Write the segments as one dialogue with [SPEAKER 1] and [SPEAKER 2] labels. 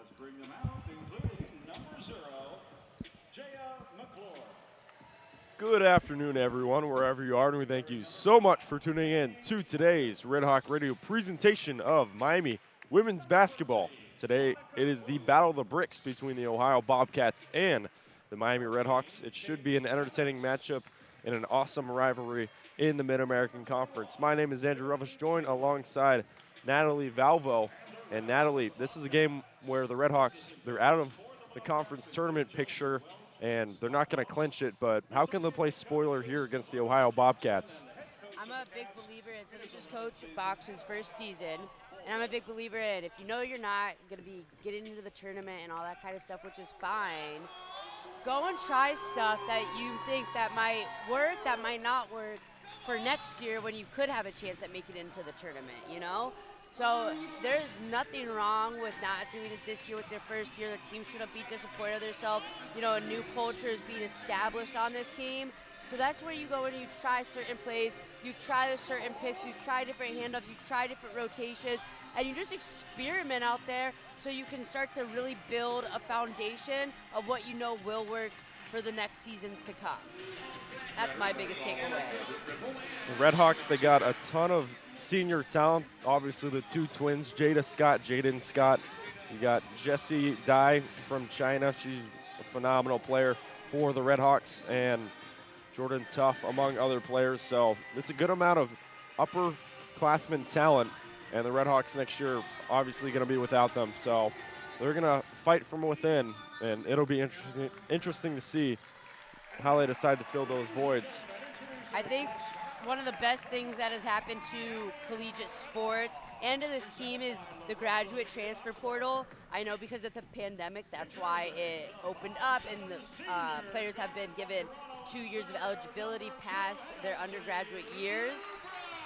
[SPEAKER 1] Let's bring them out, including number 0, Jaya McClure.
[SPEAKER 2] Good afternoon, everyone, wherever you are, and we thank you so much for tuning in to today's Red Hawk Radio presentation of Miami women's basketball. Today, it is the Battle of the Bricks between the Ohio Bobcats and the Miami RedHawks. It should be an entertaining matchup and an awesome rivalry in the Mid-American Conference. My name is Andrew Relvas, joined alongside Natalie Valvo. And Natalie, this is a game where the RedHawks, they're out of the conference tournament picture, and they're not going to clinch it, but how can they play spoiler here against the Ohio Bobcats?
[SPEAKER 3] I'm a big believer in, so this is Coach Fox's first season, and I'm a big believer in, if you know you're not going to be getting into the tournament and all that kind of stuff, which is fine, go and try stuff that you think that might work, that might not work for next year when you could have a chance at making it into the tournament, you know? So there's nothing wrong with not doing it this year with their first year. The team shouldn't be disappointed in themselves. You know, a new culture is being established on this team. So that's where you go and you try certain plays, you try the certain picks, you try different handoffs, you try different rotations, and you just experiment out there so you can start to really build a foundation of what you know will work for the next seasons to come. That's my biggest takeaway.
[SPEAKER 2] The RedHawks, they got a ton of senior talent. Obviously, the two twins, Jaden Scott. You got Jessie Dai from China. She's a phenomenal player for the RedHawks, and Jordan Tuff, among other players. So it's a good amount of upperclassmen talent, and the RedHawks next year obviously going to be without them. So they're going to fight from within, and it'll be interesting to see how they decide to fill those voids.
[SPEAKER 3] I think one of the best things that has happened to collegiate sports and to this team is the graduate transfer portal. I know because of the pandemic, that's why it opened up, and the players have been given 2 years of eligibility past their undergraduate years.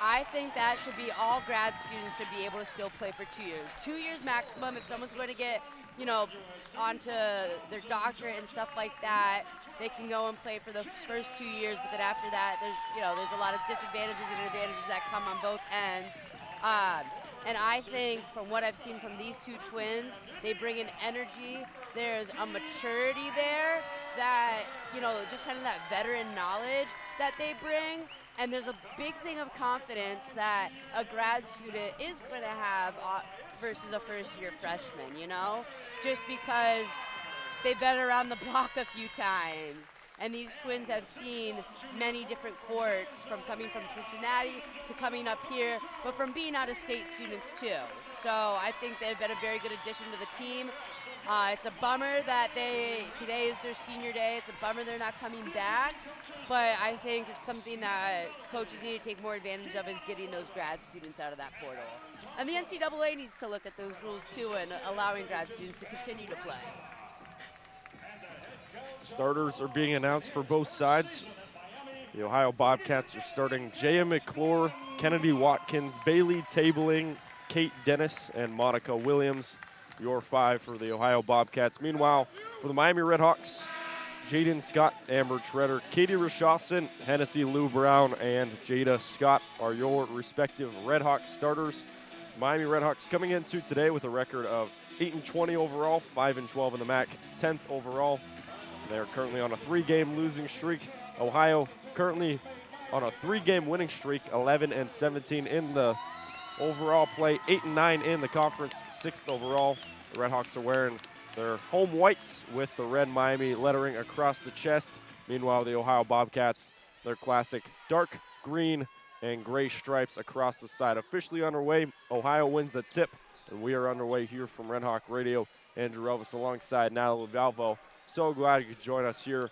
[SPEAKER 3] I think that should be all grad students should be able to still play for 2 years. 2 years maximum. If someone's going to get, you know, onto their doctorate and stuff like that, they can go and play for the first 2 years. But then after that, there's a lot of disadvantages and advantages that come on both ends. And I think from what I've seen from these two twins, they bring an energy. There's a maturity there that, you know, just kind of that veteran knowledge that they bring. And there's a big thing of confidence that a grad student is going to have versus a first-year freshman, you know? Just because they've been around the block a few times. And these twins have seen many different courts, from coming from Cincinnati to coming up here, but from being out-of-state students too. So I think they've been a very good addition to the team. It's a bummer that today is their senior day. It's a bummer they're not coming back, but I think it's something that coaches need to take more advantage of, is getting those grad students out of that portal. And the NCAA needs to look at those rules too, and allowing grad students to continue to play.
[SPEAKER 2] Starters are being announced for both sides. The Ohio Bobcats are starting Jaya McClure, Kennedy Watkins, Bailey Tabling, Kate Dennis, and Monica Williams. Your five for the Ohio Bobcats. Meanwhile, for the Miami RedHawks, Jaden Scott, Amber Treader, Katie Rashawson, Hennessy Lou Brown, and Jada Scott are your respective RedHawks starters. Miami RedHawks coming into today with a record of 8-20 overall, 5-12 in the MAC, 10th overall. They are currently on a 3-game losing streak. Ohio currently on a 3-game winning streak, 11-17 in the overall play, 8-9 in the conference, 6th overall. The RedHawks are wearing their home whites with the red Miami lettering across the chest. Meanwhile, the Ohio Bobcats, their classic dark green and gray stripes across the side. Officially underway, Ohio wins the tip, and we are underway here from Red Hawk Radio. Andrew Relvas alongside Natalie Valvo. So glad you could join us here.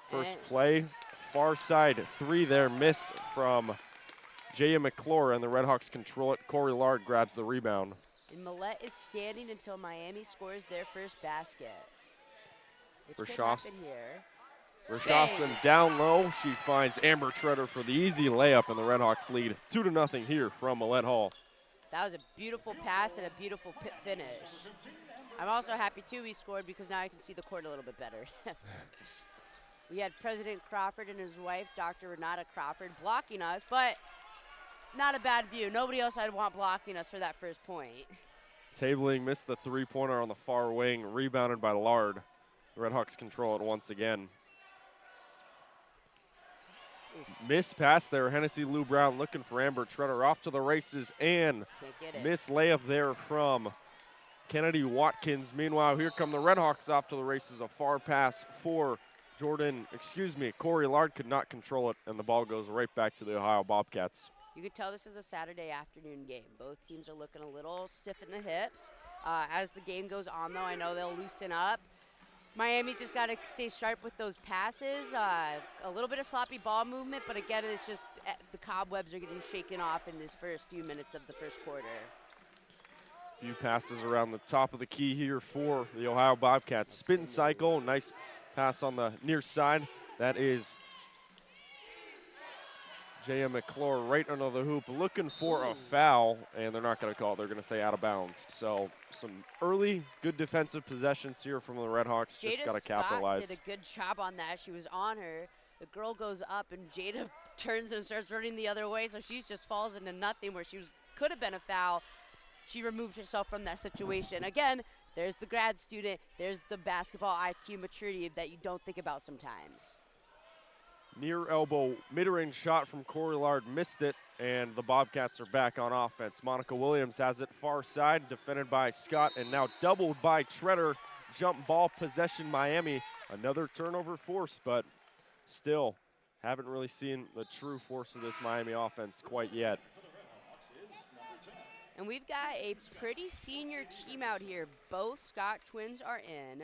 [SPEAKER 2] First play, far side 3 there, missed from Jaya McClure, and the RedHawks control it. Corey Lard grabs the rebound.
[SPEAKER 3] And Millett is standing until Miami scores their first basket. Which could
[SPEAKER 2] Rashawson
[SPEAKER 3] happen here.
[SPEAKER 2] Rashawson down low. She finds Amber Treader for the easy layup, and the RedHawks lead 2-0 here from Millett Hall.
[SPEAKER 3] That was a beautiful pass and a beautiful finish. I'm also happy, too, he scored, because now I can see the court a little bit better. We had President Crawford and his wife, Dr. Renata Crawford, blocking us, but not a bad view. Nobody else I'd want blocking us for that first point.
[SPEAKER 2] Tabling missed the three-pointer on the far wing, rebounded by Lard. The RedHawks control it once again. Missed pass there, Hennessy Lou Brown looking for Amber Treader, off to the races, and missed layup there from Kennedy Watkins. Meanwhile, here come the RedHawks off to the races, a far pass for Corey Lard could not control it, and the ball goes right back to the Ohio Bobcats.
[SPEAKER 3] You could tell this is a Saturday afternoon game. Both teams are looking a little stiff in the hips. As the game goes on, though, I know they'll loosen up. Miami's just got to stay sharp with those passes. A little bit of sloppy ball movement, but again, it's just the cobwebs are getting shaken off in this first few minutes of the first quarter.
[SPEAKER 2] Few passes around the top of the key here for the Ohio Bobcats. Spin cycle, nice pass on the near side. That is J.A. McClure right under the hoop, looking for a foul, and they're not going to call it. They're going to say out of bounds. So some early good defensive possessions here from the RedHawks. Just got to capitalize.
[SPEAKER 3] Jada did a good job on that. She was on her. The girl goes up, and Jada turns and starts running the other way, so she just falls into nothing where could have been a foul. She removed herself from that situation. Again, there's the grad student. There's the basketball IQ maturity that you don't think about sometimes.
[SPEAKER 2] Near elbow mid-range shot from Corey Lard, missed it, and the Bobcats are back on offense. Monica Williams has it far side, defended by Scott, and now doubled by Treader. Jump ball possession Miami. Another turnover force, but still haven't really seen the true force of this Miami offense quite yet.
[SPEAKER 3] And we've got a pretty senior team out here. Both Scott twins are in.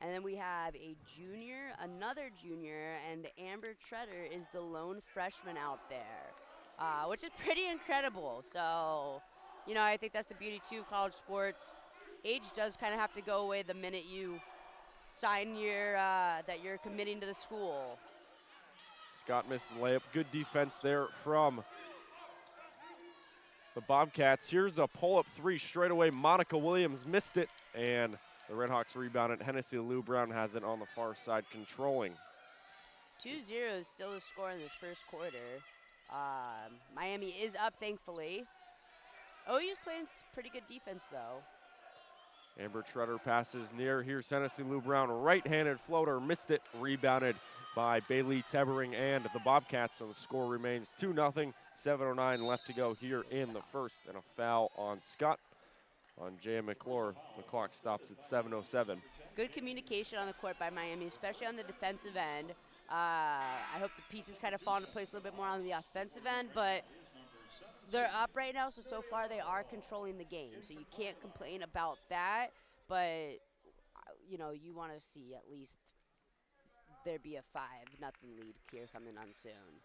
[SPEAKER 3] And then we have a junior, another junior, and Amber Treader is the lone freshman out there, which is pretty incredible. So, I think that's the beauty, too, of college sports. Age does kind of have to go away the minute you sign that you're committing to the school.
[SPEAKER 2] Scott missed the layup. Good defense there from the Bobcats. Here's a pull-up three straight away. Monica Williams missed it, and the RedHawks rebounded. Hennessy Lou Brown has it on the far side, controlling.
[SPEAKER 3] 2-0 is still the score in this first quarter. Miami is up, thankfully. OU's playing pretty good defense, though.
[SPEAKER 2] Amber Treader passes near. Here's Hennessy Lou Brown, right-handed floater, missed it, rebounded by Bailey Tebering and the Bobcats, and the score remains 2-0. 7:09 left to go here in the first, and a foul on Scott. On J.A. McClure, the clock stops at 7:07.
[SPEAKER 3] Good communication on the court by Miami, especially on the defensive end. I hope the pieces kind of fall into place a little bit more on the offensive end, but they're up right now, so far they are controlling the game. So you can't complain about that, but, you want to see at least there be a 5-0 lead here coming on soon.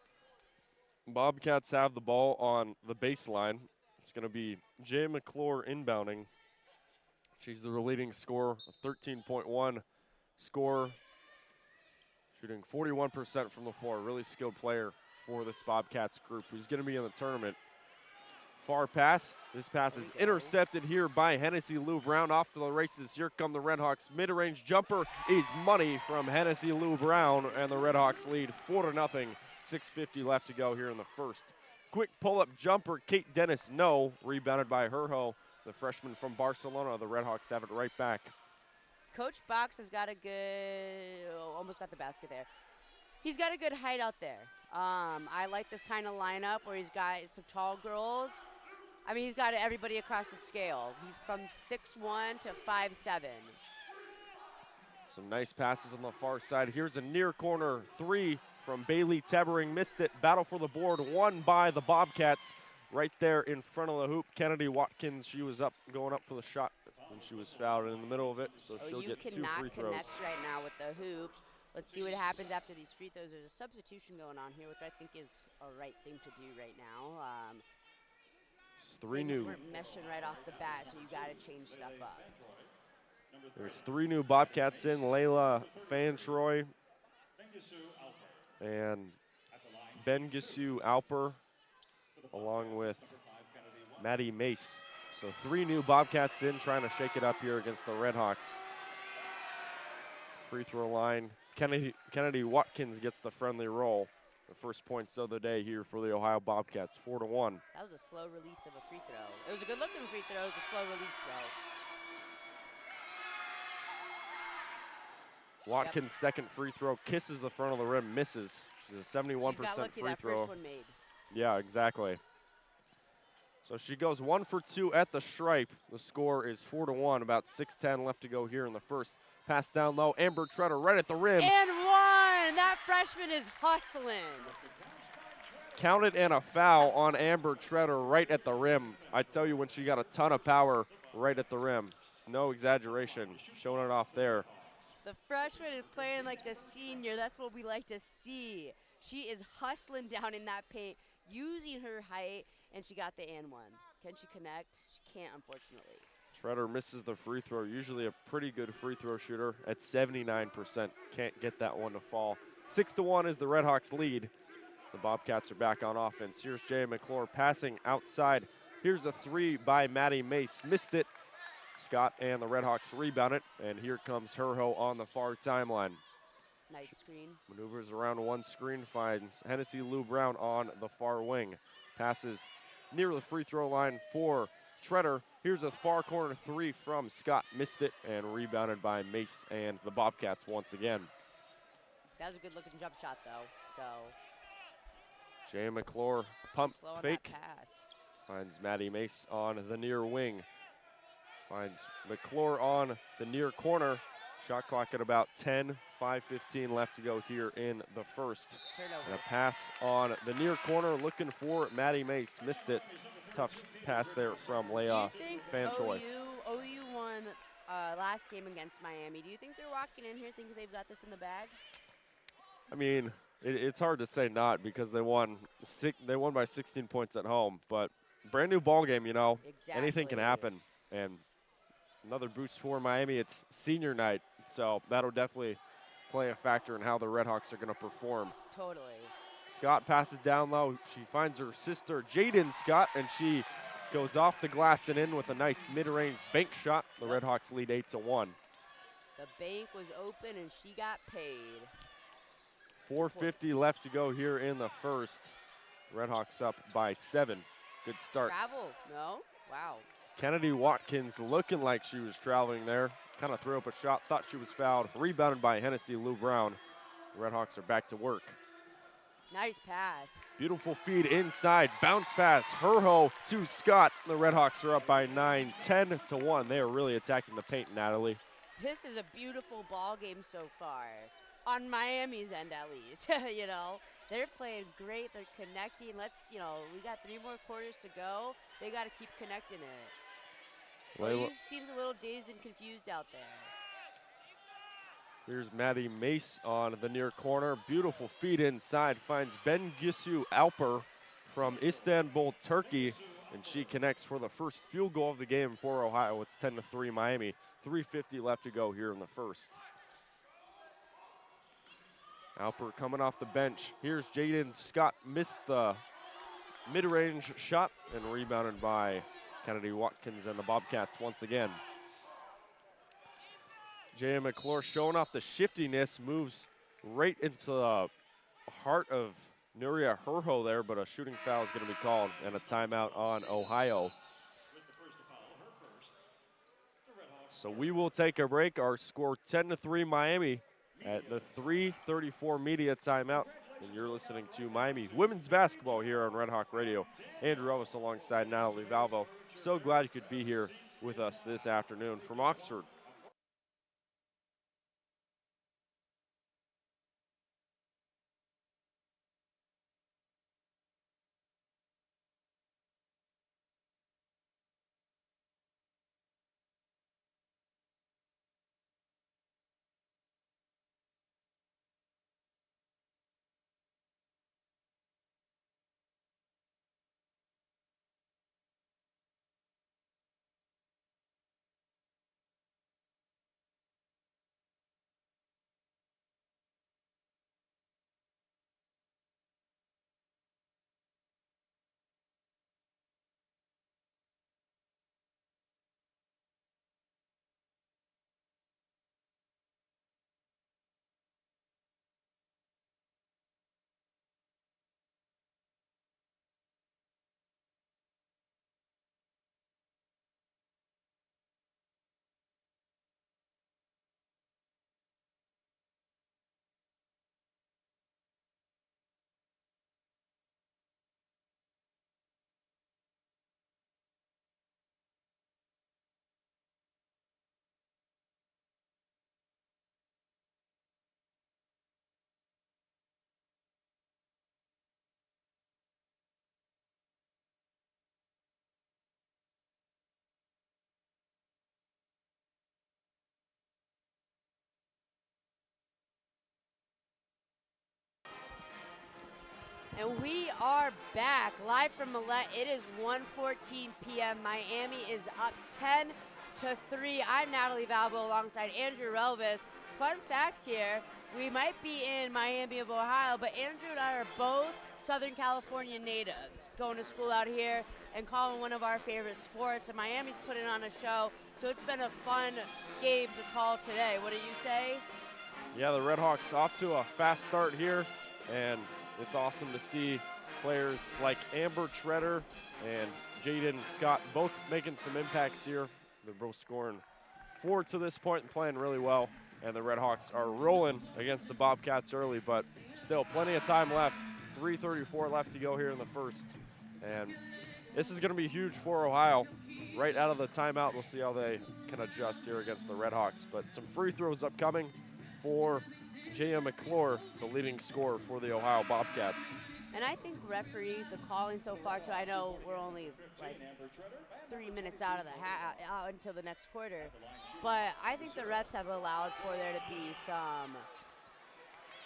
[SPEAKER 2] Bobcats have the ball on the baseline. It's going to be J.A. McClure inbounding. She's the leading scorer, a 13.1 score, shooting 41% from the floor. Really skilled player for this Bobcats group who's going to be in the tournament. Far pass. This pass is intercepted here by Hennessy Lou Brown. Off to the races. Here come the RedHawks. Mid-range jumper is money from Hennessy Lou Brown, and the RedHawks lead 4-0. 6:50 left to go here in the first. Quick pull-up jumper, Kate Dennis, no. Rebounded by Herho, the freshman from Barcelona. The RedHawks have it right back.
[SPEAKER 3] Coach Box has got a good, almost got the basket there. He's got a good height out there. I like this kind of lineup where he's got some tall girls. I mean, he's got everybody across the scale. He's from 6'1" to 5'7".
[SPEAKER 2] Some nice passes on the far side. Here's a near corner three from Bailey Tebering, missed it. Battle for the board, won by the Bobcats. Right there in front of the hoop, Kennedy Watkins, she was up, going up for the shot, and she was fouled in the middle of it, so she'll get 2 free throws.
[SPEAKER 3] You cannot connect right now with the hoop. Let's see what happens after these free throws. There's a substitution going on here, which I think is a right thing to do right now.
[SPEAKER 2] Three new.
[SPEAKER 3] Weren't meshing right off the bat, so you got to change stuff up.
[SPEAKER 2] There's 3 new Bobcats in. Layla Fantroy and Bengisu Alper, along with Maddie Mace. So 3 new Bobcats in, trying to shake it up here against the RedHawks. Free throw line. Kennedy Watkins gets the friendly roll. The first points of the day here for the Ohio Bobcats, 4-1.
[SPEAKER 3] That was a slow release of a free throw. It was a good-looking free throw. It was a slow release, though.
[SPEAKER 2] Watkins' second free throw kisses the front of the rim, misses. She's a 71%
[SPEAKER 3] She's got lucky
[SPEAKER 2] free
[SPEAKER 3] that
[SPEAKER 2] throw.
[SPEAKER 3] first one made.
[SPEAKER 2] Yeah, exactly. So she goes 1 for 2 at the stripe. The score is 4-1. About 6:10 left to go here in the first. Pass down low. Amber Treader right at the rim.
[SPEAKER 3] And one! That freshman is hustling.
[SPEAKER 2] Counted and a foul on Amber Treader right at the rim. I tell you, when she got a ton of power right at the rim. It's no exaggeration. Showing it off there.
[SPEAKER 3] The freshman is playing like the senior. That's what we like to see. She is hustling down in that paint, using her height, and she got the and one. Can she connect? She can't, unfortunately.
[SPEAKER 2] Treader misses the free throw. Usually a pretty good free throw shooter at 79%. Can't get that one to fall. 6-1 is the RedHawks lead. The Bobcats are back on offense. Here's Jay McClure passing outside. Here's a three by Maddie Mace. Missed it. Scott and the RedHawks rebound it, and here comes Herho on the far timeline.
[SPEAKER 3] Nice screen.
[SPEAKER 2] Maneuvers around one screen, finds Hennessy Lou Brown on the far wing. Passes near the free throw line for Treader. Here's a far corner three from Scott. Missed it and rebounded by Mace and the Bobcats once again.
[SPEAKER 3] That was a good looking jump shot though, so.
[SPEAKER 2] Jay McClure pump
[SPEAKER 3] Slow on
[SPEAKER 2] fake.
[SPEAKER 3] that pass.
[SPEAKER 2] Finds Maddie Mace on the near wing. Finds McClure on the near corner. Shot clock at about 10, 5:15 left to go here in the first.
[SPEAKER 3] Turnover.
[SPEAKER 2] And a pass on the near corner looking for Maddie Mace. Missed it. Tough pass there from Leah
[SPEAKER 3] Do you think
[SPEAKER 2] Fanchoy.
[SPEAKER 3] OU won last game against Miami? Do you think they're walking in here thinking they've got this in the bag?
[SPEAKER 2] I mean, it's hard to say not because they won by 16 points at home. But brand new ball game, you know.
[SPEAKER 3] Exactly.
[SPEAKER 2] Anything can happen. And another boost for Miami. It's senior night, so that'll definitely play a factor in how the RedHawks are going to perform.
[SPEAKER 3] Totally.
[SPEAKER 2] Scott passes down low. She finds her sister, Jaden Scott, and she goes off the glass and in with a nice mid-range bank shot. The RedHawks lead 8-1.
[SPEAKER 3] The bank was open and she got paid.
[SPEAKER 2] 4:50 left to go here in the first. RedHawks up by 7. Good start.
[SPEAKER 3] Travel? No? Wow.
[SPEAKER 2] Kennedy Watkins looking like she was traveling there. Kind of threw up a shot, thought she was fouled. Rebounded by Hennessy Lou Brown. The RedHawks are back to work.
[SPEAKER 3] Nice pass.
[SPEAKER 2] Beautiful feed inside, bounce pass, Herho to Scott. The RedHawks are up by 9, 10-1. They are really attacking the paint, Natalie.
[SPEAKER 3] This is a beautiful ball game so far. On Miami's end, at least. You know, they're playing great. They're connecting. We got 3 more quarters to go. They got to keep connecting it. He seems a little dazed and confused out there.
[SPEAKER 2] Here's Maddie Mace on the near corner. Beautiful feed inside. Finds Bengisu Alper from Istanbul, Turkey. And she connects for the first field goal of the game for Ohio. It's 10-3 Miami. 3:50 left to go here in the first. Alper coming off the bench. Here's Jaden Scott. Missed the mid-range shot and rebounded by Kennedy Watkins and the Bobcats once again. Jay McClure showing off the shiftiness, moves right into the heart of Nuria Herho there, but a shooting foul is going to be called and a timeout on Ohio. So we will take a break. Our score 10-3 Miami at the 3:34 media timeout. And you're listening to Miami women's basketball here on Red Hawk Radio. Andrew Relvas alongside Natalie Valvo. So glad you could be here with us this afternoon from Oxford.
[SPEAKER 3] And we are back live from Millett. It is 1:14 p.m. Miami is up 10-3. I'm Natalie Valvo alongside Andrew Relvas. Fun fact here, we might be in Miami of Ohio, but Andrew and I are both Southern California natives, going to school out here and calling one of our favorite sports. And Miami's putting on a show, so it's been a fun game to call today. What do you say?
[SPEAKER 2] Yeah, the RedHawks off to a fast start here, and it's awesome to see players like Amber Treader and Jaden Scott both making some impacts here. They're both scoring 4 to this point and playing really well. And the RedHawks are rolling against the Bobcats early, but still plenty of time left. 3:34 left to go here in the first. And this is going to be huge for Ohio. Right out of the timeout, we'll see how they can adjust here against the RedHawks. But some free throws upcoming for J.M. McClure, the leading scorer for the Ohio Bobcats.
[SPEAKER 3] And I think referee, the calling so far, too, I know we're only like 3 minutes out of the out until the next quarter, but I think the refs have allowed for there to be some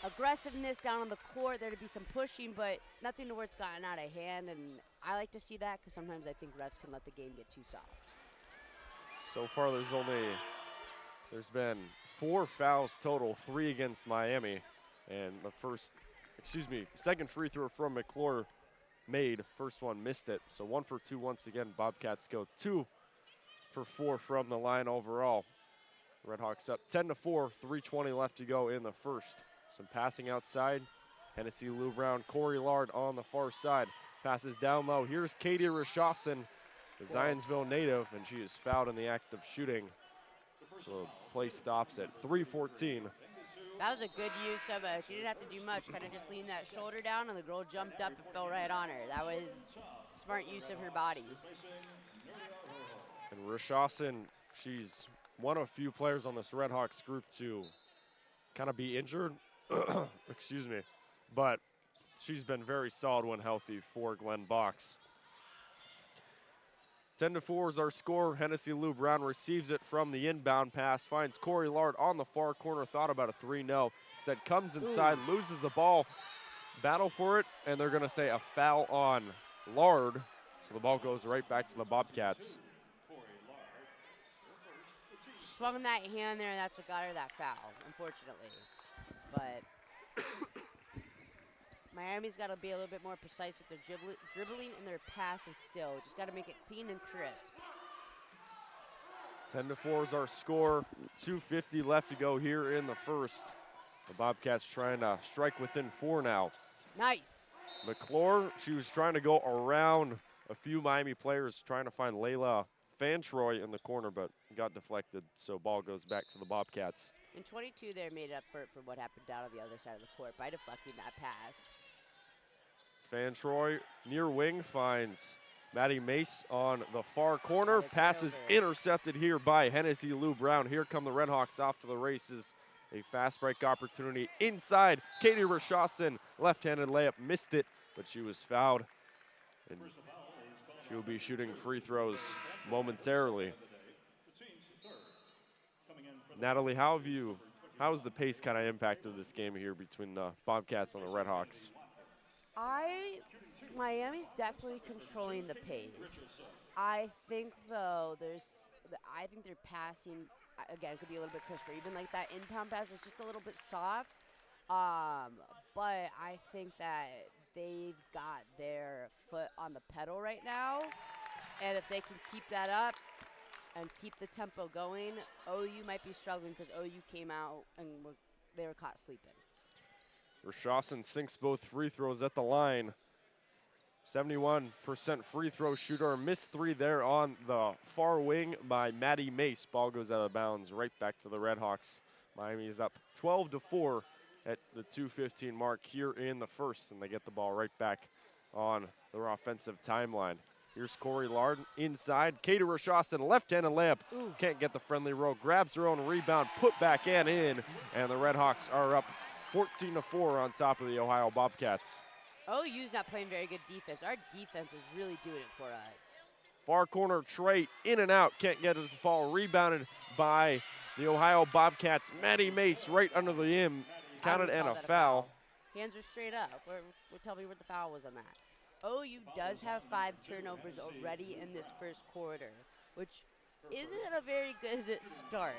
[SPEAKER 3] aggressiveness down on the court, there to be some pushing, but nothing to where it's gotten out of hand, and I like to see that because sometimes I think refs can let the game get too soft.
[SPEAKER 2] So far there's been 4 fouls total, 3 against Miami, and the second free throw from McClure made, first one missed it. So 1 for 2 once again. Bobcats go 2 for 4 from the line overall. RedHawks up 10-4, 3:20 left to go in the first. Some passing outside. Hennessy Lou Brown, Corey Lard on the far side. Passes down low. Here's Katie Rashasson, the Zionsville native, and she is fouled in the act of shooting. So play stops at 3:14.
[SPEAKER 3] That was a good use of it. She didn't have to do much, kind of just lean that shoulder down, and the girl jumped up and fell right on her. That was smart use of her body.
[SPEAKER 2] And Rashasson, she's one of few players on this RedHawks group to kind of be injured, excuse me, but she's been very solid when healthy for Glenn Box. 10-4 is our score. Hennessy Lou Brown receives it from the inbound pass, finds Corey Lard on the far corner, thought about a 3-no. Instead comes inside, loses the ball, battle for it, and they're gonna say a foul on Lard. So the ball goes right back to the Bobcats.
[SPEAKER 3] Swung in that hand there, and that's what got her that foul, unfortunately. But Miami's got to be a little bit more precise with their dribbling and their passes still. Just got to make it clean and crisp.
[SPEAKER 2] 10-4 is our score. 2:50 left to go here in the first. The Bobcats trying to strike within 4 now.
[SPEAKER 3] Nice.
[SPEAKER 2] McClure, she was trying to go around a few Miami players, trying to find Layla Fantroy in the corner, but got deflected, so ball goes back to the Bobcats.
[SPEAKER 3] And 22 there made up for what happened down on the other side of the court by deflecting that pass.
[SPEAKER 2] Fantroy near wing finds Maddie Mace on the far corner. Pass is intercepted here by Hennessy Lou Brown. Here come the RedHawks off to the races. A fast break opportunity inside. Katie Rashasson, left-handed layup, missed it, but she was fouled. And she will be shooting free throws momentarily. Natalie, how has the pace kind of impacted this game here between the Bobcats and the RedHawks?
[SPEAKER 3] Miami's definitely controlling the pace. I think though I think their passing again could be a little bit crisper. Even like that inbound pass is just a little bit soft. But I think that they've got their foot on the pedal right now, and if they can keep that up and keep the tempo going, OU might be struggling because OU came out and they were caught sleeping.
[SPEAKER 2] Rashasson sinks both free throws at the line. 71% free throw shooter. Missed 3 there on the far wing by Maddie Mace. Ball goes out of bounds right back to the RedHawks. Miami is up 12-4 at the 2:15 mark here in the first, and they get the ball right back on their offensive timeline. Here's Corey Lard inside. Katie Rashasson, left-handed layup. Can't get the friendly roll. Grabs her own rebound, put back and in, and the RedHawks are up 14-4 on top of the Ohio Bobcats.
[SPEAKER 3] OU's not playing very good defense. Our defense is really doing it for us.
[SPEAKER 2] Far corner, Trey, in and out. Can't get it to fall. Rebounded by the Ohio Bobcats. Maddie Mace right under the rim. Counted and a foul.
[SPEAKER 3] Hands are straight up. Tell me where the foul was on that. OU does have 5 turnovers already in this first quarter, which isn't a very good start.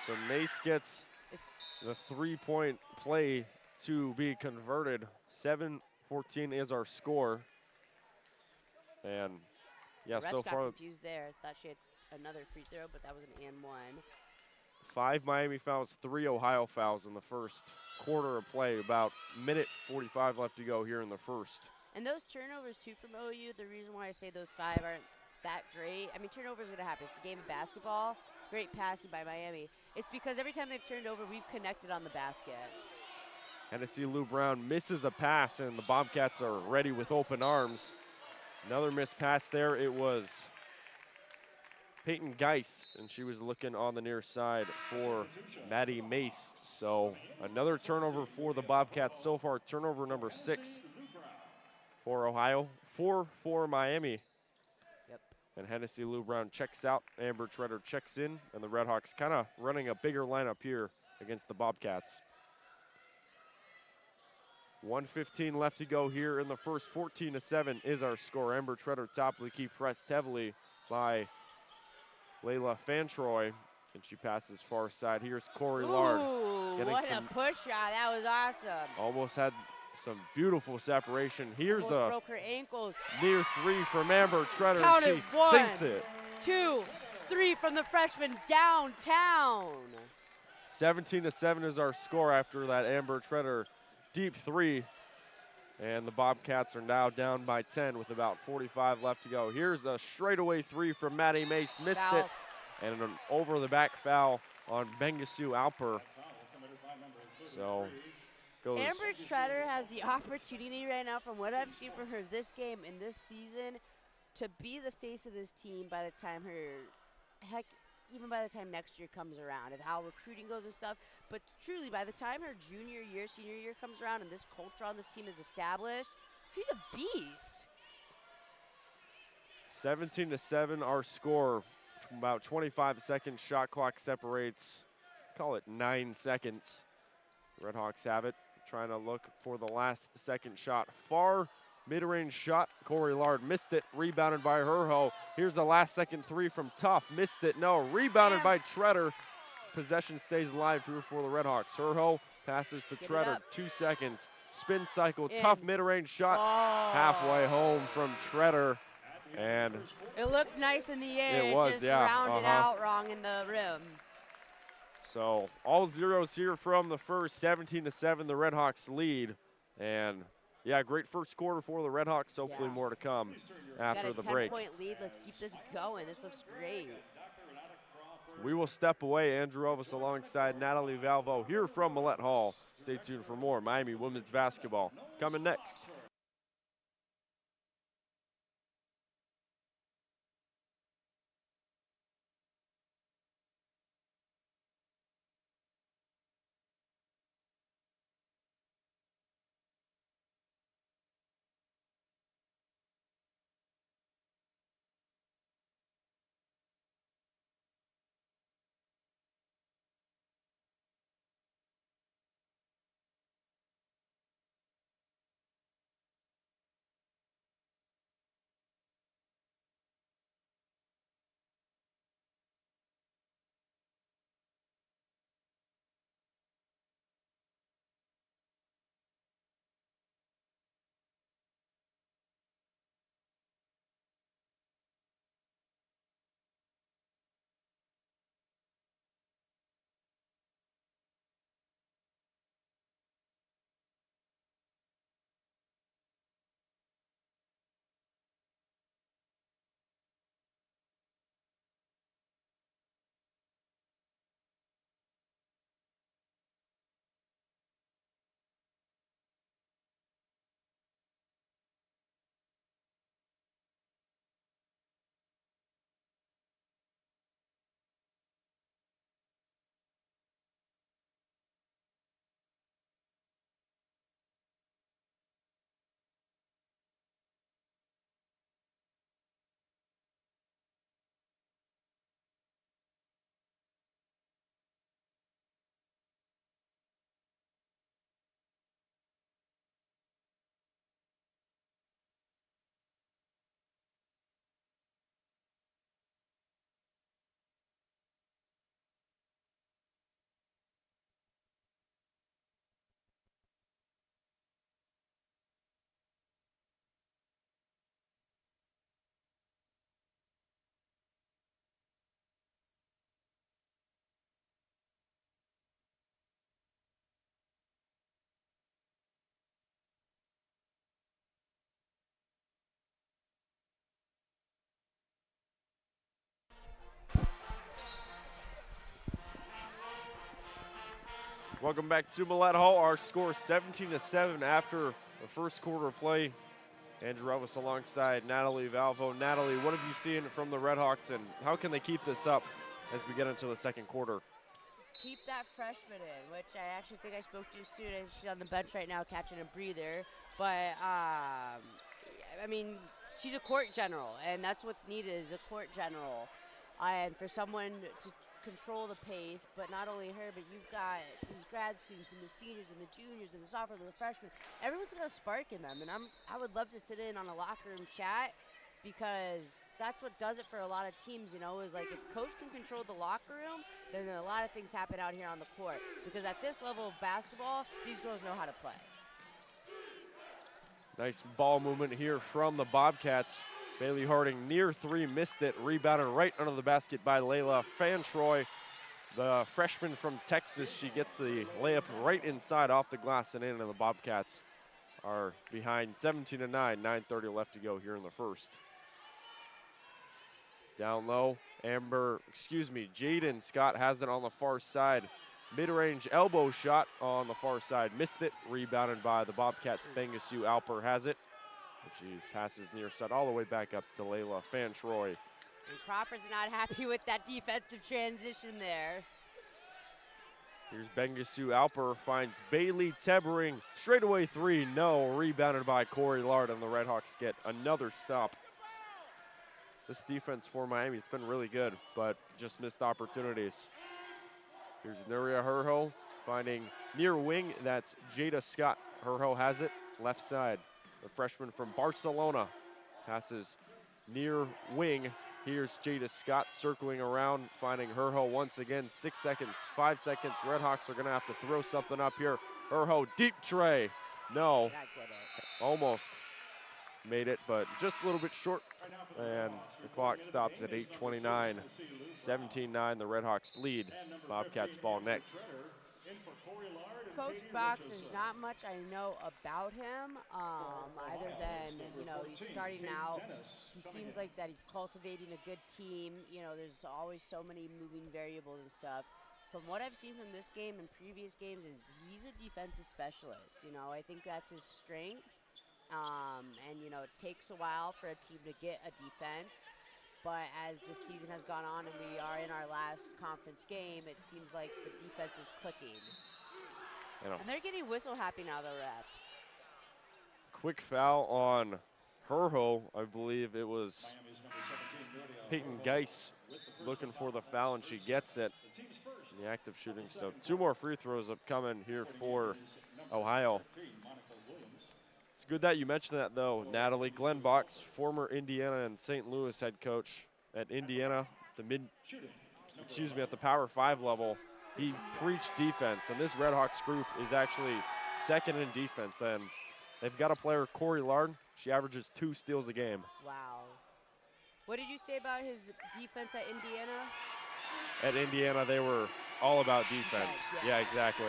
[SPEAKER 2] So Mace gets the 3-point play to be converted. 7-14 is our score. And yeah,
[SPEAKER 3] The refs
[SPEAKER 2] so
[SPEAKER 3] got
[SPEAKER 2] far
[SPEAKER 3] confused there. Thought she had another free throw, but that was an and one.
[SPEAKER 2] 5 Miami fouls, 3 Ohio fouls in the first quarter of play. About minute 45 left to go here in the first.
[SPEAKER 3] And those turnovers, too, from OU, the reason why I say those 5 aren't that great, I mean, turnovers are going to happen. It's the game of basketball. Great passing by Miami. It's because every time they've turned over, we've connected on the basket.
[SPEAKER 2] Hennessy Lou Brown misses a pass, and the Bobcats are ready with open arms. Another missed pass there. It was Peyton Geis, and she was looking on the near side for Maddie Mace. So another turnover for the Bobcats so far. Turnover number 6 for Ohio, 4 for Miami.
[SPEAKER 3] Yep.
[SPEAKER 2] And Hennessy Lou Brown checks out. Amber Treader checks in, and the RedHawks kind of running a bigger lineup here against the Bobcats. 1:15 left to go here in the first. 14-7 is our score. Amber Treader top of the key, pressed heavily by Layla Fantroy, and she passes far side. Here's Corey Lard.
[SPEAKER 3] What a push shot. That was awesome.
[SPEAKER 2] Almost had some beautiful separation. Here's
[SPEAKER 3] Almost
[SPEAKER 2] a
[SPEAKER 3] broke her ankles.
[SPEAKER 2] near 3 from Amber Treader.
[SPEAKER 3] Count
[SPEAKER 2] She
[SPEAKER 3] it. 1,
[SPEAKER 2] sinks it.
[SPEAKER 3] 2, 3 from the freshman downtown.
[SPEAKER 2] 17-7 is our score after that Amber Treader deep 3. And the Bobcats are now down by 10 with about 45 left to go. Here's a straightaway 3 from Maddie Mace, missed
[SPEAKER 3] Foul.
[SPEAKER 2] it. And an over-the-back foul on Bengasu Alper. So goes.
[SPEAKER 3] Amber Treader has the opportunity right now, from what I've seen from her this game and this season, to be the face of this team by the time even by the time next year comes around, of how recruiting goes and stuff. But truly, by the time her junior year, senior year comes around and this culture on this team is established, she's a beast.
[SPEAKER 2] 17-7 our score. About 25 seconds, shot clock separates, call it 9 seconds. RedHawks have it, trying to look for the last second shot. Far mid-range shot, Corey Lard missed it, rebounded by Herho. Here's a last second 3 from Tuff, missed it, no, rebounded by Treader. Possession stays alive here for the RedHawks. Herho passes to Treader, 2 seconds. Spin cycle, Tuff mid-range shot, halfway home from Treader. And
[SPEAKER 3] it looked nice in the air.
[SPEAKER 2] It was,
[SPEAKER 3] just
[SPEAKER 2] yeah.
[SPEAKER 3] rounded out wrong in the rim.
[SPEAKER 2] So all zeros here from the first. 17-7, the RedHawks lead. And yeah, great first quarter for the RedHawks. Hopefully more to come after the break.
[SPEAKER 3] Got a 10-point lead. Let's keep this going. This looks great.
[SPEAKER 2] We will step away. Andrew Relvas alongside Natalie Valvo here from Millett Hall. Stay tuned for more Miami women's basketball coming next. Welcome back to Millett Hall. Our score 17-7 after the first quarter of play. Andrew Relvas alongside Natalie Valvo. Natalie, what have you seen from the RedHawks, and how can they keep this up as we get into the second quarter?
[SPEAKER 3] Keep that freshman in, which I actually think I spoke to soon. She's on the bench right now catching a breather. But, I mean, she's a court general, and that's what's needed is a court general. And for someone to control the pace, but not only her, but you've got these grad students and the seniors and the juniors and the sophomores and the freshmen. Everyone's got a spark in them, and I would love to sit in on a locker room chat, because that's what does it for a lot of teams, you know, is like if coach can control the locker room, then a lot of things happen out here on the court. Because at this level of basketball, these girls know how to play. Nice ball movement here from the Bobcats. Bailey Harding near three, missed it, rebounded right under the basket by Layla Fantroy. The freshman from Texas, she gets the layup right inside off the glass and in, and the Bobcats are behind 17-9, 9:30 left to go here in the first. Down low, Jaden Scott has it on the far side. Mid-range elbow shot on the far side, missed it, rebounded by the Bobcats. Bangasu Alper has it. She passes near side all the way back up to Layla Fantroy. And Crawford's not happy with that defensive transition there. Here's Bangasu Alper, finds Bailey Tebering. Straightaway three, no. Rebounded by Corey Lard, and the RedHawks get another stop. This defense for Miami has been really good, but just missed opportunities. Here's Nuria Herho finding near wing. That's Jada Scott. Herho has it, left side. The freshman from Barcelona passes near wing. Here's Jada Scott circling around, finding Herho once again. 6 seconds, 5 seconds. RedHawks are gonna have to throw something up here. Herho, deep tray. No, almost made it, but just a little bit short. And the clock stops at 8:29. 17-9, the RedHawks lead. Bobcats ball next. Coach Box, there's not much I know about him, other than, you know, he's starting out. He seems like that he's cultivating a good team. You know, there's always so many moving variables and stuff. From what I've seen from this game and previous games is he's a defensive specialist. You know, I think that's his strength. And, you know, it takes a while for a team to get a defense. But as the season has gone on and we are in our last conference game, it seems like the defense is clicking. And they're getting whistle happy now, the refs. Quick foul on Herho. I believe it was Peyton Geis looking for the foul, and she gets it in the act of shooting. So 2 more free throws upcoming here for Ohio. It's good that you mentioned that, though, Natalie. Glenn Box, former Indiana and St. Louis head coach at Indiana, at the Power 5 level. He preached defense, and this RedHawks group is actually second in defense. And they've got a player, Corey Lard. She averages 2 steals a game. Wow. What did you say about his defense at Indiana? At Indiana, they were all about defense. Yeah, exactly.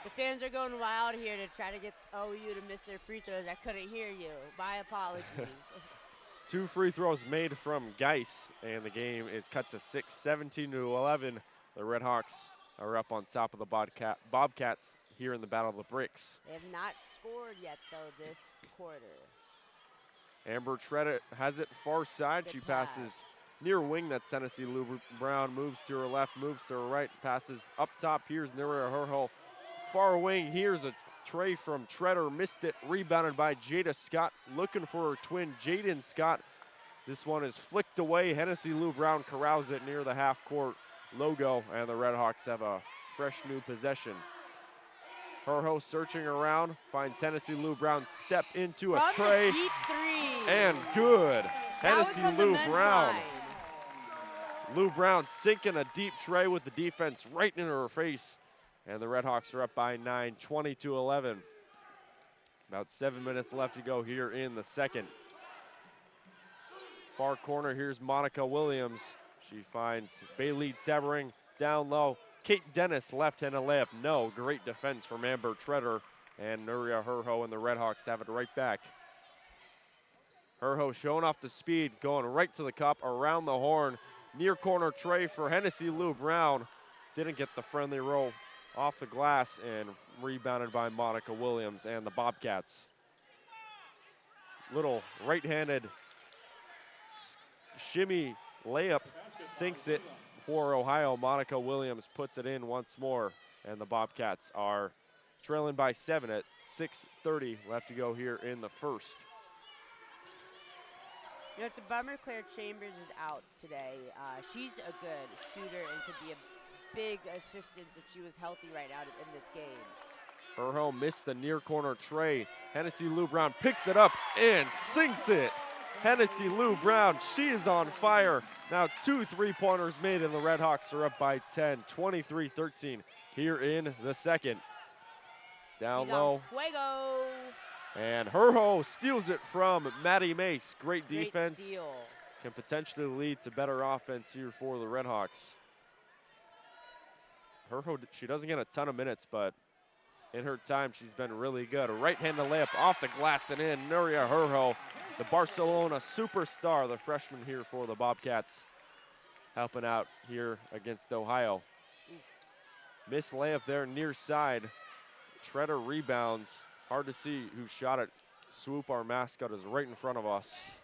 [SPEAKER 3] The fans are going wild here to try to get OU to miss their free throws. I couldn't hear you. My apologies. 2 free throws made from Geis, and the game is cut to 6, 17-11. The RedHawks are up on top of the Bobcats here in the Battle of the Bricks. They have not scored yet, though, this quarter. Amber Treadett has it far side. She passes near wing. That's Tennessee Lou Brown. Moves to her left, moves to her right, passes up top. Here's Nuria Herho. Far wing, here's a tray from Treader. Missed it, rebounded by Jada Scott. Looking for her twin, Jaden Scott. This one is flicked away. Hennessy Lou Brown corrals it near the half-court logo, and the RedHawks have a fresh new possession. Herho searching around, finds Hennessy Lou Brown, step into a tray. Deep three. And good. Hennessy Lou Brown. Lou Brown sinking a deep tray with the defense right into her face. And the RedHawks are up by 9, 20-11. About 7 minutes left to go here in the second. Far corner, here's Monica Williams. She finds Bailey Tebering down low. Kate Dennis, left-handed layup, no. Great defense from Amber Treader. And Nuria Herho and the RedHawks have it right back. Herho showing off the speed, going right to the cup, around the horn. Near corner tray for Hennessy Lou Brown. Didn't get the friendly roll
[SPEAKER 2] off the glass and rebounded by Monica Williams and the Bobcats. Little right-handed shimmy layup, sinks it for Ohio. Monica Williams puts it in once more, and the Bobcats are trailing by 7 at 6:30 left to go here in the first.
[SPEAKER 3] You know, it's a bummer Claire Chambers is out today. She's a good shooter and could be a big assistance if she was healthy right now in this game.
[SPEAKER 2] Herho missed the near corner tray. Hennessy Lou Brown picks it up and sinks it. Hennessy Lou Brown, she is on fire. Now 2 3-pointers made, and the RedHawks are up by 10, 23-13 here in the second. Down low.
[SPEAKER 3] Fuego.
[SPEAKER 2] And Herho steals it from Maddie Mace. Great defense.
[SPEAKER 3] Great steal.
[SPEAKER 2] Can potentially lead to better offense here for the RedHawks. Herho, she doesn't get a ton of minutes, but in her time, she's been really good. A right-handed layup off the glass and in. Nuria Herho, the Barcelona superstar, the freshman here for the Bobcats, helping out here against Ohio. Missed layup there near side. Treader rebounds. Hard to see who shot it. Swoop, our mascot, is right in front of us.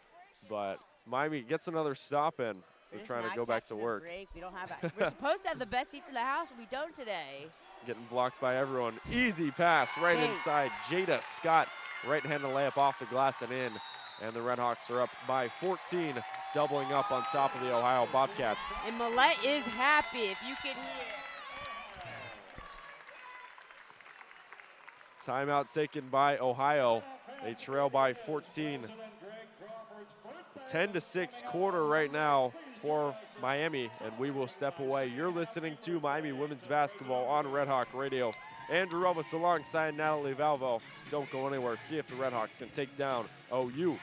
[SPEAKER 2] But Miami gets another stop in. They're trying to go back to work.
[SPEAKER 3] We don't have a, we're supposed to have the best seats in the house, but we don't today.
[SPEAKER 2] Getting blocked by everyone. Easy pass right inside. Jada Scott, right-handed layup off the glass and in. And the RedHawks are up by 14, doubling up on top of the Ohio Bobcats.
[SPEAKER 3] And Millett is happy, if you can hear.
[SPEAKER 2] Timeout taken by Ohio. They trail by 14. 10-6 quarter right now for Miami, and we will step away. You're listening to Miami Women's Basketball on RedHawk Radio. Andrew Relvas alongside Natalie Valvo. Don't go anywhere. See if the RedHawks can take down OU.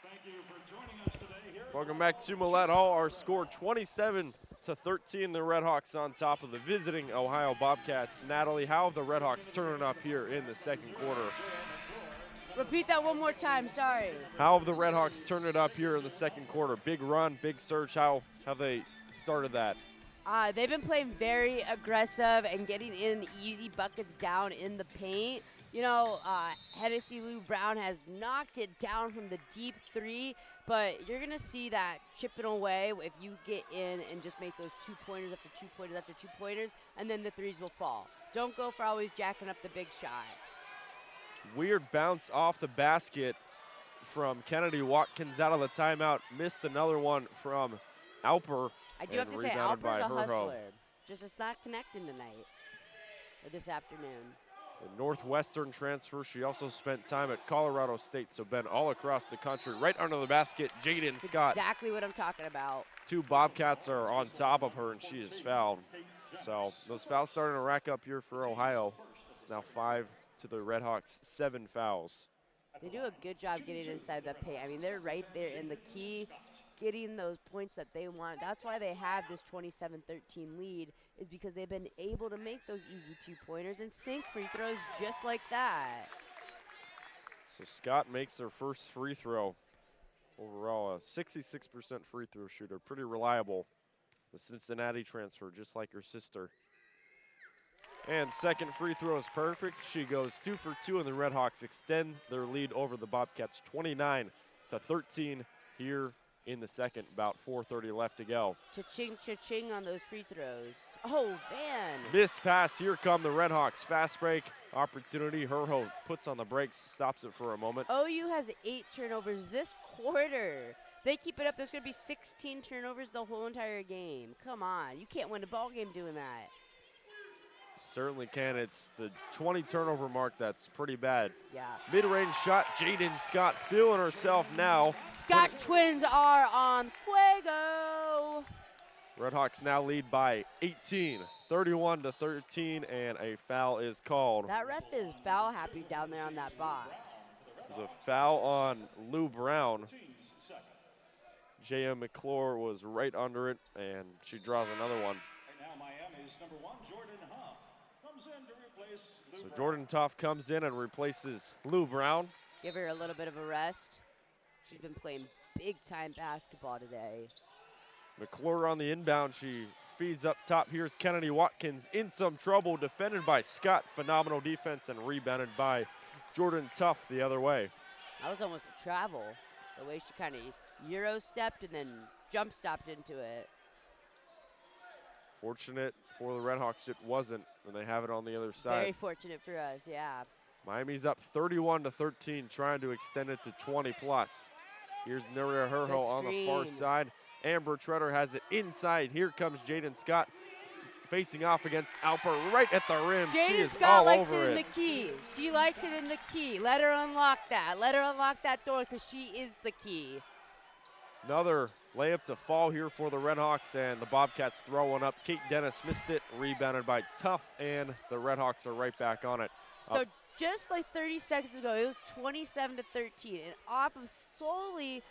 [SPEAKER 1] Thank you for joining us today here.
[SPEAKER 2] Welcome back to Millett Hall. Our score 27-13. The RedHawks on top of the visiting Ohio Bobcats. Natalie, how have the RedHawks turning up here in the second quarter?
[SPEAKER 3] Repeat that one more time, sorry.
[SPEAKER 2] How have the RedHawks turned it up here in the second quarter? Big run, big surge. How have they started that? They've
[SPEAKER 3] been playing very aggressive and getting in easy buckets down in the paint. You know, Hennessy Lou Brown has knocked it down from the deep three, but you're going to see that chipping away if you get in and just make those 2-pointers after 2-pointers after 2-pointers, and then the threes will fall. Don't go for always jacking up the big shot.
[SPEAKER 2] Weird bounce off the basket from Kennedy Watkins out of the timeout. Missed another one from Alper.
[SPEAKER 3] I do have to say,
[SPEAKER 2] rebounded by
[SPEAKER 3] Alper's a
[SPEAKER 2] Herho.
[SPEAKER 3] hustler. Just it's not connecting tonight or this afternoon.
[SPEAKER 2] The Northwestern transfer. She also spent time at Colorado State, so been all across the country. Right under the basket, Jaden Scott.
[SPEAKER 3] Exactly what I'm talking about.
[SPEAKER 2] 2 Bobcats are on top of her, and she is fouled. So those fouls starting to rack up here for Ohio. It's now 5 to the RedHawks, 7 fouls.
[SPEAKER 3] They do a good job getting inside the paint. I mean, they're right there in the key, getting those points that they want. That's why they have this 27-13 lead, is because they've been able to make those easy 2-pointers and sink free throws just like that.
[SPEAKER 2] So Scott makes her first free throw. Overall, a 66% free throw shooter, pretty reliable. The Cincinnati transfer, just like her sister. And second free throw is perfect. She goes 2 for 2, and the RedHawks extend their lead over the Bobcats 29-13 here in the second. About 4:30 left to go.
[SPEAKER 3] Cha-ching, cha-ching on those free throws. Oh, man.
[SPEAKER 2] Miss pass. Here come the RedHawks. Fast break opportunity. Herho puts on the brakes, stops it for a moment.
[SPEAKER 3] OU has 8 turnovers this quarter. They keep it up, there's going to be 16 turnovers the whole entire game. Come on. You can't win a ball game doing that.
[SPEAKER 2] Certainly can. It's the 20 turnover mark that's pretty bad.
[SPEAKER 3] Yeah.
[SPEAKER 2] Mid-range shot. Jaden Scott feeling herself now.
[SPEAKER 3] Scott twins are on fuego.
[SPEAKER 2] RedHawks now lead by 18, 31-13, and a foul is called.
[SPEAKER 3] That ref is foul happy down there on that box.
[SPEAKER 2] There's a foul on Lou Brown. J.M. McClure was right under it, and she draws another one.
[SPEAKER 1] Right now, Miami's number 1, Jordan Huff, comes in to replace Lou
[SPEAKER 2] So
[SPEAKER 1] Brown.
[SPEAKER 2] Jordan Tough comes in and replaces Lou Brown.
[SPEAKER 3] Give her a little bit of a rest. She's been playing big-time basketball today.
[SPEAKER 2] McClure on the inbound. She feeds up top. Here's Kennedy Watkins in some trouble, defended by Scott. Phenomenal defense and rebounded by Jordan Tough the other way.
[SPEAKER 3] That was almost a travel. The way she kind of Euro-stepped and then jump-stopped into it.
[SPEAKER 2] Fortunate for the RedHawks it wasn't, and they have it on the other side.
[SPEAKER 3] Very fortunate for us, yeah.
[SPEAKER 2] Miami's up 31-13, trying to extend it to 20+. Here's Nuria Herho on the far
[SPEAKER 3] screen.
[SPEAKER 2] side. Amber Treader has it inside. Here comes Jaden Scott facing off against Alper right at the rim. She
[SPEAKER 3] Jaden
[SPEAKER 2] is
[SPEAKER 3] Scott
[SPEAKER 2] all
[SPEAKER 3] likes
[SPEAKER 2] over
[SPEAKER 3] it in the key. She likes it in the key. Let her unlock that. Let her unlock that door because she is the key.
[SPEAKER 2] Another layup to fall here for the RedHawks, and the Bobcats throw one up. Kate Dennis missed it, rebounded by Tough, and the RedHawks are right back on it.
[SPEAKER 3] So just like 30 seconds ago, it was 27-13, and off of solely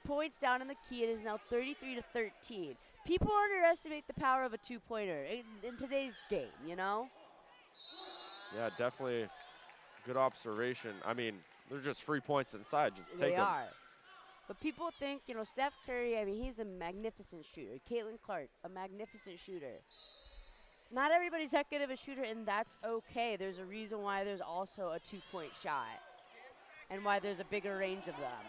[SPEAKER 3] points down in the key, it is now 33-13. People underestimate the power of a 2-pointer in today's game, you know?
[SPEAKER 2] Yeah, definitely good observation. I mean, they're just free points inside. Just take them.
[SPEAKER 3] They are. But people think, you know, Steph Curry, I mean, he's a magnificent shooter. Caitlin Clark, a magnificent shooter. Not everybody's that good of a shooter, and that's okay. There's a reason why there's also a 2-point shot and why there's a bigger range of them.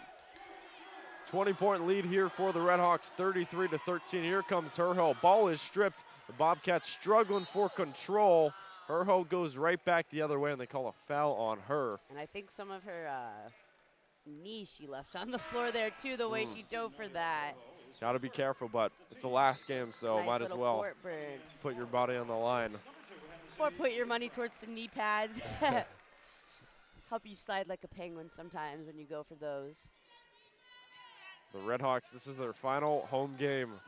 [SPEAKER 2] 20-point lead here for the RedHawks, 33-13. Here comes Herho. Ball is stripped. The Bobcats struggling for control. Herho goes right back the other way, and they call a foul on her.
[SPEAKER 3] And I think some of her knee she left on the floor there, too, the way she dove for that.
[SPEAKER 2] Got to be careful, but it's the last game, so
[SPEAKER 3] Nice
[SPEAKER 2] might as
[SPEAKER 3] little
[SPEAKER 2] well
[SPEAKER 3] court burn.
[SPEAKER 2] put your body on the line.
[SPEAKER 3] Or put your money towards some knee pads. Help you slide like a penguin sometimes when you go for those.
[SPEAKER 2] The RedHawks, this is their final home game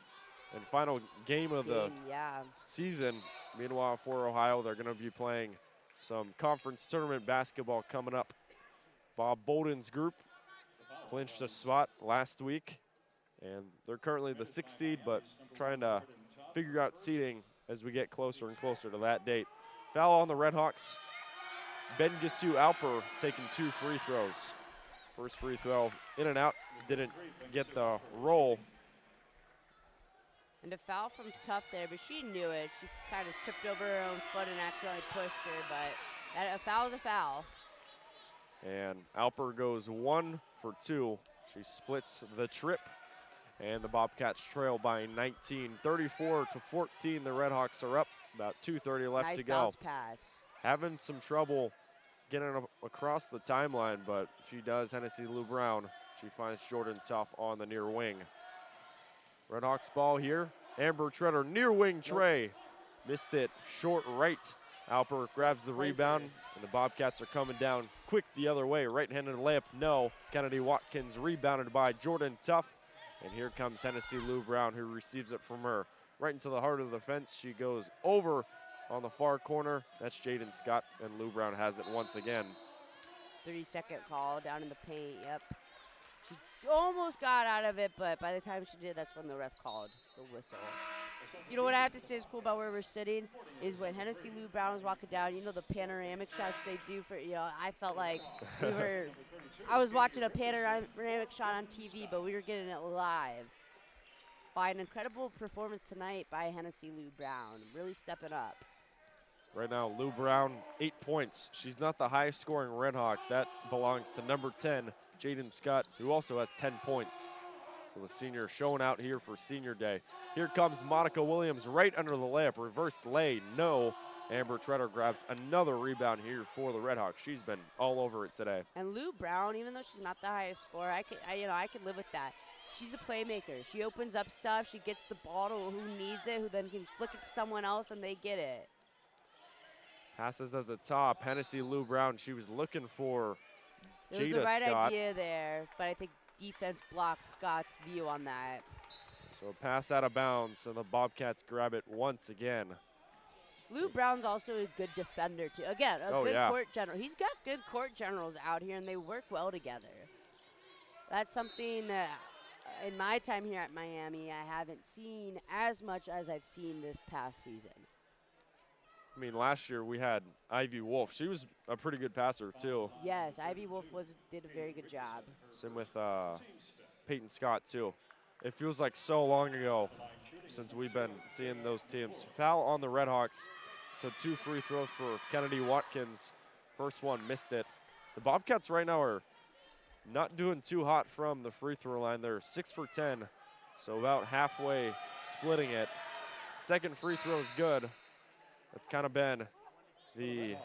[SPEAKER 2] and final game of the
[SPEAKER 3] Yeah.
[SPEAKER 2] season. Meanwhile, for Ohio, they're going to be playing some conference tournament basketball coming up. Bob Bolden's group clinched a spot last week, and they're currently the 6th seed, but trying to figure out seeding as we get closer and closer to that date. Foul on the RedHawks. Bengisu Alper taking 2 free throws. First free throw in and out, didn't get the roll.
[SPEAKER 3] And a foul from Tough there, but she knew it. She kind of tripped over her own foot and accidentally pushed her, but a foul is a foul.
[SPEAKER 2] And Alper goes 1 for 2. She splits the trip, and the Bobcats trail by 19. 34-14, the RedHawks are up. About 2:30 left
[SPEAKER 3] nice
[SPEAKER 2] to go.
[SPEAKER 3] Bounce pass.
[SPEAKER 2] Having some trouble getting across the timeline, but she does. Hennessy Lou Brown. She finds Jordan Tuff on the near wing. RedHawks ball here. Amber Treader, near wing tray. Missed it, short right. Alper grabs the rebound, and the Bobcats are coming down quick the other way. Right-handed layup, no. Kennedy Watkins rebounded by Jordan Tuff. And here comes Hennessy Lou Brown, who receives it from her. Right into the heart of the fence. She goes over on the far corner. That's Jaden Scott, and Lou Brown has it once again.
[SPEAKER 3] 30-second call down in the paint, yep. She almost got out of it, but by the time she did, that's when the ref called the whistle. You know what I have to say is cool about where we're sitting is when Hennessy Lou Brown was walking down, you know the panoramic shots they do for, I felt like I was watching a panoramic shot on TV, but we were getting it live. By an incredible performance tonight by Hennessy Lou Brown, really stepping up.
[SPEAKER 2] Right now, Lou Brown, 8 points. She's not the highest scoring RedHawk. That belongs to number 10, Jaden Scott, who also has 10 points. So the senior showing out here for senior day. Here comes Monica Williams right under the layup. Reverse lay, no. Amber Treader grabs another rebound here for the RedHawks. She's been all over it today.
[SPEAKER 3] And Lou Brown, even though she's not the highest scorer, I can live with that. She's a playmaker. She opens up stuff. She gets the ball to who needs it, who then can flick it to someone else, and they get it.
[SPEAKER 2] Passes at the top. Hennessy Lou Brown, she was looking for
[SPEAKER 3] It was the right idea there, but I think defense blocked Scott's view on that.
[SPEAKER 2] So a pass out of bounds, and the Bobcats grab it once again.
[SPEAKER 3] Lou Brown's also a good defender, too. Again, a good court general. He's got good court generals out here, and they work well together. That's something in my time here at Miami I haven't seen as much as I've seen this past season.
[SPEAKER 2] I mean, last year we had Ivy Wolf. She was a pretty good passer, too.
[SPEAKER 3] Yes, Ivy Wolf did a very good job.
[SPEAKER 2] Same with Peyton Scott, too. It feels like so long ago since we've been seeing those teams. Foul on the RedHawks. So 2 free throws for Kennedy Watkins. First one missed it. The Bobcats right now are not doing too hot from the free throw line. They're 6 for 10, so about halfway splitting it. Second free throw is good. That's kind of been the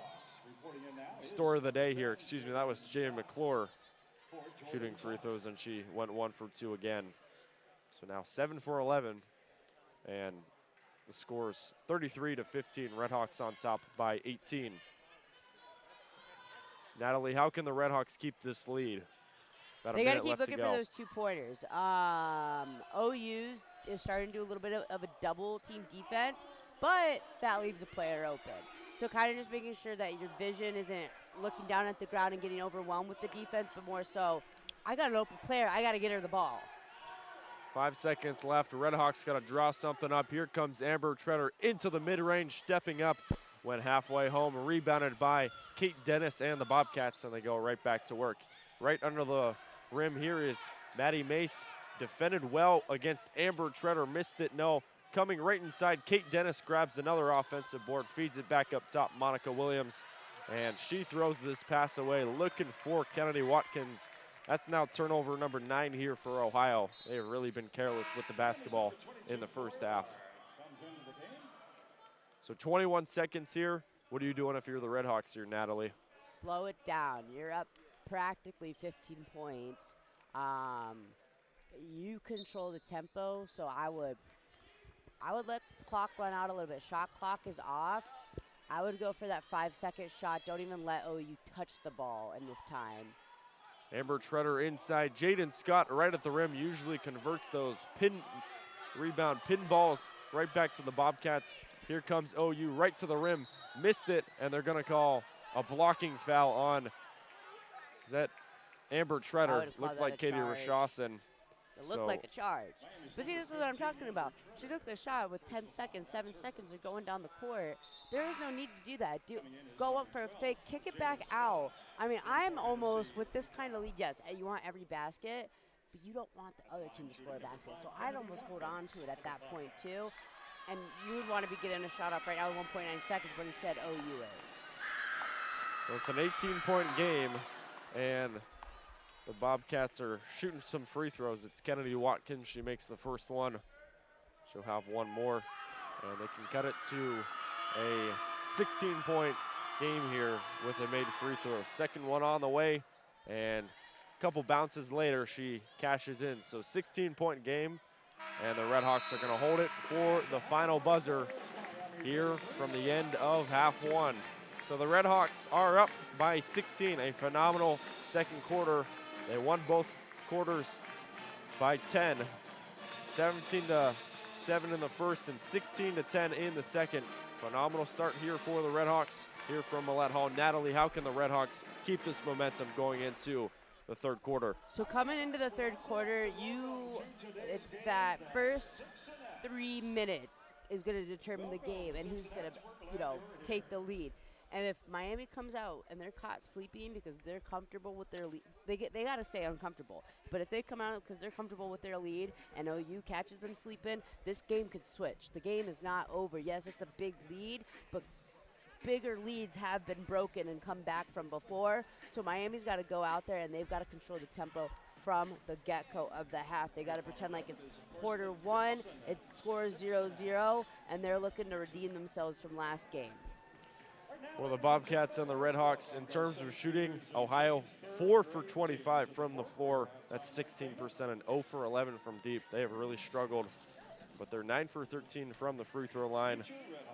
[SPEAKER 2] story of the day here. Excuse me, that was Jay McClure shooting free throws, and she went 1 for 2 again. So now 7 for 11, and the score's 33-15. RedHawks on top by 18. Natalie, how can the RedHawks keep this lead?
[SPEAKER 3] They got to keep looking for those 2-pointers. OU is starting to do a little bit of a double-team defense, but that leaves a player open. So kind of just making sure that your vision isn't looking down at the ground and getting overwhelmed with the defense, but more so, I got an open player. I got to get her the ball.
[SPEAKER 2] 5 seconds left. RedHawks got to draw something up. Here comes Amber Treader into the mid-range, stepping up. Went halfway home, rebounded by Kate Dennis and the Bobcats, and they go right back to work. Right under the rim here is Maddie Mace. Defended well against Amber Treader. Missed it, no. Coming right inside, Kate Dennis grabs another offensive board, feeds it back up top, Monica Williams. And she throws this pass away, looking for Kennedy Watkins. That's now turnover number 9 here for Ohio. They've really been careless with the basketball in the first half. So 21 seconds here. What are you doing if you're the RedHawks here, Natalie?
[SPEAKER 3] Slow it down. You're up practically 15 points. You control the tempo, so I would let the clock run out a little bit. Shot clock is off. I would go for that 5-second shot. Don't even let OU touch the ball in this time.
[SPEAKER 2] Amber Treader inside. Jaden Scott right at the rim usually converts those rebound pinballs right back to the Bobcats. Here comes OU right to the rim. Missed it, and they're going to call a blocking foul on, is that Amber Treader? Looked like Katie Rashawson.
[SPEAKER 3] It looked like a charge. But see, this is what I'm talking about. She took the shot with 10 seconds, 7 seconds of going down the court. There is no need to do that. Go up for a fake, kick it back out. I mean, I'm almost, with this kind of lead, yes, you want every basket, but you don't want the other team to score a basket. So I'd almost hold on to it at that point, too. And you would want to be getting a shot off right now at 1.9 seconds, but instead OU is.
[SPEAKER 2] So it's an 18-point game. and the Bobcats are shooting some free throws. It's Kennedy Watkins. She makes the first one. She'll have one more, and they can cut it to a 16-point game here with a made free throw. Second one on the way, and a couple bounces later, she cashes in. So 16-point game, and the RedHawks are going to hold it for the final buzzer here from the end of half one. So the RedHawks are up by 16, a phenomenal second quarter. They won both quarters by 10, 17-7 in the first and 16-10 in the second. Phenomenal start here for the RedHawks here from Millett Hall. Natalie, how can the RedHawks keep this momentum going into the third quarter?
[SPEAKER 3] So coming into the third quarter, it's that first 3 minutes is going to determine the game and who's going to, take the lead. And if Miami comes out and they're caught sleeping because they're comfortable with their lead, they got to stay uncomfortable. But if they come out because they're comfortable with their lead and OU catches them sleeping, this game could switch. The game is not over. Yes, it's a big lead, but bigger leads have been broken and come back from before. So Miami's got to go out there and they've got to control the tempo from the get-go of the half. They got to pretend like it's quarter one, it scores 0-0, and they're looking to redeem themselves from last game.
[SPEAKER 2] Well, the Bobcats and the RedHawks, in terms of shooting, Ohio 4 for 25 from the floor. That's 16%, and 0 for 11 from deep. They have really struggled, but they're 9 for 13 from the free throw line,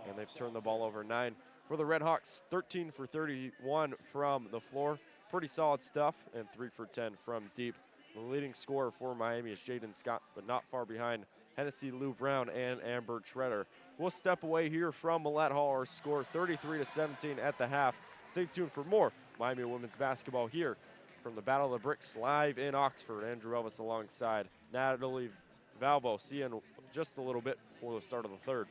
[SPEAKER 2] and they've turned the ball over 9. For the RedHawks, 13 for 31 from the floor. Pretty solid stuff, and 3 for 10 from deep. The leading scorer for Miami is Jaden Scott, but not far behind Hennessy Lou Brown and Amber Treader. We'll step away here from Millett Hall. Our score 33-17 at the half. Stay tuned for more Miami women's basketball here from the Battle of the Bricks live in Oxford. Andrew Relvas alongside Natalie Valvo. See you in just a little bit before the start of the third.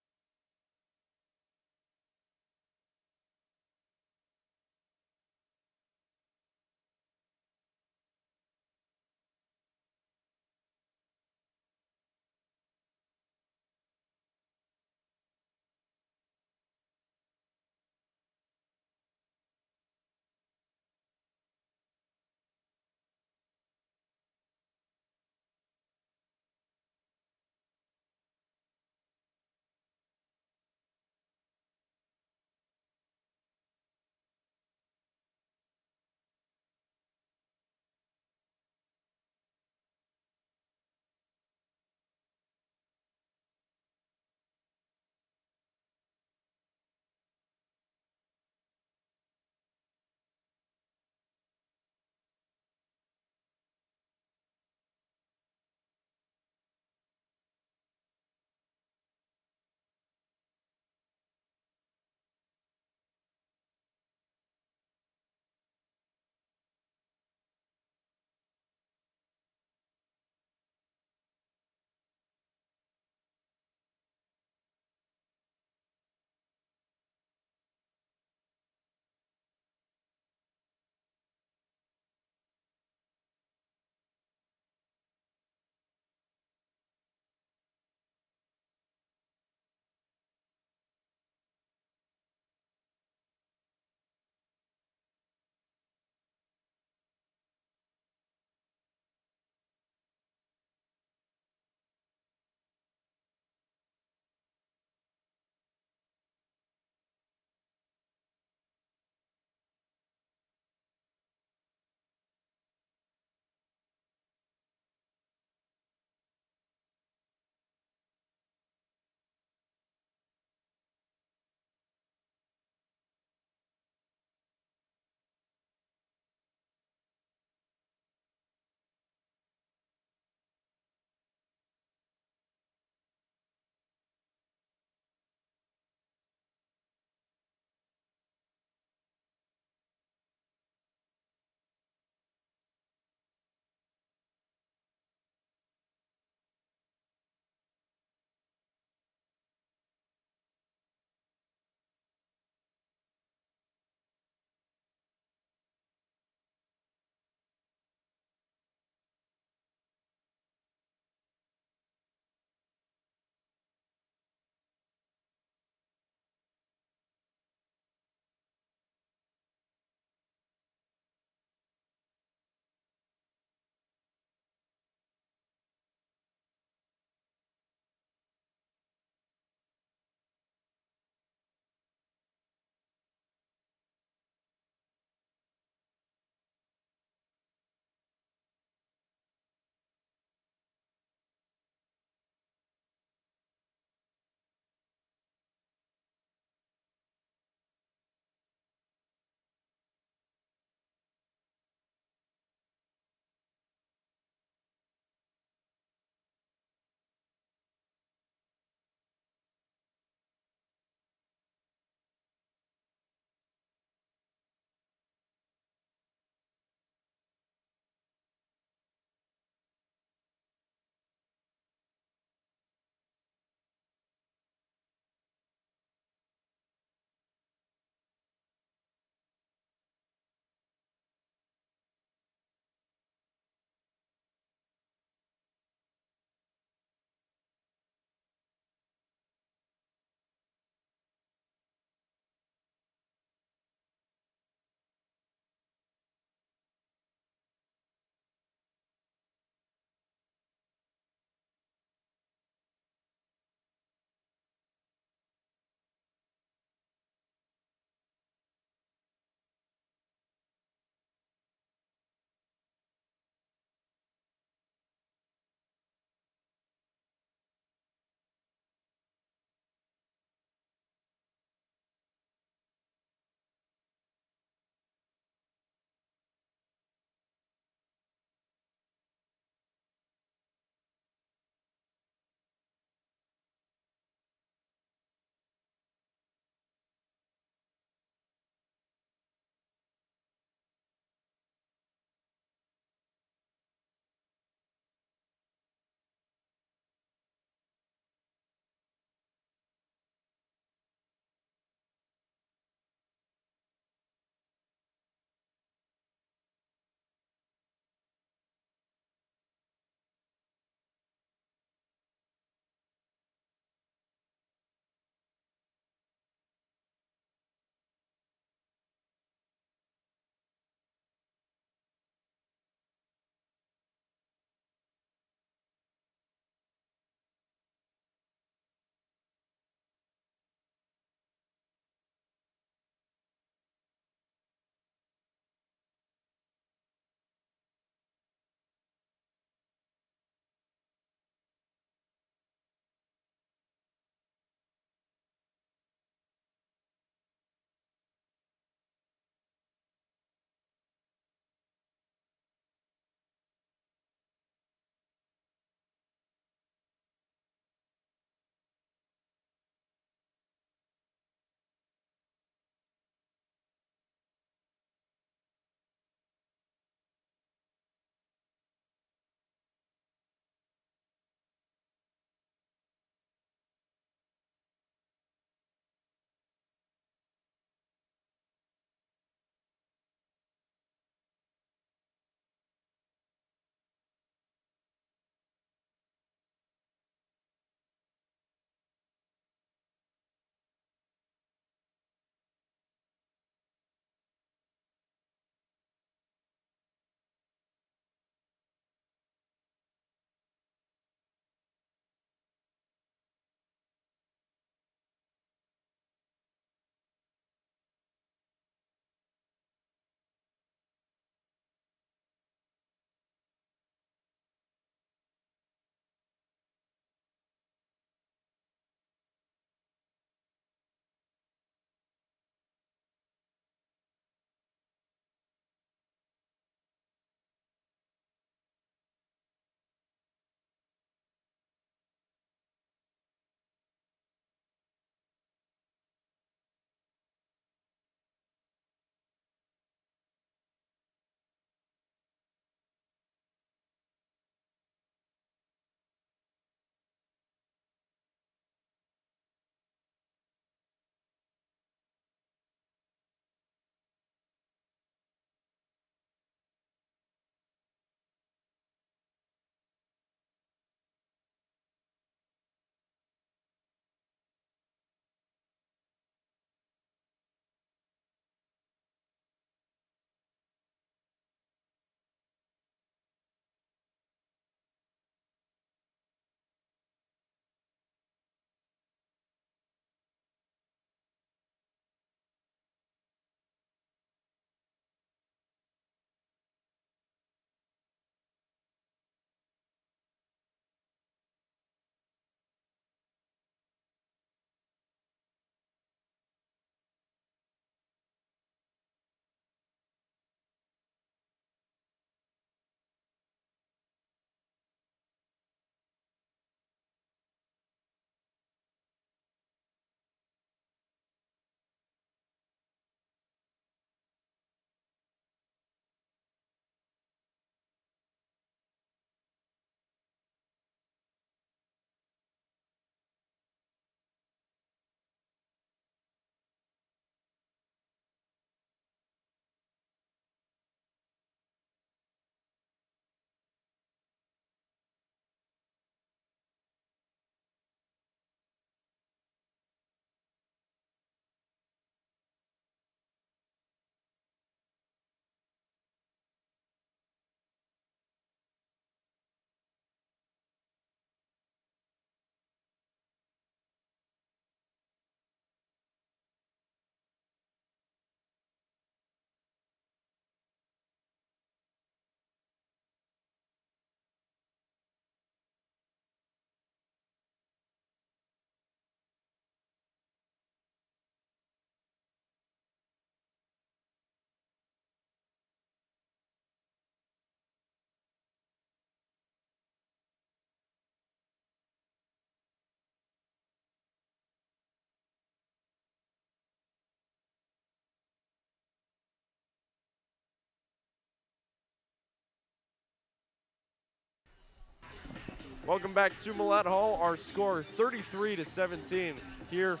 [SPEAKER 2] Welcome back to Millett Hall. Our score 33-17 here.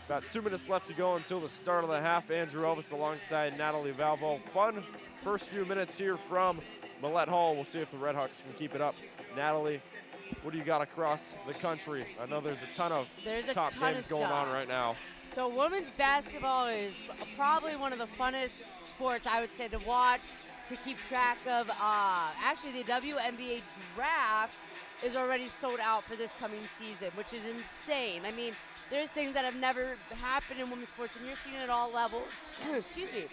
[SPEAKER 2] About 2 minutes left to go until the start of the half. Andrew Relvas alongside Natalie Valvo. Fun first few minutes here from Millett Hall. We'll see if the RedHawks can keep it up. Natalie, what do you got across the country? I know there's a ton of top games going on right now.
[SPEAKER 3] So women's basketball is probably one of the funnest sports, I would say, to watch, to keep track of. Actually, the WNBA draft is already sold out for this coming season, which is insane. I mean, there's things that have never happened in women's sports, and you're seeing it at all levels. Excuse me.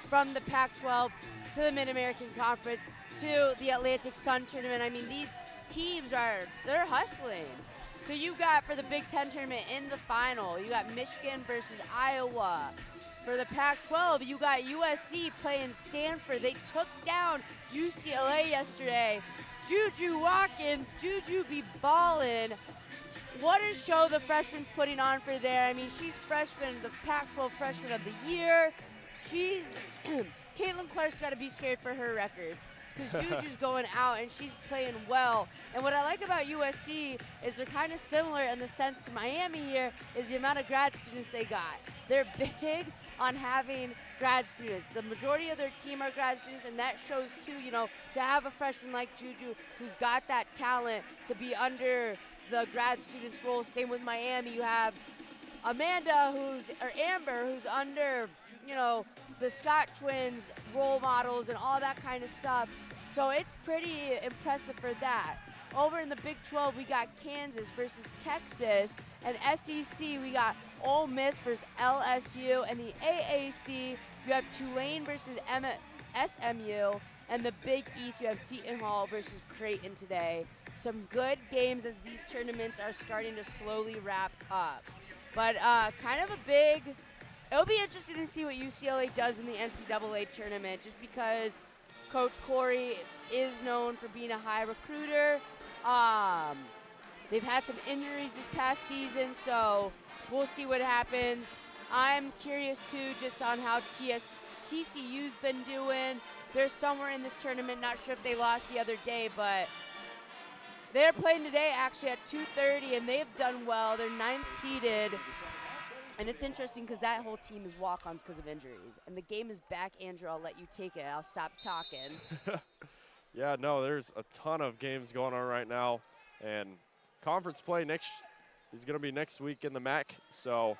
[SPEAKER 3] From the Pac-12 to the Mid-American Conference to the Atlantic Sun Tournament. I mean, these teams they're hustling. So you got, for the Big Ten tournament in the final, you got Michigan versus Iowa. For the Pac-12, you got USC playing Stanford. They took down UCLA yesterday. Juju Watkins, Juju be ballin'. What a show the freshman's putting on for there. I mean, she's the Pac-12 freshman of the year. Caitlin Clark's got to be scared for her records, because Juju's going out and she's playing well. And what I like about USC is they're kind of similar in the sense to Miami here, is the amount of grad students they got. They're big on having grad students. The majority of their team are grad students, and that shows too, you know, to have a freshman like Juju who's got that talent to be under the grad students' role. Same with Miami. You have Amber, who's under, you know, the Scott twins role models and all that kind of stuff. So it's pretty impressive for that. Over in the Big 12, we got Kansas versus Texas, and SEC, we got Ole Miss versus LSU, and the AAC, you have Tulane versus SMU, and the Big East, you have Seton Hall versus Creighton today. Some good games as these tournaments are starting to slowly wrap up. But kind of it'll be interesting to see what UCLA does in the NCAA tournament, just because Coach Corey is known for being a high recruiter. They've had some injuries this past season, so we'll see what happens. I'm curious, too, just on how TCU's been doing. They're somewhere in this tournament, not sure if they lost the other day, but they're playing today actually at 2:30, and they've done well. They're 9th seeded. And it's interesting because that whole team is walk-ons because of injuries. And the game is back, Andrew. I'll let you take it. I'll stop talking.
[SPEAKER 2] Yeah, no, there's a ton of games going on right now. And conference play is going to be next week in the MAC. So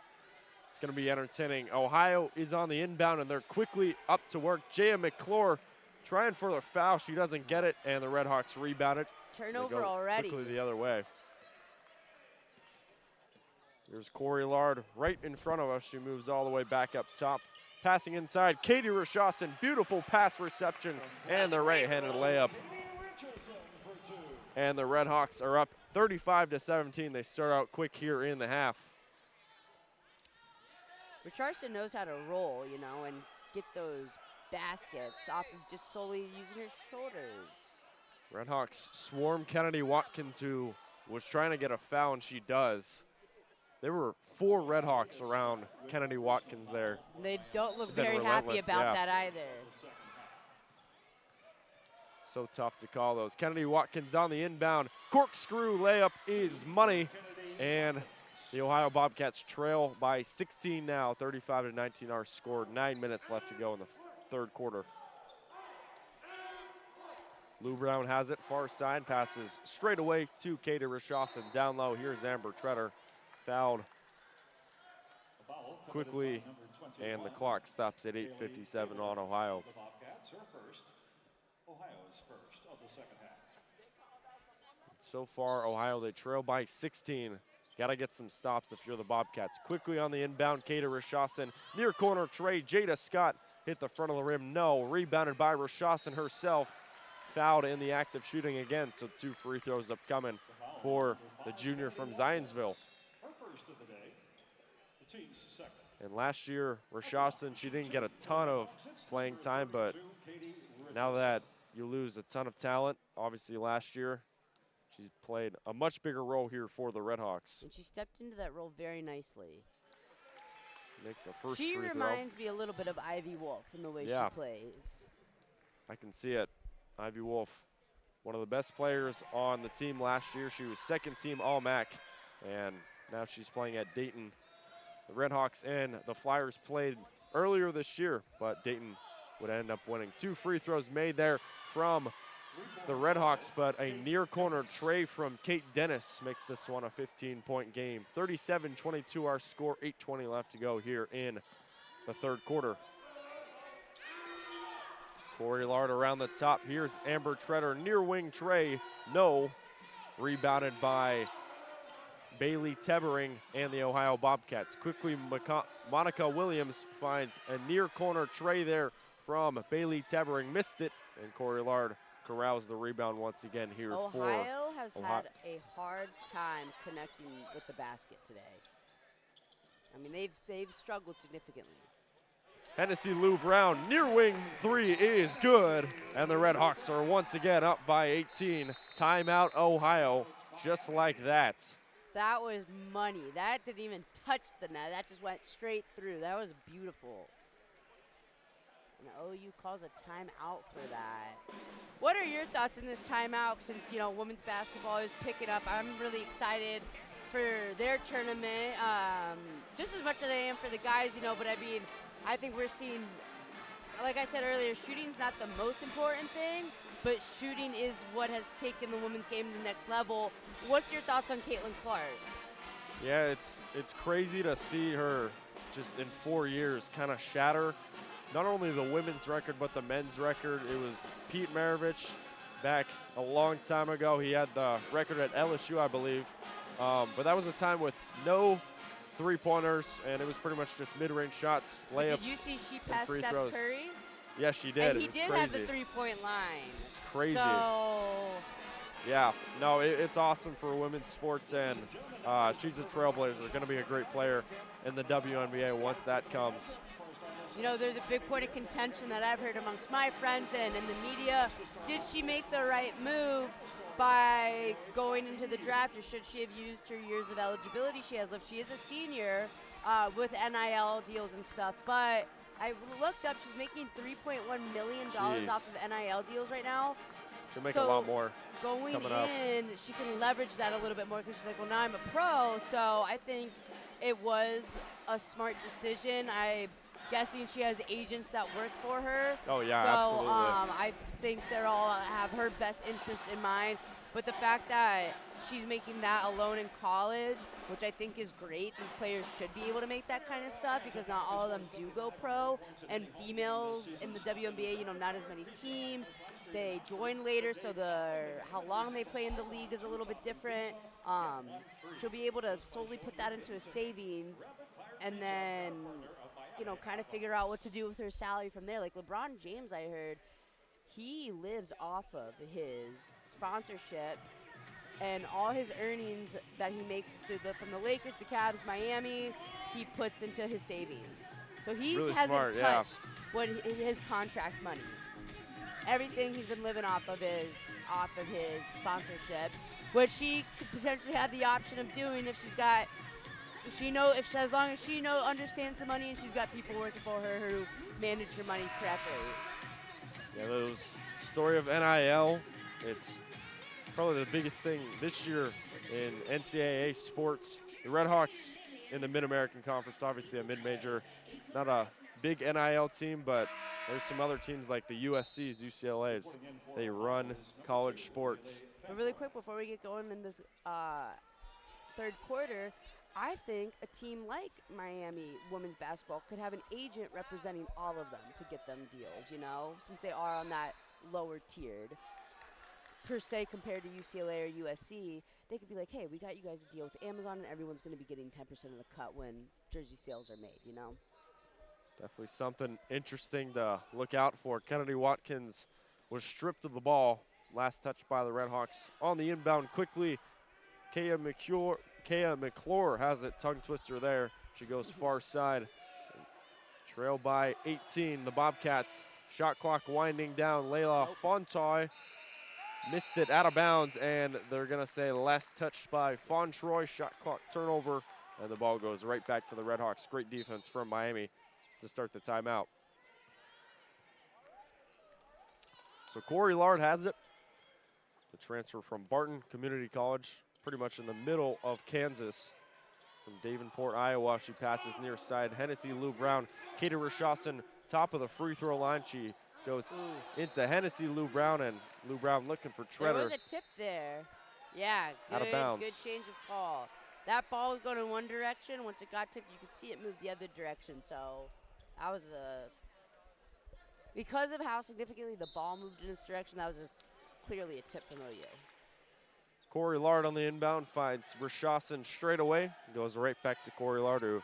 [SPEAKER 2] it's going to be entertaining. Ohio is on the inbound, and they're quickly up to work. Jaya McClure trying for the foul. She doesn't get it, and the RedHawks rebound it.
[SPEAKER 3] Turnover already.
[SPEAKER 2] Quickly the other way. There's Corey Lard right in front of us. She moves all the way back up top. Passing inside, Katie Rashawson. Beautiful pass reception and the right-handed layup. And the RedHawks are up 35-17. They start out quick here in the half.
[SPEAKER 3] Richardson knows how to roll, you know, and get those baskets off of just solely using her shoulders.
[SPEAKER 2] RedHawks swarm Kennedy Watkins, who was trying to get a foul, and she does. There were 4 RedHawks around Kennedy Watkins there.
[SPEAKER 3] They don't look very happy about that either.
[SPEAKER 2] So tough to call those. Kennedy Watkins on the inbound. Corkscrew layup is money. And the Ohio Bobcats trail by 16 now, 35-19 our score. 9 minutes left to go in the third quarter. Lou Brown has it, far side, passes straight away to Katie Rashawson. Down low, here's Amber Treader. Fouled quickly, and the clock stops at 8:57 on Ohio.
[SPEAKER 1] The Bobcats are first. Ohio's first of the second half.
[SPEAKER 2] So far, Ohio, they trail by 16. Got to get some stops if you're the Bobcats. Quickly on the inbound, Katie Rashawson. Near corner tray, Jada Scott hit the front of the rim. No, rebounded by Rashawson herself. Fouled in the act of shooting again, so 2 free throws upcoming for the junior from Zionsville.
[SPEAKER 1] First of the day, the team's second.
[SPEAKER 2] And last year, Rashawson, she didn't get a ton of playing time, but now that you lose a ton of talent, obviously last year, she's played a much bigger role here for the RedHawks.
[SPEAKER 3] And she stepped into that role very nicely.
[SPEAKER 2] Makes the first
[SPEAKER 3] she
[SPEAKER 2] free throw.
[SPEAKER 3] reminds me a little bit of Ivy Wolf in the way she plays.
[SPEAKER 2] I can see it. Ivy Wolf, one of the best players on the team last year. She was second team All-MAC, and now she's playing at Dayton. The RedHawks and the Flyers played earlier this year, but Dayton would end up winning. 2 free throws made there from the RedHawks, but a near corner tray from Kate Dennis makes this one a 15-point game. 37-22 our score, 8:20 left to go here in the third quarter. Corey Lard around the top. Here's Amber Treader, near wing tray, no. Rebounded by Bailey Tebering and the Ohio Bobcats. Quickly, Monica Williams finds a near corner tray there from Bailey Tebering. Missed it, and Corey Lard corrals the rebound once again here for
[SPEAKER 3] Ohio has had a hard time connecting with the basket today. I mean, they've struggled significantly.
[SPEAKER 2] Hennessy Lou Brown, near wing 3 is good, and the RedHawks are once again up by 18. Timeout Ohio, just like that.
[SPEAKER 3] That was money. That didn't even touch the net. That just went straight through. That was beautiful. And OU calls a timeout for that. What are your thoughts in this timeout since, you know, women's basketball is picking up? I'm really excited for their tournament, just as much as I am for the guys, you know, but I mean, I think we're seeing, like I said earlier, shooting's not the most important thing, but shooting is what has taken the women's game to the next level. What's your thoughts on Caitlin Clark?
[SPEAKER 2] Yeah, it's crazy to see her just in 4 years kind of shatter not only the women's record, but the men's record. It was Pete Maravich back a long time ago. He had the record at LSU, I believe. But that was a time with no three-pointers, and it was pretty much just mid-range shots, layups,
[SPEAKER 3] did you see she passed
[SPEAKER 2] free
[SPEAKER 3] Steph
[SPEAKER 2] throws.
[SPEAKER 3] Curry's?
[SPEAKER 2] Yes, she did.
[SPEAKER 3] And he
[SPEAKER 2] it was
[SPEAKER 3] did
[SPEAKER 2] crazy.
[SPEAKER 3] have the three-point line.
[SPEAKER 2] It's crazy.
[SPEAKER 3] So,
[SPEAKER 2] yeah, no, it's awesome for women's sports, and she's a trailblazer. Going to be a great player in the WNBA once that comes.
[SPEAKER 3] you know, there's a big point of contention that I've heard amongst my friends and in the media. Did she make the right move by going into the draft, or should she have used her years of eligibility she has left? She is a senior with NIL deals and stuff, but I looked up, she's making $3.1 million off of NIL deals right now.
[SPEAKER 2] She'll make a lot more
[SPEAKER 3] going
[SPEAKER 2] coming up.
[SPEAKER 3] in, she can leverage that a little bit more because she's like, well, now I'm a pro, so I think it was a smart decision. I'm guessing she has agents that work for her.
[SPEAKER 2] Oh, yeah,
[SPEAKER 3] so,
[SPEAKER 2] absolutely.
[SPEAKER 3] I think they're all have her best interest in mind. But the fact that she's making that alone in college, which I think is great. These players should be able to make that kind of stuff because not all of them do go pro. And females in the WNBA, you know, not as many teams. They join later, so how long they play in the league is a little bit different. She'll be able to solely put that into a savings and then, you know, kind of figure out what to do with her salary from there. Like LeBron James, I heard, he lives off of his sponsorship and all his earnings that he makes from the Lakers, the Cavs, Miami, he puts into his savings. So he
[SPEAKER 2] really
[SPEAKER 3] hasn't
[SPEAKER 2] smart, yeah.
[SPEAKER 3] touched his contract money. Everything he's been living off of is off of his sponsorships, which she could potentially have the option of doing if she's got, as long as she understands the money and she's got people working for her who manage her money correctly.
[SPEAKER 2] Yeah, those story of NIL, it's probably the biggest thing this year in NCAA sports. The RedHawks in the Mid-American Conference, obviously a mid-major, not a big NIL team, but there's some other teams like the USCs, UCLAs. They run college sports.
[SPEAKER 3] But really quick, before we get going in this third quarter, I think a team like Miami women's basketball could have an agent representing all of them to get them deals, you know, since they are on that lower tiered, per se, compared to UCLA or USC. They could be like, hey, we got you guys a deal with Amazon, and everyone's going to be getting 10% of the cut when jersey sales are made, you know?
[SPEAKER 2] Definitely something interesting to look out for. Kennedy Watkins was stripped of the ball. Last touch by the RedHawks on the inbound quickly. Kaya McClure has it, tongue twister there. She goes far side. Trail by 18, the Bobcats. Shot clock winding down. Layla Fontoy missed it out of bounds, and they're gonna say last touched by Fontroy. Shot clock turnover, and the ball goes right back to the RedHawks. Great defense from Miami to start the timeout. So Corey Lard has it. the transfer from Barton Community College, pretty much in the middle of Kansas. From Davenport, Iowa, she passes near side. Hennessy Lou Brown, Katie Rashawson, top of the free throw line. She goes into Hennessy Lou Brown, and Lou Brown looking for Treader.
[SPEAKER 3] There was a tip there. Yeah,
[SPEAKER 2] Out of bounds.
[SPEAKER 3] Good change of call. That ball was going in one direction. Once it got tipped, you could see it move the other direction. So that was because of how significantly the ball moved in this direction, that was just clearly a tip from OU.
[SPEAKER 2] Corey Lard on the inbound finds Rashawson straight away. Goes right back to Corey Lard, who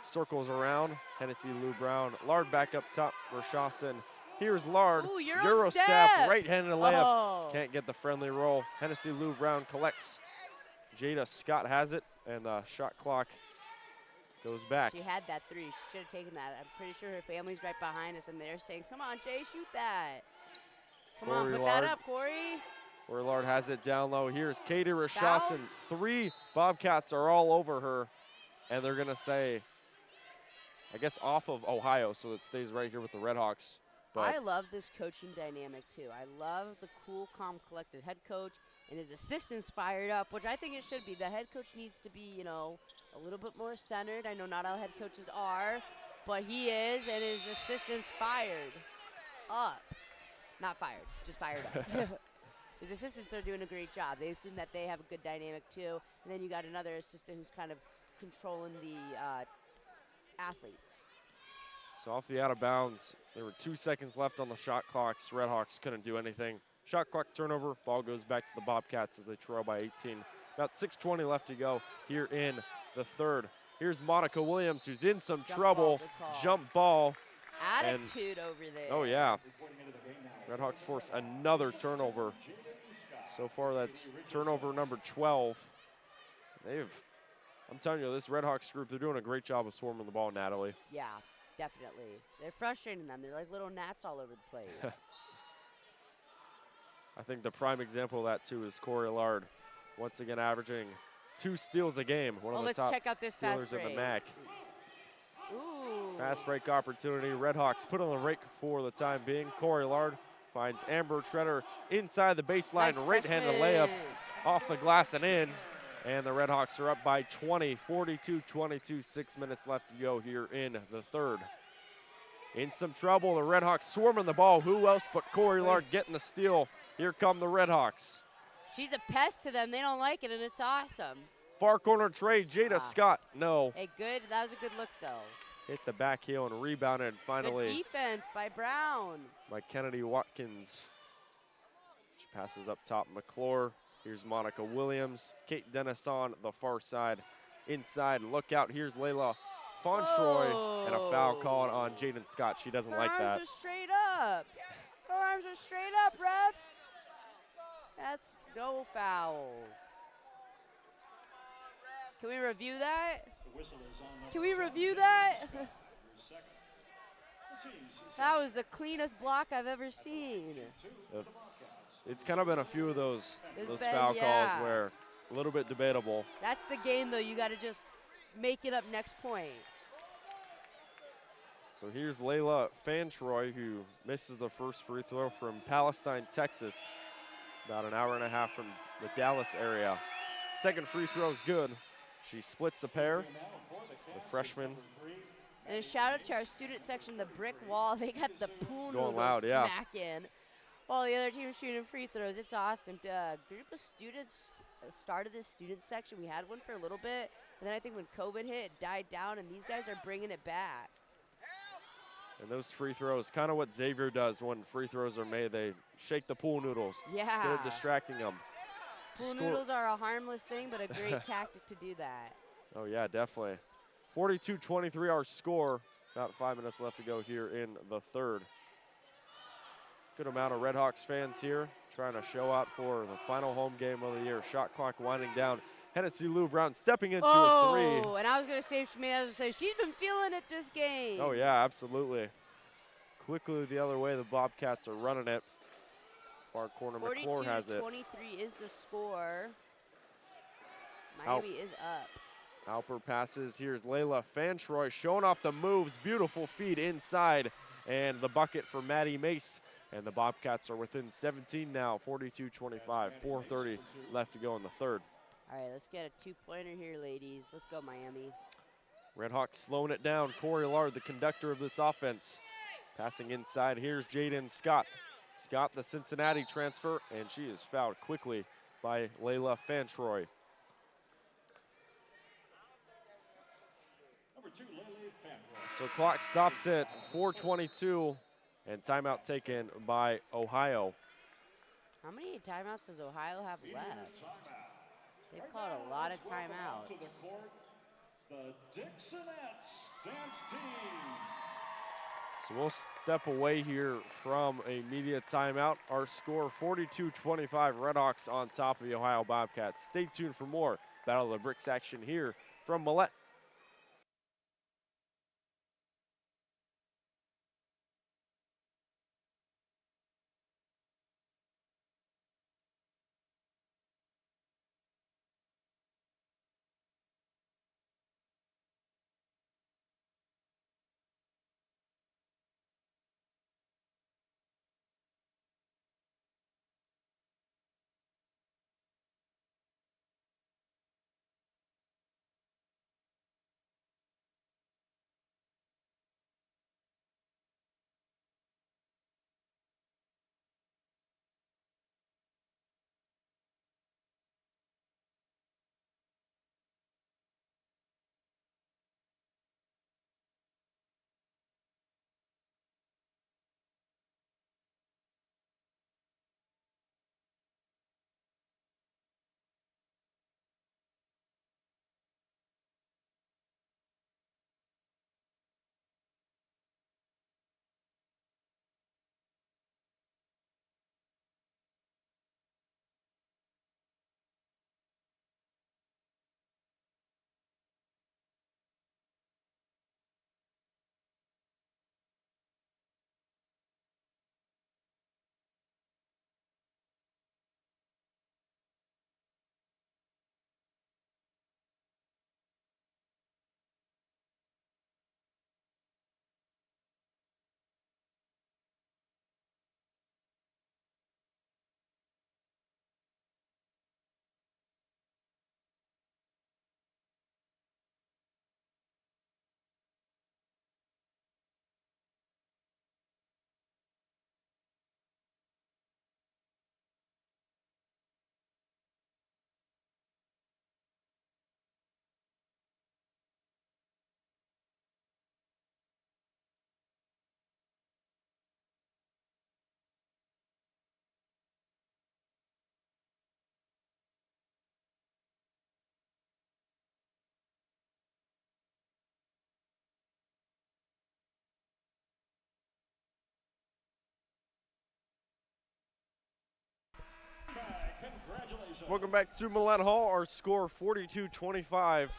[SPEAKER 2] circles around. Hennessy Lou Brown. Lard back up top. Rashawson. Here's Lard.
[SPEAKER 3] Ooh,
[SPEAKER 2] Euro step. Right-handed layup.
[SPEAKER 3] Oh.
[SPEAKER 2] Can't get the friendly roll. Hennessy Lou Brown collects. Jada Scott has it, and the shot clock goes back.
[SPEAKER 3] She had that three. She should have taken that. I'm pretty sure her family's right behind us, and they're saying, come on, Jay, shoot that. Come on, put that up, Corey.
[SPEAKER 2] Corey Lard has it down low. Here's Katie Rashawson. 3 Bobcats are all over her, and they're going to say, I guess, off of Ohio, so it stays right here with the RedHawks.
[SPEAKER 3] I love this coaching dynamic, too. I love the cool, calm, collected head coach and his assistants fired up, which I think it should be. The head coach needs to be, you know, a little bit more centered. I know not all head coaches are, but he is, and his assistants fired up. Not fired, just fired up. His assistants are doing a great job. They assume that they have a good dynamic, too. And then you got another assistant who's kind of controlling the athletes.
[SPEAKER 2] So off the out of bounds, there were 2 seconds left on the shot clocks. RedHawks couldn't do anything. Shot clock turnover, ball goes back to the Bobcats as they trail by 18. About 6:20 left to go here in the third. Here's Monica Williams, who's in some trouble. Jump ball.
[SPEAKER 3] Attitude over there.
[SPEAKER 2] Oh, yeah. RedHawks force another turnover. So far, that's turnover number 12. I'm telling you, this RedHawks group, they're doing a great job of swarming the ball, Natalie.
[SPEAKER 3] Yeah, definitely. They're frustrating them. They're like little gnats all over the place.
[SPEAKER 2] I think the prime example of that, too, is Corey Lard. Once again, averaging 2 steals a game. One of the top
[SPEAKER 3] check out this
[SPEAKER 2] stealers in the MAC.
[SPEAKER 3] Ooh.
[SPEAKER 2] Fast break opportunity. RedHawks put on the rake for the time being. Corey Lard finds Amber Treader inside the baseline.
[SPEAKER 3] Nice
[SPEAKER 2] right-handed layup off the glass and in. And the RedHawks are up by 20, 42-22. 6 minutes left to go here in the third. In some trouble, the RedHawks swarming the ball. Who else but Corey Lard getting the steal? Here come the RedHawks.
[SPEAKER 3] She's a pest to them. They don't like it, and it's awesome.
[SPEAKER 2] Far corner trade, Jada Scott, no.
[SPEAKER 3] Hey, good. That was a good look, though.
[SPEAKER 2] Hit the back heel and rebounded finally.
[SPEAKER 3] Good defense by Brown.
[SPEAKER 2] By Kennedy Watkins. She passes up top, McClure. Here's Monica Williams. Kate Dennis on the far side. Inside, look out, here's Layla Fontroy. And a foul called on Jaden Scott. She doesn't like that.
[SPEAKER 3] Her arms are straight up. Her arms are straight up, ref. That's no foul. Can we review that? Can we review that? That was the cleanest block I've ever seen.
[SPEAKER 2] It's kind of been a few of those foul calls where a little bit debatable.
[SPEAKER 3] That's the game, though. You got to just make it up next point.
[SPEAKER 2] So here's Layla Fantroy, who misses the first free throw from Palestine, Texas. About an hour and a half from the Dallas area. Second free throw is good. She splits a pair. The freshman.
[SPEAKER 3] And a shout out to our student section, the brick wall. They got the pool
[SPEAKER 2] going
[SPEAKER 3] noodles
[SPEAKER 2] loud, yeah.
[SPEAKER 3] smacking. While the other team is shooting free throws. It's awesome. A group of students started this student section. We had one for a little bit. And then I think when COVID hit, it died down. And these guys are bringing it back.
[SPEAKER 2] And those free throws, kind of what Xavier does when free throws are made. They shake the pool noodles.
[SPEAKER 3] Yeah.
[SPEAKER 2] Good at distracting them.
[SPEAKER 3] Pool noodles are a harmless thing, but a great tactic to do that.
[SPEAKER 2] Oh, yeah, definitely. 42-23 our score. About 5 minutes left to go here in the third. Good amount of RedHawks fans here trying to show out for the final home game of the year. Shot clock winding down. Hennessy Lou Brown stepping into a three.
[SPEAKER 3] Oh, and I was going to say, she's been feeling it this game.
[SPEAKER 2] Oh, yeah, absolutely. Quickly the other way, the Bobcats are running it. Far corner, McClure has it.
[SPEAKER 3] 42-23 is the score. Miami is up.
[SPEAKER 2] Alper passes. Here's Layla Fantroy showing off the moves. Beautiful feed inside. And the bucket for Maddie Mace. And the Bobcats are within 17 now, 42-25, 4:30 left to go in the third.
[SPEAKER 3] All right, let's get a two-pointer here, ladies. Let's go, Miami.
[SPEAKER 2] RedHawks slowing it down. Corey Lard, the conductor of this offense. Passing inside, here's Jaden Scott. Scott, the Cincinnati transfer, and she is fouled quickly by Layla Fantroy.
[SPEAKER 1] Number 2, Lily Fanroy.
[SPEAKER 2] So clock stops at 4:22, and timeout taken by Ohio.
[SPEAKER 3] How many timeouts does Ohio have left?
[SPEAKER 1] Timeout.
[SPEAKER 3] They've called a lot of timeouts.
[SPEAKER 1] To the court, the Dixonettes dance team.
[SPEAKER 2] So we'll step away here from a media timeout. Our score 42-25, RedHawks on top of the Ohio Bobcats. Stay tuned for more Battle of the Bricks action here from Millett.
[SPEAKER 1] Congratulations.
[SPEAKER 2] Welcome back to Millett Hall. Our score 42-25.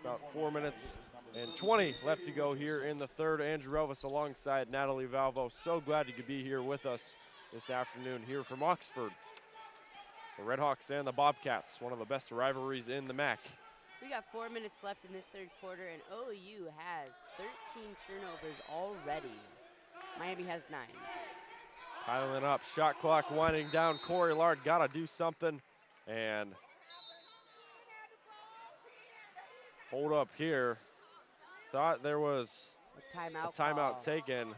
[SPEAKER 2] About 4 minutes and 20 left to go here in the third. Andrew Relvas alongside Natalie Valvo. So glad you could be here with us this afternoon here from Oxford. The RedHawks and the Bobcats, one of the best rivalries in the MAC.
[SPEAKER 3] We got 4 minutes left in this third quarter, and OU has 13 turnovers already. Miami has 9.
[SPEAKER 2] Piling up, shot clock winding down. Corey Lard got to do something. And hold up here. Thought there was
[SPEAKER 3] A timeout
[SPEAKER 2] timeout
[SPEAKER 3] call.
[SPEAKER 2] taken.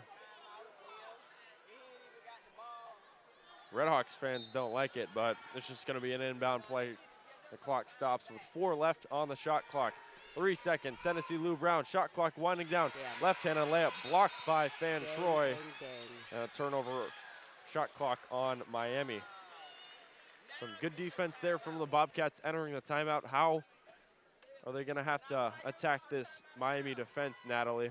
[SPEAKER 2] RedHawks fans don't like it, but it's just going to be an inbound play. The clock stops with 4 left on the shot clock. 3 seconds. Tennessee Lou Brown, shot clock winding down.
[SPEAKER 3] Damn.
[SPEAKER 2] Left-handed layup blocked by Fan
[SPEAKER 3] Dang,
[SPEAKER 2] Troy.
[SPEAKER 3] dang, dang.
[SPEAKER 2] And a turnover shot clock on Miami. Some good defense there from the Bobcats entering the timeout. How are they going to have to attack this Miami defense, Natalie?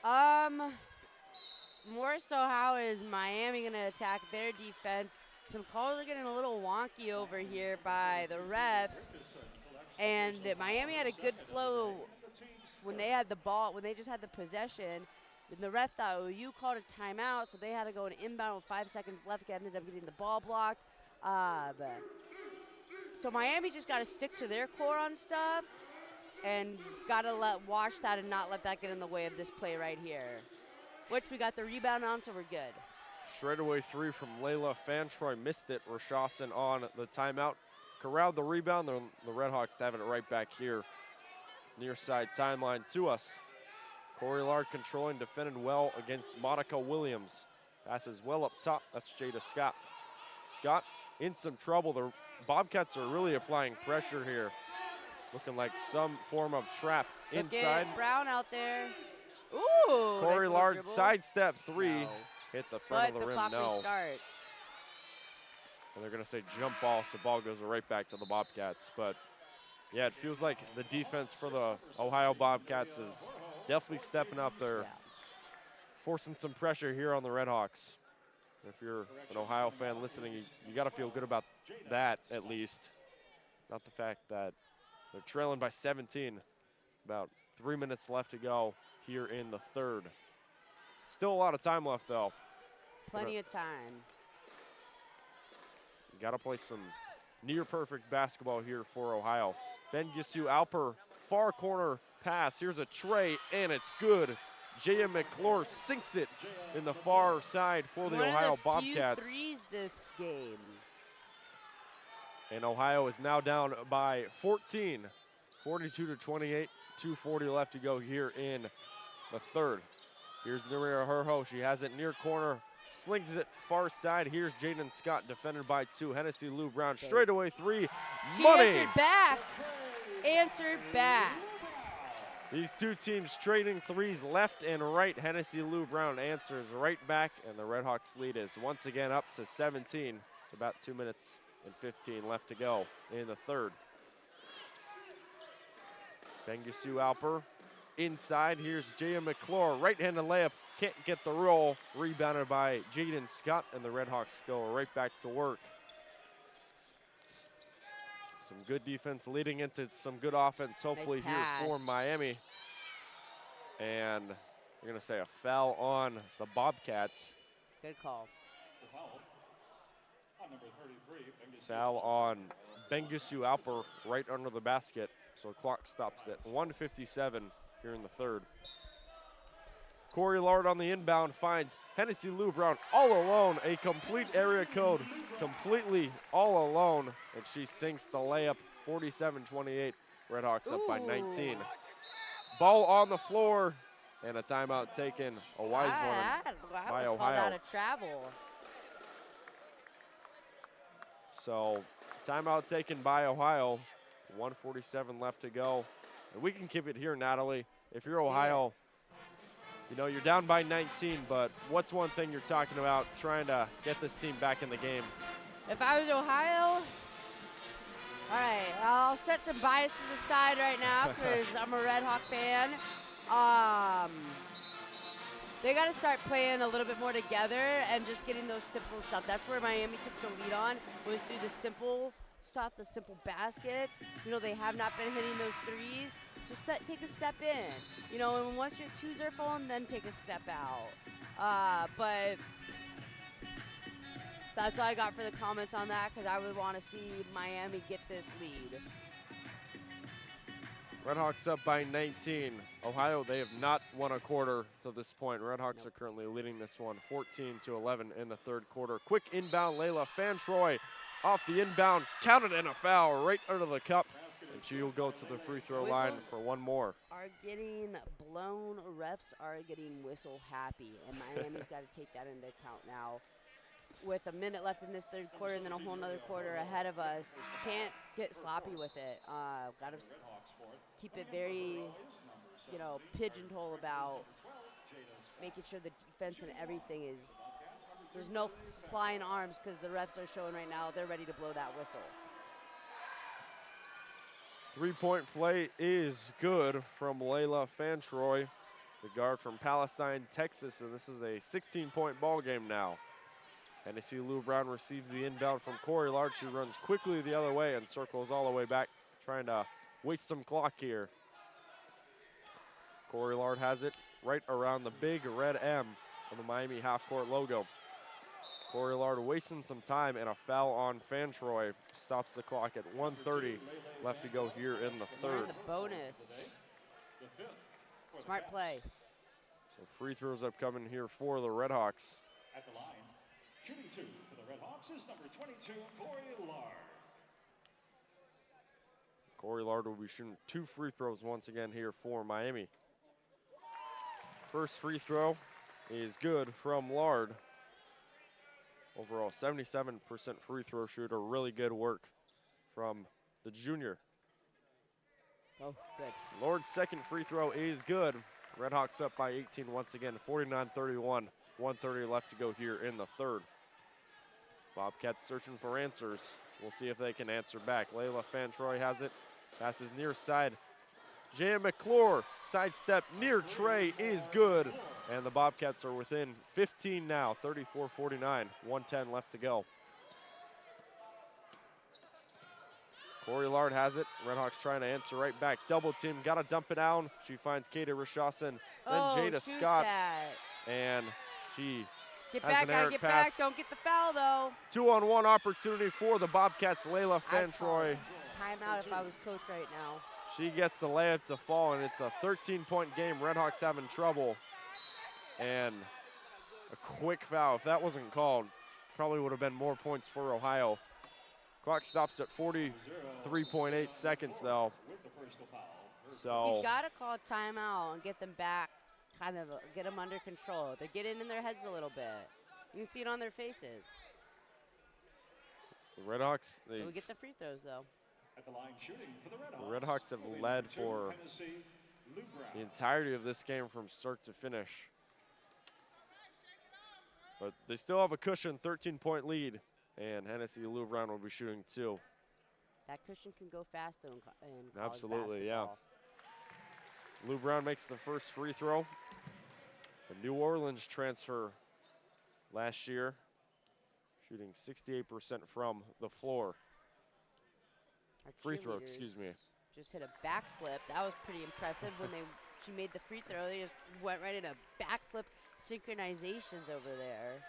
[SPEAKER 3] More so, how is Miami going to attack their defense? Some calls are getting a little wonky over here by the refs. And Miami had a good flow when they had the ball, when they just had the possession. And the ref thought OU called a timeout, so they had to go an inbound with 5 seconds left, ended up getting the ball blocked. So Miami just got to stick to their core on stuff and got to watch that and not let that get in the way of this play right here. which we got the rebound on, so we're good.
[SPEAKER 2] Straightaway three from Layla Fantroy, missed it. Rashassan on the timeout. Corralled the rebound. The RedHawks having it right back here. Near side timeline to us. Corey Lard controlling, defended well against Monica Williams. Passes well up top. That's Jada Scott. Scott in some trouble. The Bobcats are really applying pressure here. Looking like some form of trap inside.
[SPEAKER 3] Look at Brown out there. Ooh.
[SPEAKER 2] Corey
[SPEAKER 3] nice
[SPEAKER 2] Lard
[SPEAKER 3] dribble.
[SPEAKER 2] sidestep three.
[SPEAKER 3] No.
[SPEAKER 2] Hit the front
[SPEAKER 3] But
[SPEAKER 2] of the rim.
[SPEAKER 3] clock
[SPEAKER 2] No.
[SPEAKER 3] restarts.
[SPEAKER 2] And they're going to say jump ball, so ball goes right back to the Bobcats. But yeah, it feels like the defense for the Ohio Bobcats is definitely stepping up there, forcing some pressure here on the RedHawks. If you're an Ohio fan listening, you got to feel good about that at least. Not the fact that they're trailing by 17. About 3 minutes left to go here in the third. Still a lot of time left though.
[SPEAKER 3] Plenty of time.
[SPEAKER 2] You got to play some near perfect basketball here for Ohio. Ben Gisu Alper, far corner pass. Here's a tray, and it's good. Jaya McClure sinks it in the far side for the Ohio Bobcats.
[SPEAKER 3] Few threes this game.
[SPEAKER 2] And Ohio is now down by 14, 42-28, 2:40 left to go here in the third. Here's Nuria Herho. She has it near corner, slings it far side. Here's Jaden Scott, defended by two. Hennessy Lou Brown, straightaway three.
[SPEAKER 3] She
[SPEAKER 2] Money!
[SPEAKER 3] answered back. Answered back.
[SPEAKER 2] These two teams trading threes left and right. Hennessy Lou Brown answers right back, and the RedHawks lead is once again up to 17. About 2 minutes and 15 left to go in the third. Bengisu Alper inside. Here's Jaya McClure. Right-handed layup. Can't get the roll. Rebounded by Jaden Scott, and the RedHawks go right back to work. Some good defense leading into some good offense, hopefully
[SPEAKER 3] Nice
[SPEAKER 2] here for Miami. And we're going to say a foul on the Bobcats.
[SPEAKER 3] Good call.
[SPEAKER 2] Foul on Bengisu Alper right under the basket. So clock stops at 1:57 here in the third. Corey Lard on the inbound finds Hennessy Lou Brown all alone. A complete area code, completely all alone. And she sinks the layup, 47-28. RedHawks up by 19. Ball on the floor, and a timeout taken. A wise one by
[SPEAKER 3] I would call
[SPEAKER 2] Ohio.
[SPEAKER 3] that a travel.
[SPEAKER 2] So timeout taken by Ohio. 1:47 left to go. And we can keep it here, Natalie. If you're Ohio, you know, you're down by 19, but what's one thing you're talking about trying to get this team back in the game?
[SPEAKER 3] If I was Ohio, all right, I'll set some biases aside right now because I'm a RedHawk fan. They got to start playing a little bit more together and just getting those simple stuff. That's where Miami took the lead on, was through the simple stuff, the simple baskets. You know, they have not been hitting those threes. So take a step in. You know, and once your twos are falling, then take a step out. But that's all I got for the comments on that, because I would want to see Miami get this lead.
[SPEAKER 2] RedHawks up by 19. Ohio, they have not won a quarter to this point. RedHawks are currently leading this one 14-11 in the third quarter. Quick inbound, Layla Fantroy off the inbound, counted and a foul right under the cup. And she will go to the free throw line for one more.
[SPEAKER 3] Are getting blown. Refs are getting whistle happy, and Miami's got to take that into account now. With a minute left in this third quarter and then a whole nother quarter ahead of us, can't get sloppy with it. Got to keep it very, you know, pigeonhole about making sure the defense and everything is, there's no flying arms, because the refs are showing right now they're ready to blow that whistle.
[SPEAKER 2] Three-point play is good from Layla Fantroy, the guard from Palestine, Texas, and this is a 16-point ball game now. Hennessy Lou Brown receives the inbound from Corey Lard. She runs quickly the other way and circles all the way back, trying to waste some clock here. Corey Lard has it right around the big red M of the Miami half-court logo. Corey Lard wasting some time, and a foul on Fantroy stops the clock at 1:30 left to go here in the third.
[SPEAKER 3] The bonus. Smart play.
[SPEAKER 2] So free throws upcoming here for the RedHawks.
[SPEAKER 1] At the line, shooting 2 for the RedHawks is number 22, Corey Lard.
[SPEAKER 2] Corey Lard will be shooting 2 free throws once again here for Miami. First free throw is good from Lard. Overall, 77% free throw shooter. Really good work from the junior.
[SPEAKER 3] Oh, good.
[SPEAKER 2] Lard's second free throw is good. RedHawks up by 18 once again, 49-31. 1:30 left to go here in the third. Bobcats searching for answers. We'll see if they can answer back. Layla Fantroy has it. Passes near side. Jaya McClure, sidestep near tray is good. And the Bobcats are within 15 now, 34-49. 1:10 left to go. Corey Lard has it. RedHawks trying to answer right back. Double team, gotta dump it down. She finds Kata Rishasan, then Jada Scott.
[SPEAKER 3] That.
[SPEAKER 2] And she
[SPEAKER 3] Get
[SPEAKER 2] has
[SPEAKER 3] back,
[SPEAKER 2] an
[SPEAKER 3] gotta
[SPEAKER 2] errant
[SPEAKER 3] get
[SPEAKER 2] pass.
[SPEAKER 3] back. Don't get the foul, though.
[SPEAKER 2] 2-on-1 opportunity for the Bobcats. Layla Fantroy.
[SPEAKER 3] Timeout if I was coach right now.
[SPEAKER 2] She gets the layup to fall, and it's a 13-point game. RedHawks having trouble. And a quick foul. If that wasn't called, probably would have been more points for Ohio. Clock stops at 43.8 seconds, though. So
[SPEAKER 3] He's got to call a timeout and get them back, kind of get them under control. They're getting in their heads a little bit. You can see it on their faces.
[SPEAKER 2] the RedHawks,
[SPEAKER 3] We get the free throws, though.
[SPEAKER 1] At the line shooting for the
[SPEAKER 2] the
[SPEAKER 1] RedHawks.
[SPEAKER 2] RedHawks have led for the entirety of this game from start to finish. But they still have a cushion, 13-point lead, and Hennessy Lou Brown will be shooting 2.
[SPEAKER 3] That cushion can go fast, though, in college
[SPEAKER 2] Absolutely, yeah.
[SPEAKER 3] basketball.
[SPEAKER 2] Lou Brown makes the first free throw. A New Orleans transfer last year, shooting 68% from the floor.
[SPEAKER 3] Our
[SPEAKER 2] Free throw,
[SPEAKER 3] cheerleaders
[SPEAKER 2] excuse me.
[SPEAKER 3] Just hit a backflip. That was pretty impressive when she made the free throw. They just went right into backflip synchronizations over there.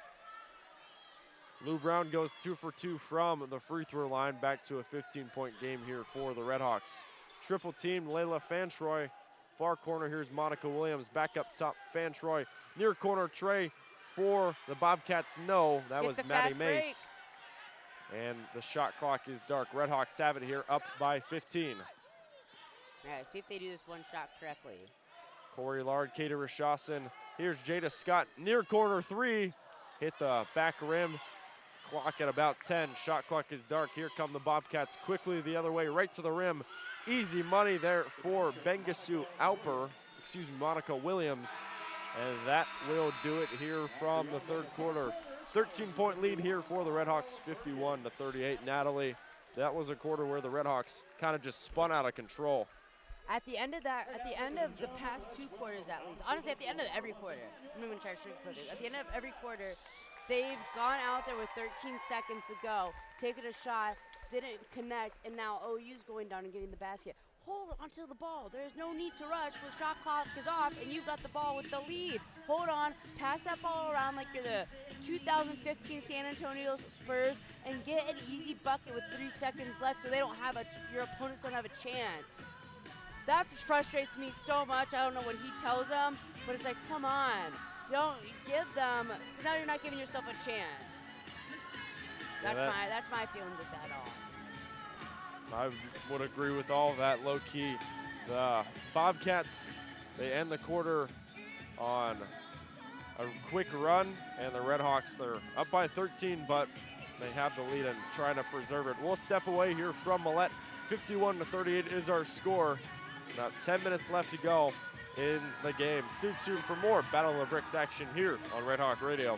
[SPEAKER 2] Lou Brown goes 2 for 2 from the free throw line, back to a 15-point game here for the RedHawks. Triple team, Layla Fantroy. Far corner, here's Monica Williams. Back up top, Fantroy. Near corner, Trey for the Bobcats. No, that
[SPEAKER 3] Get
[SPEAKER 2] was
[SPEAKER 3] the
[SPEAKER 2] Maddie
[SPEAKER 3] fast break.
[SPEAKER 2] Mace. And the shot clock is dark. RedHawks have it here, up by 15.
[SPEAKER 3] All right, see if they do this one shot correctly.
[SPEAKER 2] Corey Lard, Kata Rishasan. Here's Jada Scott, near corner 3. Hit the back rim. Clock at about 10. Shot clock is dark. Here come the Bobcats quickly the other way, right to the rim. Easy money there for Bengasu Alper, Monica Williams. And that will do it here from the third quarter. 13-point lead here for the RedHawks, 51-38. Natalie, that was a quarter where the RedHawks kind of just spun out of control.
[SPEAKER 3] At the end of the past 2 quarters at least, honestly at the end of every quarter, I'm not even trying to sugarcoat it. At the end of every quarter, they've gone out there with 13 seconds to go, taken a shot, didn't connect, and now OU's going down and getting the basket. Hold onto the ball. There's no need to rush. The shot clock is off, and you've got the ball with the lead. Hold on, pass that ball around like you're the 2015 San Antonio Spurs, and get an easy bucket with 3 seconds left, so they don't have your opponents don't have a chance. That frustrates me so much. I don't know what he tells them, but it's like, come on, don't give them, because now you're not giving yourself a chance. That's my feelings with that all.
[SPEAKER 2] I would agree with all of that, low key. The Bobcats, they end the quarter on a quick run, and the RedHawks, they're up by 13, but they have the lead and trying to preserve it. We'll step away here from Millett. 51-38 is our score. About 10 minutes left to go in the game. Stay tuned for more Battle of the Bricks action here on Red Hawk Radio.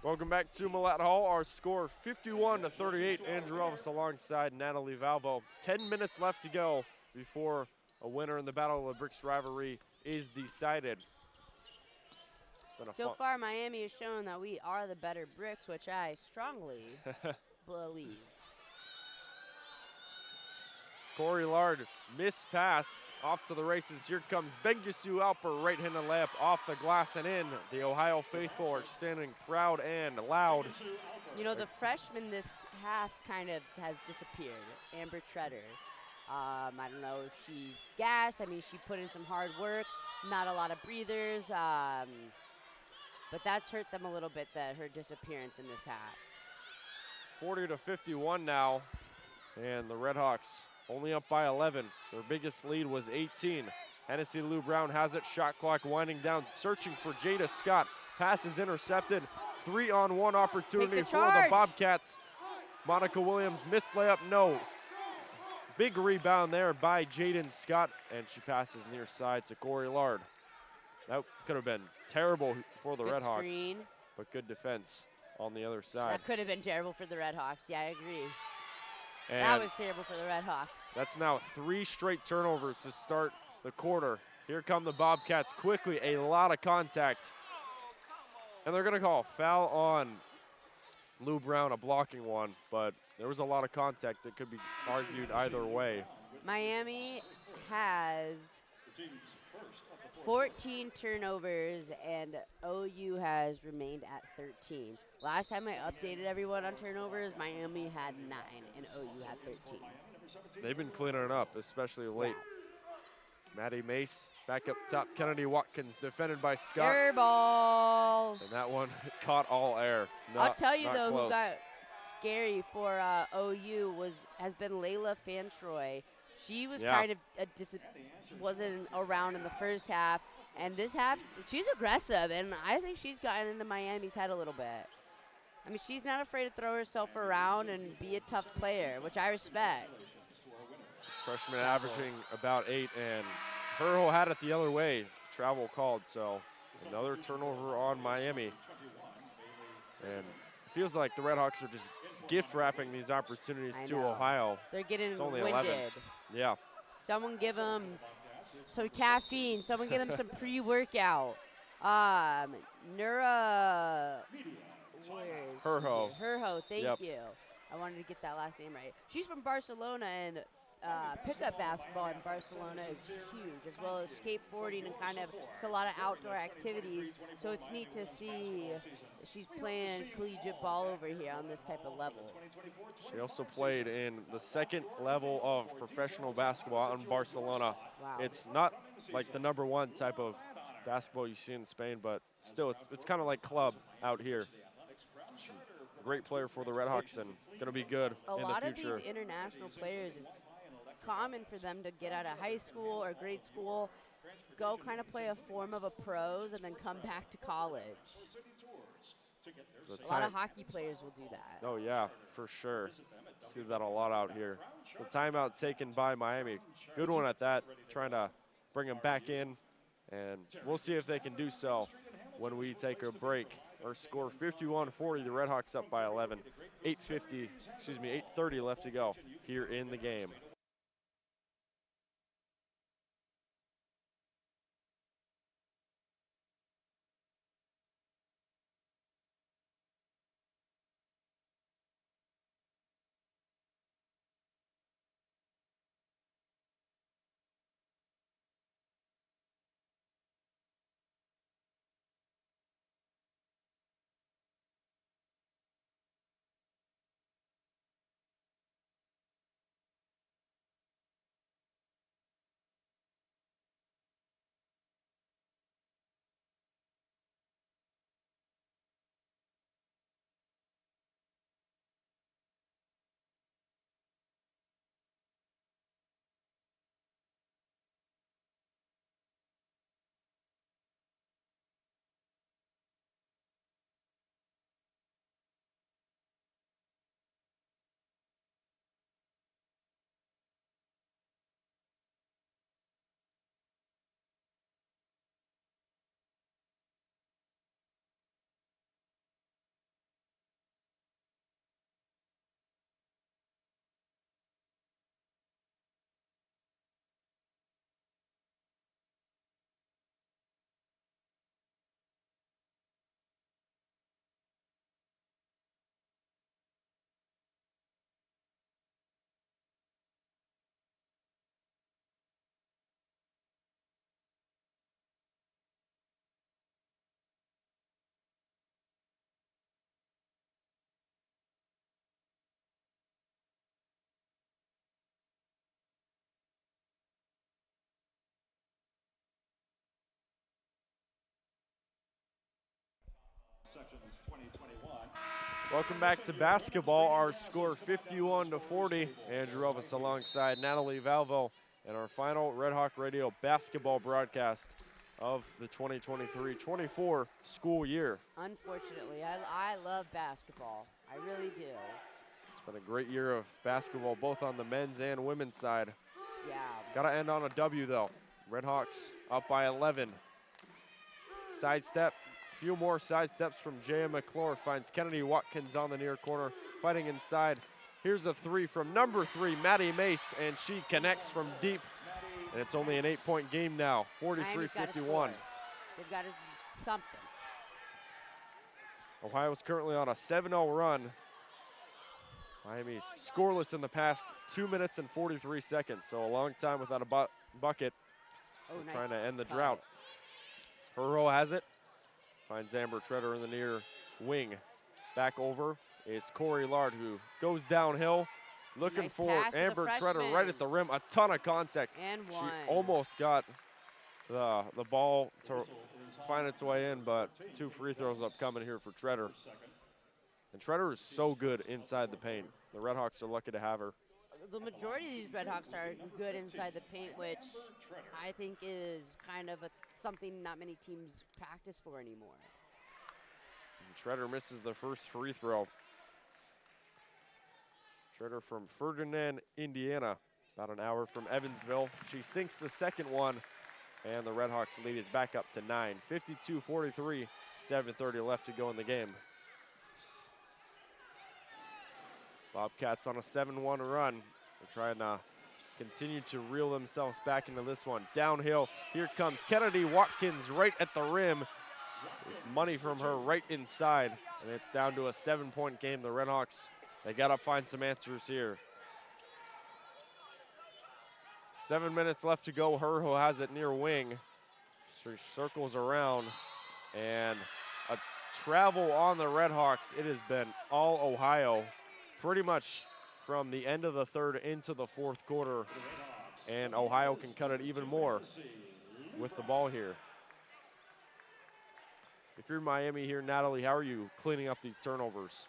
[SPEAKER 2] Welcome back to Millett Hall. Our score 51-38. Andrew Relvas alongside Natalie Valvo. 10 minutes left to go before a winner in the Battle of the Bricks rivalry is decided.
[SPEAKER 3] So far, Miami has shown that we are the better Bricks, which I strongly believe.
[SPEAKER 2] Corey Lard, miss pass, off to the races. Here comes Bengisu Alper, right-handed layup off the glass and in. The Ohio faithful are standing proud and loud.
[SPEAKER 3] You know, the freshman this half kind of has disappeared, Amber Treader. I don't know if she's gassed. I mean, she put in some hard work, not a lot of breathers, but that's hurt them a little bit, her disappearance in this half.
[SPEAKER 2] 40-51 now, and the RedHawks only up by 11. Their biggest lead was 18. Hennessy Lou Brown has it. Shot clock winding down, searching for Jada Scott. Pass is intercepted. 3-on-1 opportunity for the Bobcats. Monica Williams missed layup, no. Big rebound there by Jaden Scott, and she passes near side to Corey Lard. That could have been terrible for the RedHawks,
[SPEAKER 3] screen,
[SPEAKER 2] but good defense on the other side.
[SPEAKER 3] That could have been terrible for the RedHawks. Yeah, I agree.
[SPEAKER 2] And
[SPEAKER 3] that was terrible for the RedHawks.
[SPEAKER 2] That's now 3 straight turnovers to start the quarter. Here come the Bobcats quickly, a lot of contact. And they're gonna call a foul on Lou Brown, a blocking one, but there was a lot of contact that could be argued either way.
[SPEAKER 3] Miami has 14 turnovers and OU has remained at 13. Last time I updated everyone on turnovers, Miami had 9 and OU had 13.
[SPEAKER 2] They've been cleaning it up, especially late. Maddie Mace back up top. Kennedy Watkins defended by Scott.
[SPEAKER 3] Air ball.
[SPEAKER 2] And that one caught all air.
[SPEAKER 3] I'll tell you though,
[SPEAKER 2] close.
[SPEAKER 3] who got scary for OU has been Layla Fantroy. She was kind of wasn't around in the first half, and this half she's aggressive, and I think she's gotten into Miami's head a little bit. I mean, she's not afraid to throw herself around and be a tough player, which I respect.
[SPEAKER 2] Freshman averaging about 8, and Herho had it the other way. Travel called, so another turnover on Miami. And it feels like the RedHawks are just gift wrapping these opportunities to Ohio.
[SPEAKER 3] They're getting
[SPEAKER 2] it's only
[SPEAKER 3] winded.
[SPEAKER 2] 11. Yeah.
[SPEAKER 3] Someone give them some caffeine. Someone give them some pre-workout. Nura, where is
[SPEAKER 2] Herho.
[SPEAKER 3] Herho, thank you. I wanted to get that last name right. She's from Barcelona, and pickup basketball in Barcelona is huge, as well as skateboarding and kind of it's a lot of outdoor activities. So it's neat to see she's playing collegiate ball over here on this type of level.
[SPEAKER 2] She also played in the second level of professional basketball in Barcelona.
[SPEAKER 3] Wow.
[SPEAKER 2] It's not like the #1 type of basketball you see in Spain, but still it's kind of like club out here. She's a great player for the RedHawks and going to be good in the future.
[SPEAKER 3] A lot of these international players, it's common for them to get out of high school or grade school, go kind of play a form of a pros, and then come back to college. A lot of hockey players will do that.
[SPEAKER 2] Oh, yeah, for sure. See that a lot out here. The timeout taken by Miami. Good one at that, trying to bring them back in, and we'll see if they can do so when we take a break. Our score 51-40, the RedHawks up by 11. 8:30 left to go here in the game.
[SPEAKER 1] Sections 2021.
[SPEAKER 2] Welcome back to basketball. Our score 51-40. Andrew Relvas alongside Natalie, Valvo, and our final Red Hawk Radio basketball broadcast of the 2023-24 school year.
[SPEAKER 3] Unfortunately, I love basketball. I really do.
[SPEAKER 2] It's been a great year of basketball, both on the men's and women's side.
[SPEAKER 3] Yeah.
[SPEAKER 2] Got to end on a W, though. RedHawks up by 11. Sidestep. Few more side steps from Jaya McClure. Finds Kennedy Watkins on the near corner, fighting inside. Here's a three from number 3, Maddie Mace, and she connects from deep. And it's only an 8-point game now, 43-51.
[SPEAKER 3] They've got something.
[SPEAKER 2] Ohio's currently on a 7-0 run. Miami's scoreless in the past 2 minutes and 43 seconds, so a long time without a bucket.
[SPEAKER 3] Nice
[SPEAKER 2] trying to end the
[SPEAKER 3] cut.
[SPEAKER 2] drought. Hurro has it. Finds Amber Treader in the near wing. Back over. It's Corey Lard who goes downhill. Looking
[SPEAKER 3] Nice
[SPEAKER 2] for
[SPEAKER 3] pass to the
[SPEAKER 2] Amber Treader
[SPEAKER 3] freshman.
[SPEAKER 2] right at the rim. A ton of contact.
[SPEAKER 3] And one.
[SPEAKER 2] She almost got the ball to find its way in, but 2 free throws upcoming here for Treader. And Treader is so good inside the paint. The RedHawks are lucky to have her.
[SPEAKER 3] The majority of these RedHawks are good inside the paint, which I think is kind of something not many teams practice for anymore.
[SPEAKER 2] And Treader misses the first free throw. Treader from Ferdinand, Indiana, about an hour from Evansville. She sinks the second one, and the RedHawks lead is back up to 9. 52-43, 7:30 left to go in the game. Bobcats on a 7-1 run. They're trying to continue to reel themselves back into this one. Downhill, here comes Kennedy Watkins right at the rim. There's money from her right inside, and it's down to a 7-point game. The RedHawks, they gotta find some answers here. 7 minutes left to go. Hurro has it near wing. She circles around, and a travel on the RedHawks. It has been all Ohio, pretty much from the end of the third into the fourth quarter, and Ohio can cut it even more with the ball here. If you're Miami here, Natalie, how are you cleaning up these turnovers?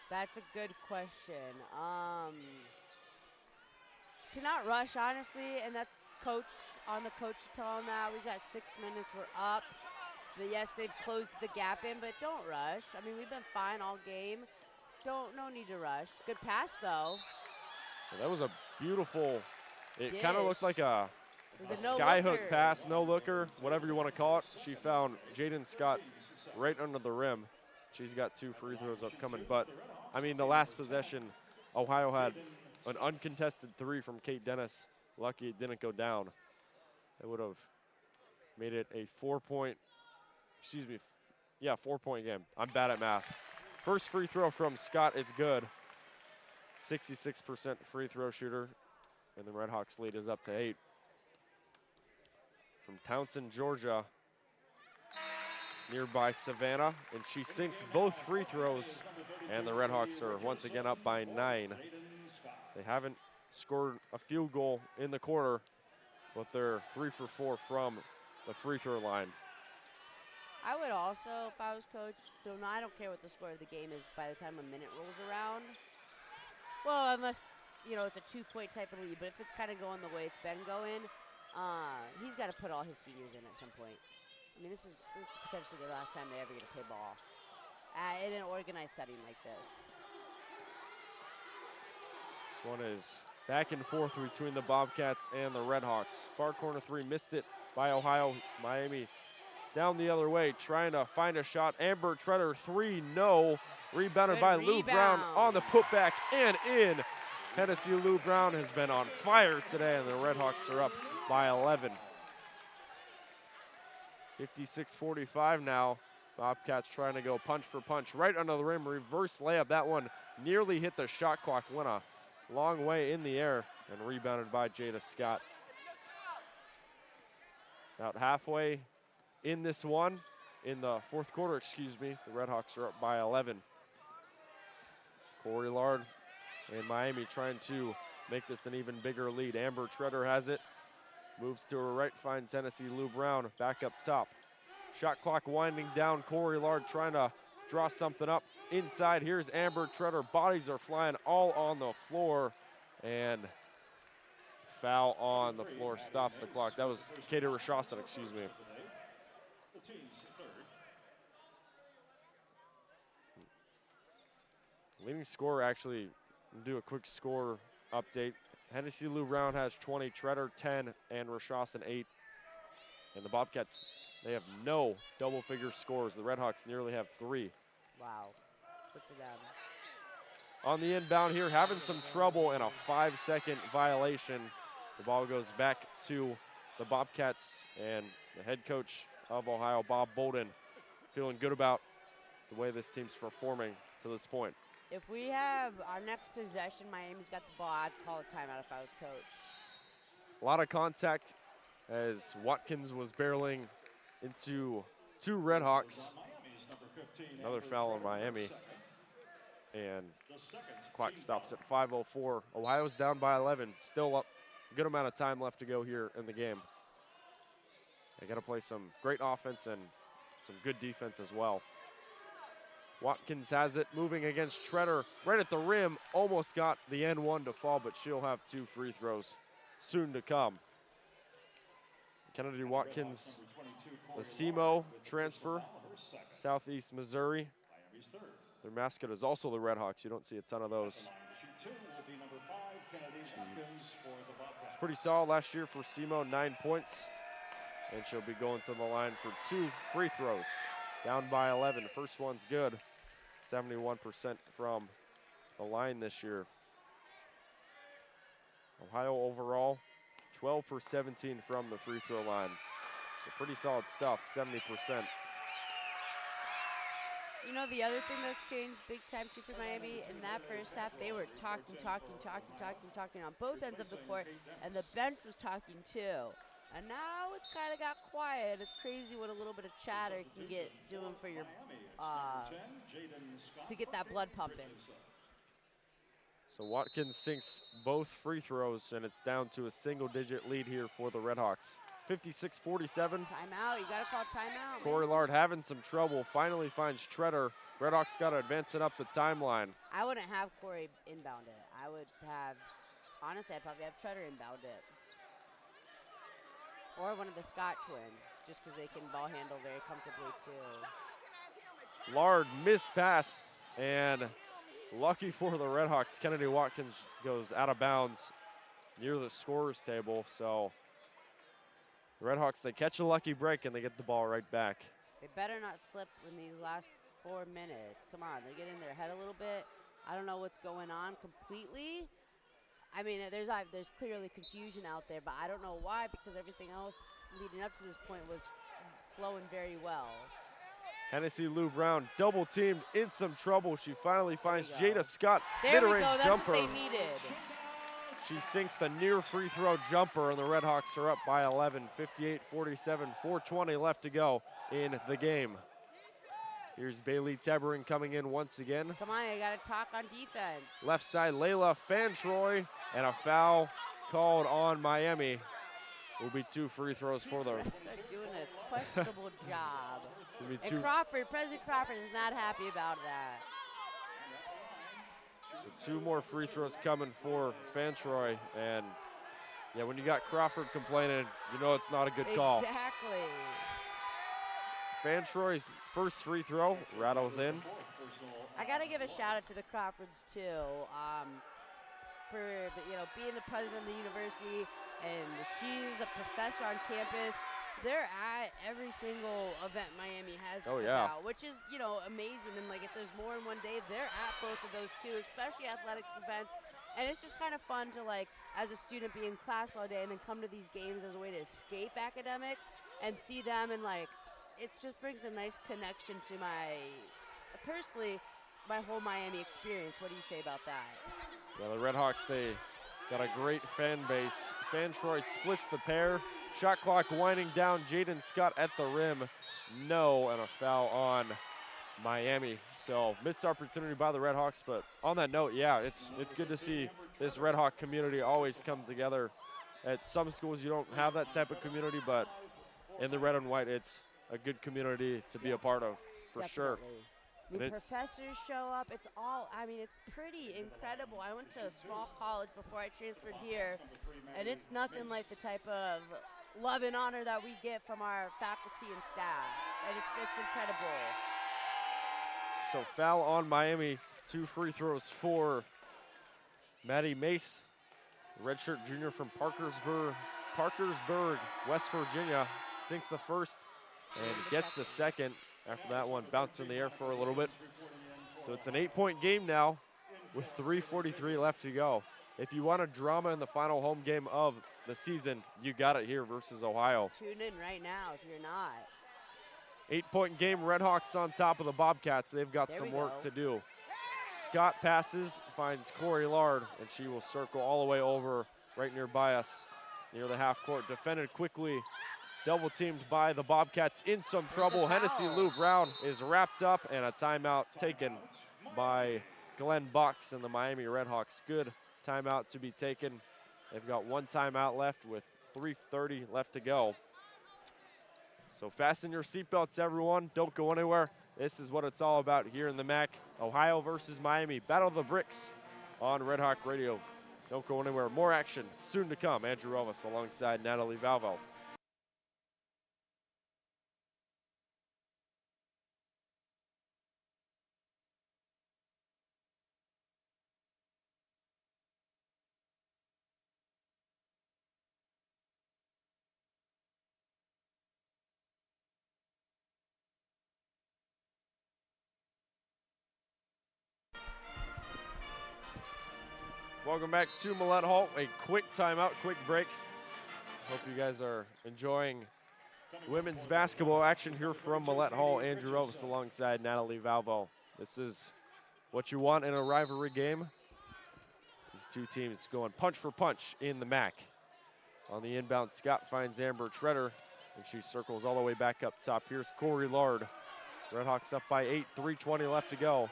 [SPEAKER 3] That's a good question. To not rush, honestly, and that's on the coach to tell them that. We've got 6 minutes, we're up. But yes, they've closed the gap in, but don't rush. I mean, we've been fine all game. No need to rush. Good pass, though.
[SPEAKER 2] Well, that was a beautiful, it kind of looked like a
[SPEAKER 3] no
[SPEAKER 2] skyhook
[SPEAKER 3] looker.
[SPEAKER 2] pass, no looker, whatever you want to call it. She found Jaden Scott right under the rim. She's got 2 free throws upcoming, but I mean, the last possession, Ohio had an uncontested 3 from Kate Dennis. Lucky it didn't go down. It would have made it a 4-point, 4-point game. I'm bad at math. First free throw from Scott, it's good. 66% free throw shooter, and the RedHawks lead is up to 8. From Townsend, Georgia, nearby Savannah, and she sinks both free throws, and the RedHawks are once again up by 9. They haven't scored a field goal in the quarter, but they're 3 for 4 from the free throw line.
[SPEAKER 3] I would also, if I was coach, I don't care what the score of the game is by the time a minute rolls around. Well, unless, it's a 2-point type of lead, but if it's kind of going the way it's been going, he's got to put all his seniors in at some point. I mean, this is potentially the last time they ever get to play ball in an organized setting like this.
[SPEAKER 2] This one is back and forth between the Bobcats and the RedHawks. Far corner 3 missed it by Ohio. Miami down the other way, trying to find a shot. Amber Treader 3, no. Rebounded
[SPEAKER 3] Good
[SPEAKER 2] by Lou Brown
[SPEAKER 3] rebound.
[SPEAKER 2] on the putback and in. Tennessee Lou Brown has been on fire today, and the RedHawks are up by 11. 56-45 now. Bobcats trying to go punch for punch. Right under the rim, reverse layup. That one nearly hit the shot clock, went a long way in the air, and rebounded by Jada Scott. About halfway in this one, in the fourth quarter, the RedHawks are up by 11. Corey Lard and Miami trying to make this an even bigger lead. Amber Treader has it, moves to her right, finds Tennessee Lou Brown back up top. Shot clock winding down. Corey Lard trying to draw something up inside. Here's Amber Treader. Bodies are flying all on the floor. And foul on the floor stops the clock. That was Katie Rashawson, excuse me.
[SPEAKER 1] The team's third.
[SPEAKER 2] Leading scorer, actually, do a quick score update. Hennessy Lou Brown has 20, Treader 10, and Rashawson 8. And the Bobcats, they have no double-figure scores. The RedHawks nearly have 3.
[SPEAKER 3] Wow, good for them.
[SPEAKER 2] On the inbound here, having some trouble and a 5-second violation. The ball goes back to the Bobcats, and the head coach of Ohio, Bob Bolden, feeling good about the way this team's performing to this point.
[SPEAKER 3] If we have our next possession, Miami's got the ball, I'd call a timeout if I was coach.
[SPEAKER 2] A lot of contact as Watkins was barreling into 2 RedHawks. Another foul on Miami. And clock stops at 5:04. Ohio's down by 11. Still up. Good amount of time left to go here in the game. They got to play some great offense and some good defense as well. Watkins has it, moving against Treader right at the rim. Almost got the N1 to fall, but she'll have 2 free throws soon to come. Kennedy Watkins, the SEMO transfer, Southeast Missouri. Their mascot is also the RedHawks. You don't see a ton of those. She's pretty solid last year for SEMO, 9 points. And she'll be going to the line for 2 free throws. Down by 11. First one's good. 71% from the line this year. Ohio overall, 12 for 17 from the free throw line. So pretty solid stuff, 70%.
[SPEAKER 3] You know, the other thing that's changed big time too for Miami, in that first half, they were talking on both ends of the court, and the bench was talking too. And now it's kind of got quiet. It's crazy what a little bit of chatter can get doing for your, to get that blood pumping.
[SPEAKER 2] So Watkins sinks both free throws, and it's down to a single-digit lead here for the RedHawks. 56-47.
[SPEAKER 3] Timeout, you gotta call timeout.
[SPEAKER 2] Corey Lard having some trouble, finally finds Treader. RedHawks got to advance it up the timeline.
[SPEAKER 3] I wouldn't have Corey inbound it. I would have, honestly, I'd probably have Treader inbound it. Or one of the Scott twins, just because they can ball handle very comfortably too.
[SPEAKER 2] Lard missed pass, and lucky for the RedHawks, Kennedy Watkins goes out of bounds near the scorer's table. So the RedHawks, they catch a lucky break and they get the ball right back.
[SPEAKER 3] They better not slip in these last 4 minutes. Come on, they're getting their head a little bit. I don't know what's going on completely. I mean, there's clearly confusion out there, but I don't know why, because everything else leading up to this point was flowing very well.
[SPEAKER 2] Hennessy Lou Brown double teamed, in some trouble. She finally finds Jada Scott,
[SPEAKER 3] there we
[SPEAKER 2] mid-range
[SPEAKER 3] go, that's
[SPEAKER 2] jumper.
[SPEAKER 3] what they needed.
[SPEAKER 2] She sinks the near free throw jumper, and the RedHawks are up by 11, 58-47, 4:20 left to go in the game. Here's Bailey Tebering coming in once again.
[SPEAKER 3] Come on, you gotta talk on defense.
[SPEAKER 2] Left side, Layla Fantroy, and a foul called on Miami. Will be 2 free throws for the.
[SPEAKER 3] They're doing a questionable job.
[SPEAKER 2] Will be
[SPEAKER 3] And President Crawford is not happy about that.
[SPEAKER 2] So 2 more free throws coming for Fantroy, and yeah, when you got Crawford complaining, you know it's not a good call.
[SPEAKER 3] Exactly.
[SPEAKER 2] Fantroy's first free throw rattles in.
[SPEAKER 3] I gotta give a shout out to the Crawfords too, for being the president of the university, and she's a professor on campus. They're at every single event Miami has out, which is amazing. And like if there's more in one day, they're at both of those too, especially athletic events. And it's just kind of fun to as a student be in class all day and then come to these games as a way to escape academics and see them, and it just brings a nice connection to my whole Miami experience. What do you say about that?
[SPEAKER 2] Yeah, the RedHawks, they got a great fan base. Fantroy splits the pair. Shot clock winding down. Jaden Scott at the rim. No, and a foul on Miami. So missed opportunity by the RedHawks, but on that note, yeah, it's good to see this RedHawk community always come together. At some schools you don't have that type of community, but in the red and white, it's a good community to be a part of, for sure.
[SPEAKER 3] I mean, professors show up. It's all, I mean, it's pretty incredible. I went to a small college before I transferred here, and it's nothing like the type of love and honor that we get from our faculty and staff. And it's incredible.
[SPEAKER 2] So foul on Miami. 2 free throws for Maddie Mace, redshirt junior from Parkersburg, West Virginia. Sinks the first and gets the second. After that one, bounced in the air for a little bit. So it's an 8-point game now with 3:43 left to go. If you want a drama in the final home game of the season, you got it here versus Ohio.
[SPEAKER 3] Tune in right now if you're not.
[SPEAKER 2] 8-point game, RedHawks on top of the Bobcats. They've got some work to do. Scott passes, finds Corey Lard, and she will circle all the way over right nearby us, near the half court. Defended quickly, double teamed by the Bobcats, in some trouble. Hennessy Lou Brown is wrapped up, and a timeout taken by Glenn Bucks and the Miami RedHawks. Good timeout to be taken. They've got 1 timeout left with 3:30 left to go. So fasten your seatbelts, everyone. Don't go anywhere. This is what it's all about here in the MAC. Ohio versus Miami. Battle of the Bricks on Red Hawk Radio. Don't go anywhere. More action soon to come. Andrew Relvas alongside Natalie Valvo. Welcome back to Millett Hall. A quick timeout, quick break. Hope you guys are enjoying women's basketball action here from Millett Hall. Andrew Relvas alongside Natalie Valvo. This is what you want in a rivalry game. These two teams going punch for punch in the MAC. On the inbound, Scott finds Amber Treader, and she circles all the way back up top. Here's Corey Lard. RedHawks up by 8, 3:20 left to go.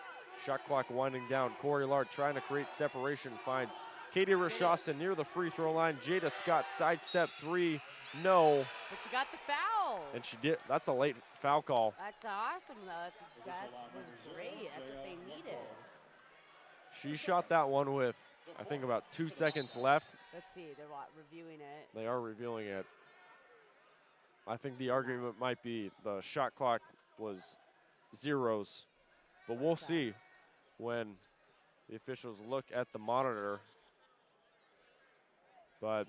[SPEAKER 2] Shot clock winding down. Corey Lard trying to create separation, finds Katie Rashawson near the free throw line. Jada Scott sidestep 3, no.
[SPEAKER 3] But you got the foul.
[SPEAKER 2] And she did. That's a late foul call.
[SPEAKER 3] That's awesome, though. That was great. That's what they needed.
[SPEAKER 2] She shot that one with, I think, about 2 seconds left.
[SPEAKER 3] Let's see. They're reviewing it.
[SPEAKER 2] They are reviewing it. I think the argument might be the shot clock was zeros, but we'll see when the officials look at the monitor. But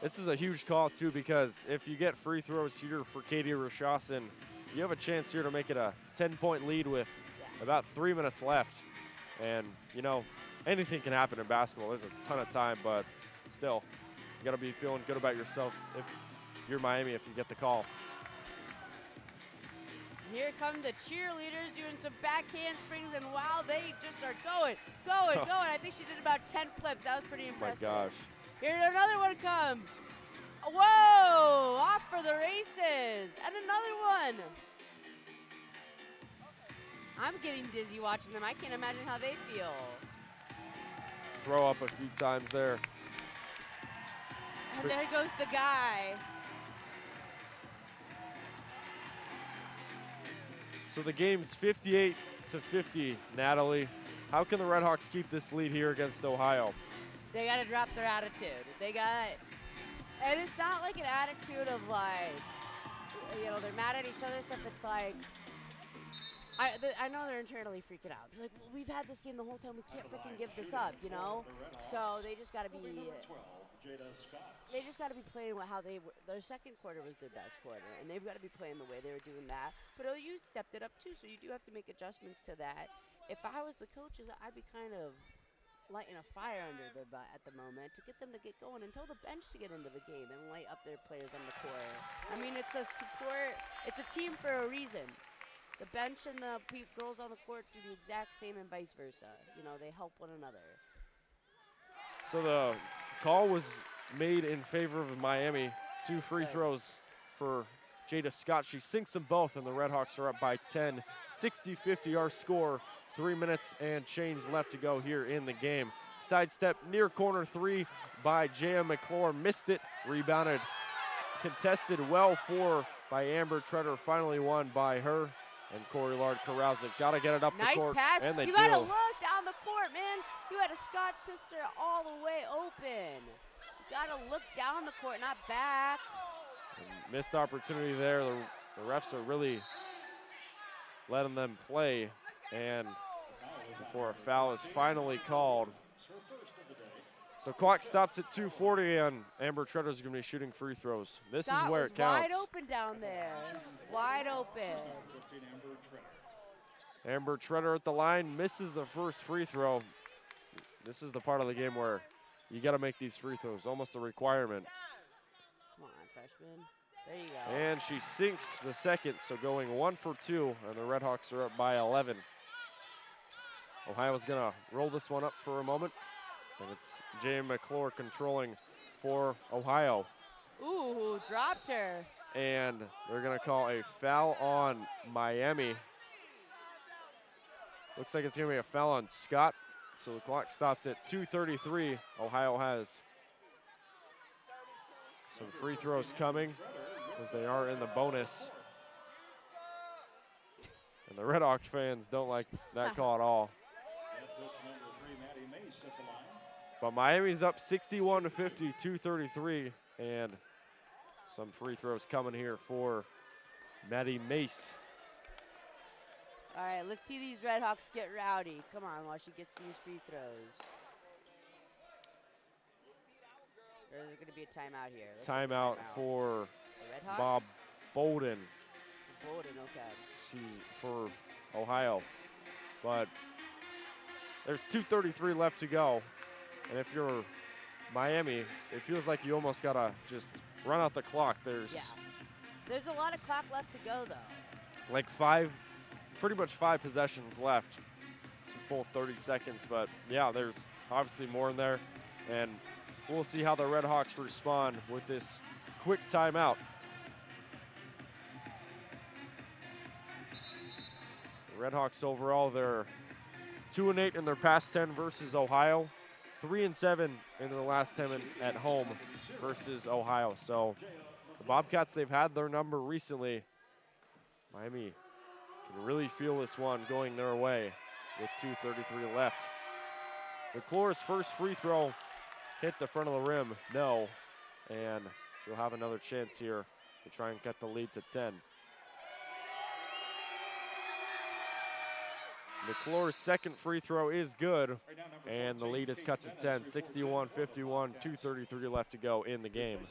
[SPEAKER 2] this is a huge call, too, because if you get free throws here for Katie Rashawson, you have a chance here to make it a 10-point lead with about 3 minutes left. And, you know, anything can happen in basketball. There's a ton of time, but still, you got to be feeling good about yourselves if you're Miami, if you get the call.
[SPEAKER 3] Here come the cheerleaders doing some back handsprings, and wow, they just are going. I think she did about 10 flips. That was pretty impressive.
[SPEAKER 2] Oh my gosh.
[SPEAKER 3] Here another one comes. Whoa, off for the races. And another one. I'm getting dizzy watching them. I can't imagine how they feel.
[SPEAKER 2] Throw up a few times there.
[SPEAKER 3] And there goes the guy.
[SPEAKER 2] So the game's 58-50, Natalie. How can the RedHawks keep this lead here against Ohio?
[SPEAKER 3] They got to drop their attitude. And it's not like an attitude of like, you know, they're mad at each other stuff. It's like, I know they're internally freaking out. They're like, well, we've had this game the whole time. We can't freaking give this up, you know? So they just got to be, playing how they were. Their second quarter was their best quarter, and they've got to be playing the way they were doing that. But OU stepped it up too, so you do have to make adjustments to that. If I was the coaches, I'd be kind of lighting a fire under their butt at the moment to get them to get going and tell the bench to get into the game and light up their players on the court. I mean, it's a support. It's a team for a reason. The bench and the girls on the court do the exact same and vice versa. You know, they help one another.
[SPEAKER 2] So the call was made in favor of Miami. 2 free throws for Jada Scott. She sinks them both, and the RedHawks are up by 10. 60-50 our score. 3 minutes and change left to go here in the game. Sidestep near corner 3 by Jaya McClure. Missed it. Rebounded contested well by Amber Treader, finally won by her. And Corey Lard corrals it. Got to get it up
[SPEAKER 3] Nice
[SPEAKER 2] the court.
[SPEAKER 3] pass.
[SPEAKER 2] And they
[SPEAKER 3] you
[SPEAKER 2] do.
[SPEAKER 3] got to look down the court, man. You had a Scott sister all the way open. You got to look down the court, not back.
[SPEAKER 2] And missed opportunity there. The refs are really letting them play. And before a foul is finally called. So clock stops at 2:40, and Amber Treader's going to be shooting free throws. This
[SPEAKER 3] Scott
[SPEAKER 2] is where
[SPEAKER 3] was
[SPEAKER 2] it counts.
[SPEAKER 3] wide open down there. Wide open.
[SPEAKER 2] Amber Treader at the line, misses the first free throw. This is the part of the game where you got to make these free throws, almost a requirement.
[SPEAKER 3] Come on, freshman. There you go.
[SPEAKER 2] And she sinks the second, so going 1 for 2, and the RedHawks are up by 11. Ohio's going to roll this one up for a moment, and it's Jay McClure controlling for Ohio.
[SPEAKER 3] Ooh, dropped her.
[SPEAKER 2] And they're going to call a foul on Miami. Looks like it's going to be a foul on Scott. So the clock stops at 2:33. Ohio has some free throws coming as they are in the bonus. And the RedHawks fans don't like that call at all. But Miami's up 61-50, 2:33, and some free throws coming here for Maddie Mace.
[SPEAKER 3] All right, let's see these RedHawks get rowdy. Come on, while she gets these free throws. There's going to be a timeout here.
[SPEAKER 2] Timeout for
[SPEAKER 3] the RedHawks?
[SPEAKER 2] Bob Bolden.
[SPEAKER 3] Bolden, okay.
[SPEAKER 2] For Ohio. But there's 2:33 left to go. And if you're Miami, it feels like you almost got to just run out the clock. There's
[SPEAKER 3] a lot of clock left to go, though.
[SPEAKER 2] Like pretty much 5 possessions left. Some full 30 seconds, but yeah, there's obviously more in there. And we'll see how the RedHawks respond with this quick timeout. The RedHawks overall, they're 2-8 in their past 10 versus Ohio. 3-7 in their last 10 at home versus Ohio. So the Bobcats, they've had their number recently. Miami can really feel this one going their way with 2:33 left. McClure's first free throw hit the front of the rim, no. And she'll have another chance here to try and cut the lead to 10. McClure's second free throw is good, and the lead is cut to 10, 61-51, 2:33 left to go in the game.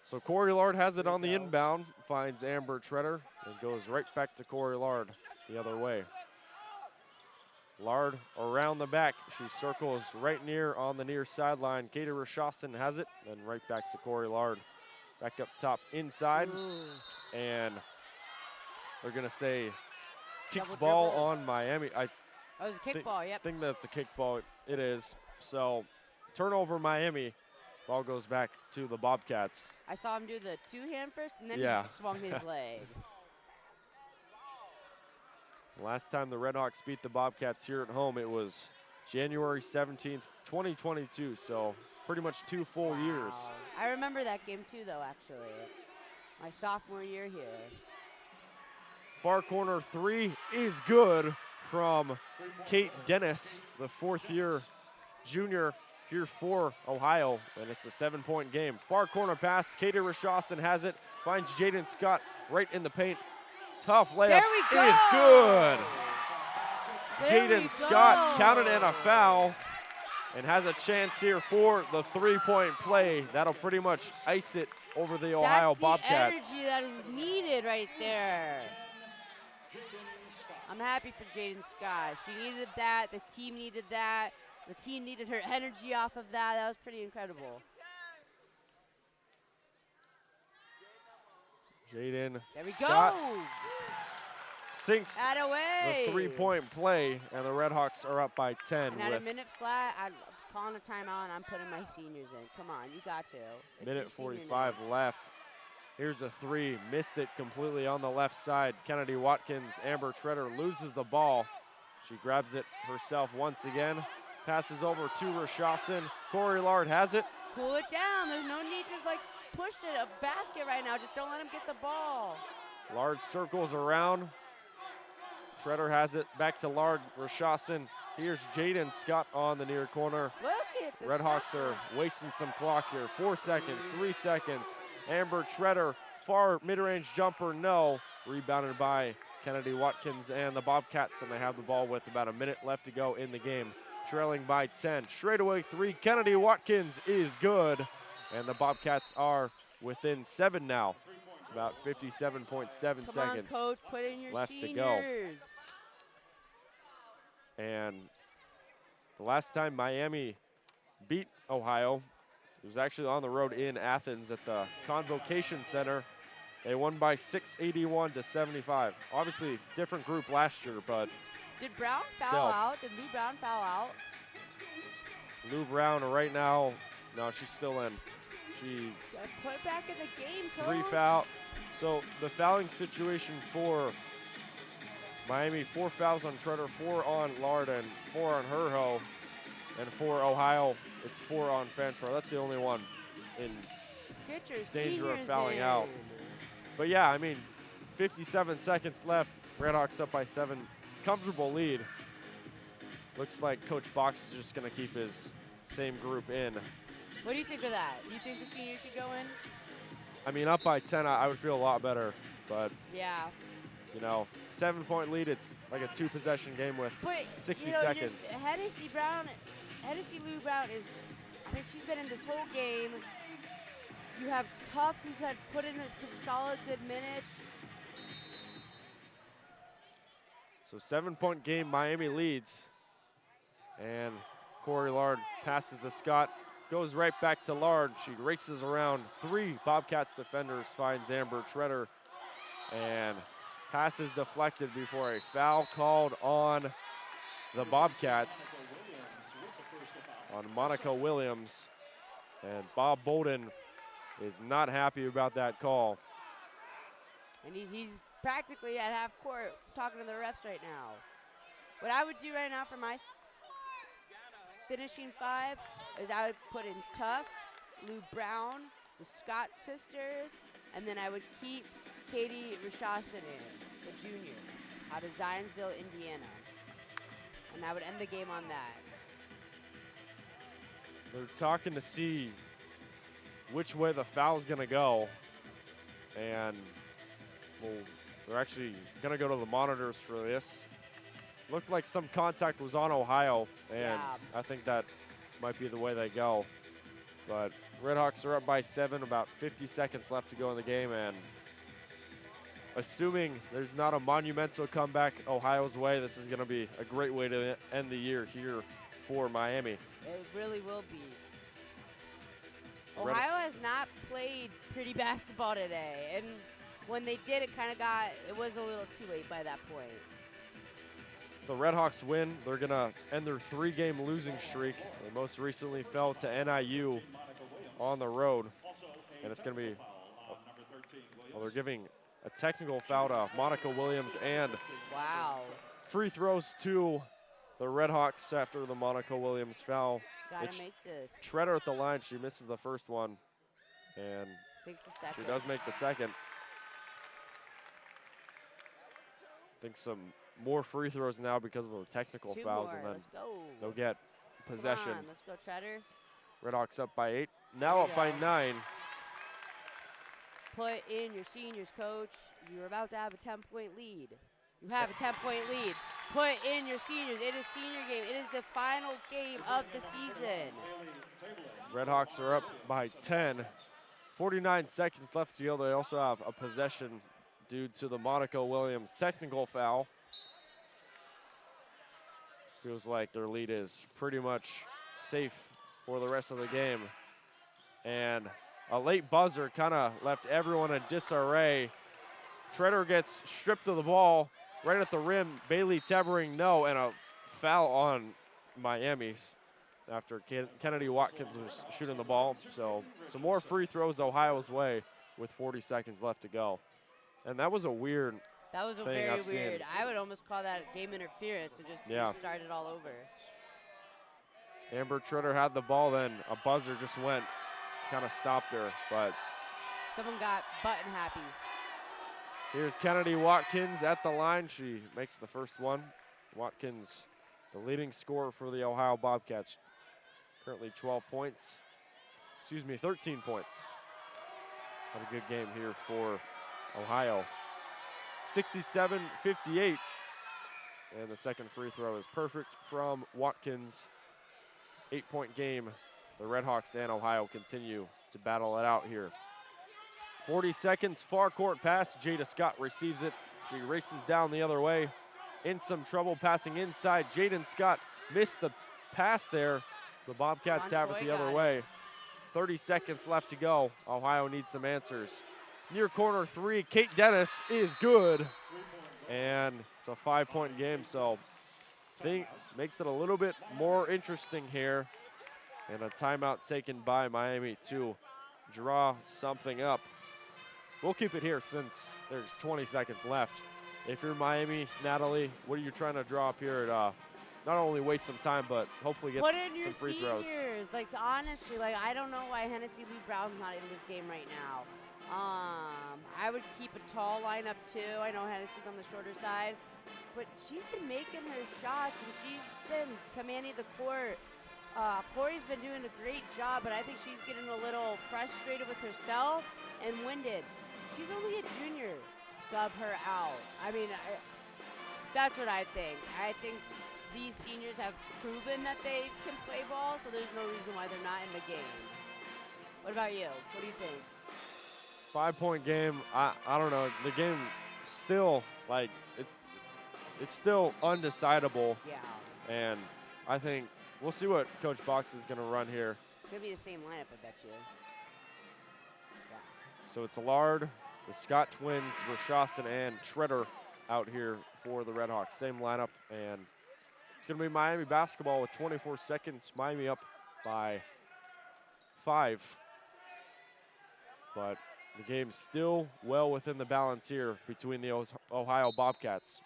[SPEAKER 2] So Corey Lard has it on the inbound, finds Amber Treader, and goes right back to Corey Lard the other way. Lard around the back. She circles right near on the near sideline. Katie Rashasson has it, and right back to Corey Lard. Back up top inside.
[SPEAKER 3] Ooh.
[SPEAKER 2] And they're going to say kick
[SPEAKER 3] Double
[SPEAKER 2] ball
[SPEAKER 3] dribble.
[SPEAKER 2] on Miami.
[SPEAKER 3] That was a kickball, yep.
[SPEAKER 2] I think that's a kickball. It is. So turnover Miami. Ball goes back to the Bobcats.
[SPEAKER 3] I saw him do the two-hand first, and then
[SPEAKER 2] Yeah.
[SPEAKER 3] he swung his leg.
[SPEAKER 2] Last time the RedHawks beat the Bobcats here at home, it was January 17th, 2022. So pretty much 2 full years.
[SPEAKER 3] I remember that game too, though, actually. My sophomore year here.
[SPEAKER 2] Far corner 3 is good from Kate Dennis, the 4th-year junior here for Ohio, and it's a 7-point game. Far corner pass, Katie Rashasson has it, finds Jaden Scott right in the paint. Tough layup.
[SPEAKER 3] There we go.
[SPEAKER 2] It is good.
[SPEAKER 3] There we
[SPEAKER 2] Jaden Scott
[SPEAKER 3] go.
[SPEAKER 2] counted in a foul and has a chance here for the 3-point play. That'll pretty much ice it over the Ohio Bobcats.
[SPEAKER 3] That's the energy that is needed right there. I'm happy for Jaden Scott. She needed that. The team needed that. The team needed her energy off of that. That was pretty incredible.
[SPEAKER 2] Jaden
[SPEAKER 3] There we
[SPEAKER 2] Scott
[SPEAKER 3] go.
[SPEAKER 2] sinks
[SPEAKER 3] Away.
[SPEAKER 2] the 3-point play, and the RedHawks are up by 10
[SPEAKER 3] And at a
[SPEAKER 2] with
[SPEAKER 3] minute flat, I'm calling a timeout, and I'm putting my seniors in. Come on, you got to. It's
[SPEAKER 2] minute
[SPEAKER 3] your senior
[SPEAKER 2] 45
[SPEAKER 3] night.
[SPEAKER 2] left. Here's a 3, missed it completely on the left side. Kennedy Watkins, Amber Treader loses the ball. She grabs it herself once again, passes over to Rashassin. Corey Lard has it.
[SPEAKER 3] Cool it down. There's no need to like push it a basket right now. Just don't let him get the ball.
[SPEAKER 2] Lard circles around. Treader has it back to Lard. Rashassin. Here's Jaden Scott on the near corner.
[SPEAKER 3] Look at this.
[SPEAKER 2] RedHawks are wasting some clock here. 4 seconds, 3 seconds. Amber Treader, far mid-range jumper, no. Rebounded by Kennedy Watkins and the Bobcats, and they have the ball with about a minute left to go in the game. Trailing by 10. Straightaway 3, Kennedy Watkins is good. And the Bobcats are within 7 now. About 57.7 seconds
[SPEAKER 3] on, Coach, put in your
[SPEAKER 2] left
[SPEAKER 3] seniors.
[SPEAKER 2] to go. And the last time Miami beat Ohio, it was actually on the road in Athens at the Convocation Center. They won by 681 to 75. Obviously, different group last year, but
[SPEAKER 3] did Brown foul out? Did Lou Brown foul out?
[SPEAKER 2] Lou Brown right now, no, she's still in. She
[SPEAKER 3] put it back in the game, Coach.
[SPEAKER 2] 3 foul. So the fouling situation for Miami, 4 fouls on Treader, 4 on Lard, and 4 on Herho. And for Ohio, it's 4 on Fantra. That's the only one in danger of fouling out. But yeah, I mean, 57 seconds left. RedHawks up by 7. Comfortable lead. Looks like Coach Box is just going to keep his same group in.
[SPEAKER 3] What do you think of that? You think the seniors should go in?
[SPEAKER 2] I mean, up by 10, I would feel a lot better. But,
[SPEAKER 3] yeah,
[SPEAKER 2] you know, 7-point lead, it's like a 2-possession game with 60 seconds. Hennessy Lou Brown is,
[SPEAKER 3] I think she's been in this whole game. You have Tough, who's had put in some solid, good minutes.
[SPEAKER 2] So 7-point game, Miami leads. And Corey Lard passes to Scott, goes right back to Lard. She races around 3 Bobcats defenders, finds Amber Treader, and passes deflected before a foul called on the Bobcats, on Monica Williams. And Bob Bolden is not happy about that call.
[SPEAKER 3] And he's practically at half court talking to the refs right now. What I would do right now for my finishing 5 is I would put in Tough, Lou Brown, the Scott sisters, and then I would keep Katie Rashassin in, the junior, out of Zionsville, Indiana. And I would end the game on that.
[SPEAKER 2] They're talking to see which way the foul's gonna go. And well, they're actually gonna go to the monitors for this. Looked like some contact was on Ohio, and
[SPEAKER 3] yeah,
[SPEAKER 2] I think that might be the way they go. But RedHawks are up by 7, about 50 seconds left to go in the game, and assuming there's not a monumental comeback Ohio's way, this is gonna be a great way to end the year here for Miami.
[SPEAKER 3] It really will be. Ohio has not played pretty basketball today, and when they did, it was a little too late by that point.
[SPEAKER 2] The RedHawks win. They're going to end their 3-game losing streak. They most recently fell to NIU on the road. And it's going to be, well, they're giving a technical foul to Monica Williams and free throws to the RedHawks after the Monica Williams foul.
[SPEAKER 3] Gotta make this.
[SPEAKER 2] Treader at the line. She misses the first one. And
[SPEAKER 3] 60 seconds.
[SPEAKER 2] She does make the second. I think some more free throws now because of the technical
[SPEAKER 3] 2
[SPEAKER 2] fouls,
[SPEAKER 3] more.
[SPEAKER 2] and then
[SPEAKER 3] Let's go.
[SPEAKER 2] they'll get possession.
[SPEAKER 3] Come on, let's go, Treader.
[SPEAKER 2] RedHawks up by 8. Now up by 9.
[SPEAKER 3] Put in your seniors, Coach. You're about to have a 10-point lead. You have a 10-point lead. Put in your seniors. It is senior game. It is the final game of the season.
[SPEAKER 2] RedHawks are up by 10. 49 seconds left to go. They also have a possession due to the Monica Williams technical foul. Feels like their lead is pretty much safe for the rest of the game. And a late buzzer kind of left everyone in disarray. Treader gets stripped of the ball right at the rim. Bailey Tebering, no, and a foul on Miami's after Kennedy Watkins was shooting the ball. So some more free throws Ohio's way with 40 seconds left to go. And that was a weird
[SPEAKER 3] That was very weird. I would almost call that game interference and just start it all over.
[SPEAKER 2] Amber Tritter had the ball, then a buzzer just went, kind of stopped her, but
[SPEAKER 3] Someone got button happy.
[SPEAKER 2] here's Kennedy Watkins at the line. She makes the first one. Watkins, the leading scorer for the Ohio Bobcats. Currently 12 points. Excuse me, 13 points. Had a good game here for Ohio. 67-58. And the second free throw is perfect from Watkins. 8-point game. The RedHawks and Ohio continue to battle it out here. 40 seconds, far court pass. Jada Scott receives it. She races down the other way. In some trouble passing inside. Jaden Scott missed the pass there. The Bobcats have it the other way. 30 seconds left to go. Ohio needs some answers. Near corner three, Kate Dennis is good. And it's a 5-point game, so I think makes it a little bit more interesting here. And a timeout taken by Miami to draw something up. We'll keep it here since there's 20 seconds left. If you're Miami, Natalie, what are you trying to draw up here at not only waste some time, but hopefully get some free throws?
[SPEAKER 3] Like, honestly, like, I don't know why Hennessy Lou Brown's not in this game right now. I would keep a tall lineup too. I know Hennessy's on the shorter side, but she's been making her shots and she's been commanding the court. Corey's been doing a great job, but I think she's getting a little frustrated with herself and winded. She's only a junior. Sub her out. I mean, that's what I think. I think these seniors have proven that they can play ball, so there's no reason why they're not in the game. What about you? What do you think?
[SPEAKER 2] 5-point game. I don't know. The game still, like, it's still undecidable.
[SPEAKER 3] Yeah.
[SPEAKER 2] And I think we'll see what Coach Box is going to run here.
[SPEAKER 3] It's going to be the same lineup, I bet you. Yeah.
[SPEAKER 2] So it's Allard, the Scott twins, Rashassen, and Treader out here for the RedHawks. Same lineup, and it's going to be Miami basketball with 24 seconds. Miami up by 5. But the game's still well within the balance here between the Ohio Bobcats.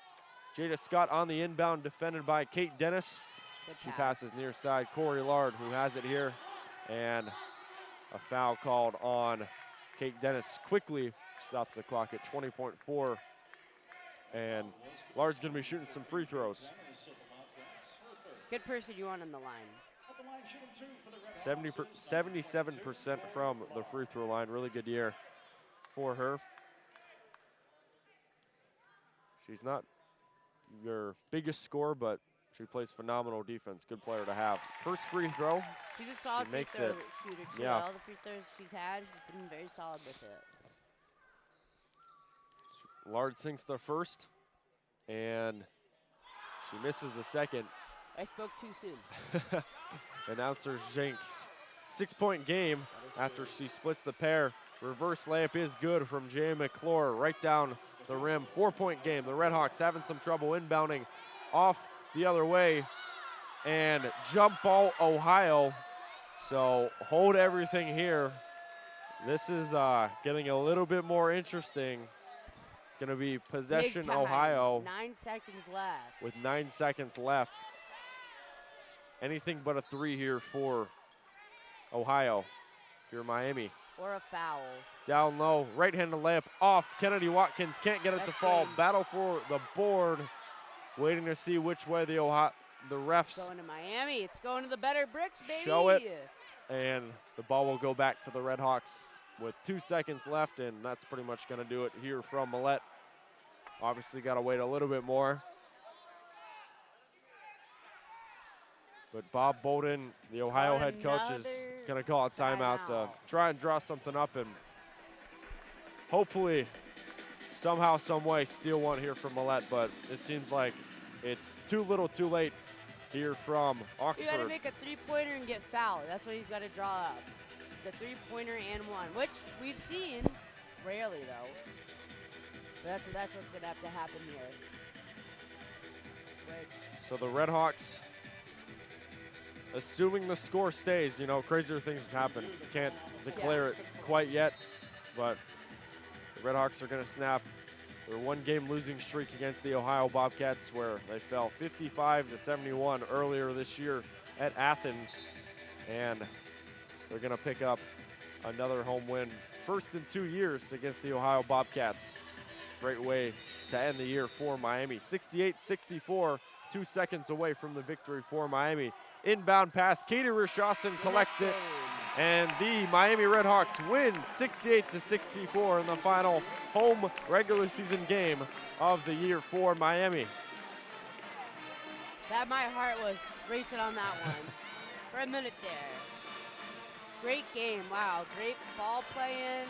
[SPEAKER 2] Jada Scott on the inbound, defended by Kate Dennis. She passes near side. Corey Lard, who has it here, and a foul called on Kate Dennis. Quickly stops the clock at 20.4, and Lard's going to be shooting some free throws.
[SPEAKER 3] Good person you want on the line.
[SPEAKER 2] 77% from the free throw line. Really good year for her. She's not your biggest scorer, but she plays phenomenal defense. Good player to have. First free throw.
[SPEAKER 3] She's a solid free throw shooter too.
[SPEAKER 2] Yeah.
[SPEAKER 3] All the free throws she's had, she's been very solid with it.
[SPEAKER 2] Lard sinks the first, and she misses the second.
[SPEAKER 3] I spoke too soon.
[SPEAKER 2] Announcer Jenks. 6-point game after she splits the pair. Reverse layup is good from Jay McClure right down the rim. 4-point game. The RedHawks having some trouble inbounding off the other way. And jump ball Ohio. So hold everything here. This is getting a little bit more interesting. It's going to be possession Ohio.
[SPEAKER 3] 9 seconds left.
[SPEAKER 2] With 9 seconds left. Anything but a 3 here for Ohio. If you're Miami.
[SPEAKER 3] Or a foul.
[SPEAKER 2] Down low, right-handed layup off. Kennedy Watkins can't get it to fall. Battle for the board. Waiting to see which way the refs.
[SPEAKER 3] Going to Miami. It's going to the better bricks, baby.
[SPEAKER 2] Show it. And the ball will go back to the RedHawks with 2 seconds left, and that's pretty much going to do it here from Millett. Obviously got to wait a little bit more. But Bob Bolden, the Ohio head coach, is going to call a timeout to try and draw something up and hopefully somehow, some way steal one here from Millett. But it seems like it's too little too late here from Oxford.
[SPEAKER 3] You got to make a three-pointer and get fouled. That's what he's got to draw up. The three-pointer and one, which we've seen rarely, though. But that's what's going to have to happen here.
[SPEAKER 2] So the RedHawks, assuming the score stays, you know, crazier things happen. Can't declare it quite yet, but the RedHawks are going to snap their one-game losing streak against the Ohio Bobcats, where they fell 55-71 earlier this year at Athens, and they're going to pick up another home win, first in 2 years against the Ohio Bobcats. Great way to end the year for Miami. 68-64, 2 seconds away from the victory for Miami. Inbound pass, Katie Rishasen collects it, and the Miami RedHawks win 68-64 in the final home regular season game of the year for Miami.
[SPEAKER 3] My heart was racing on that one for a minute there. Great game, wow, great ball playing.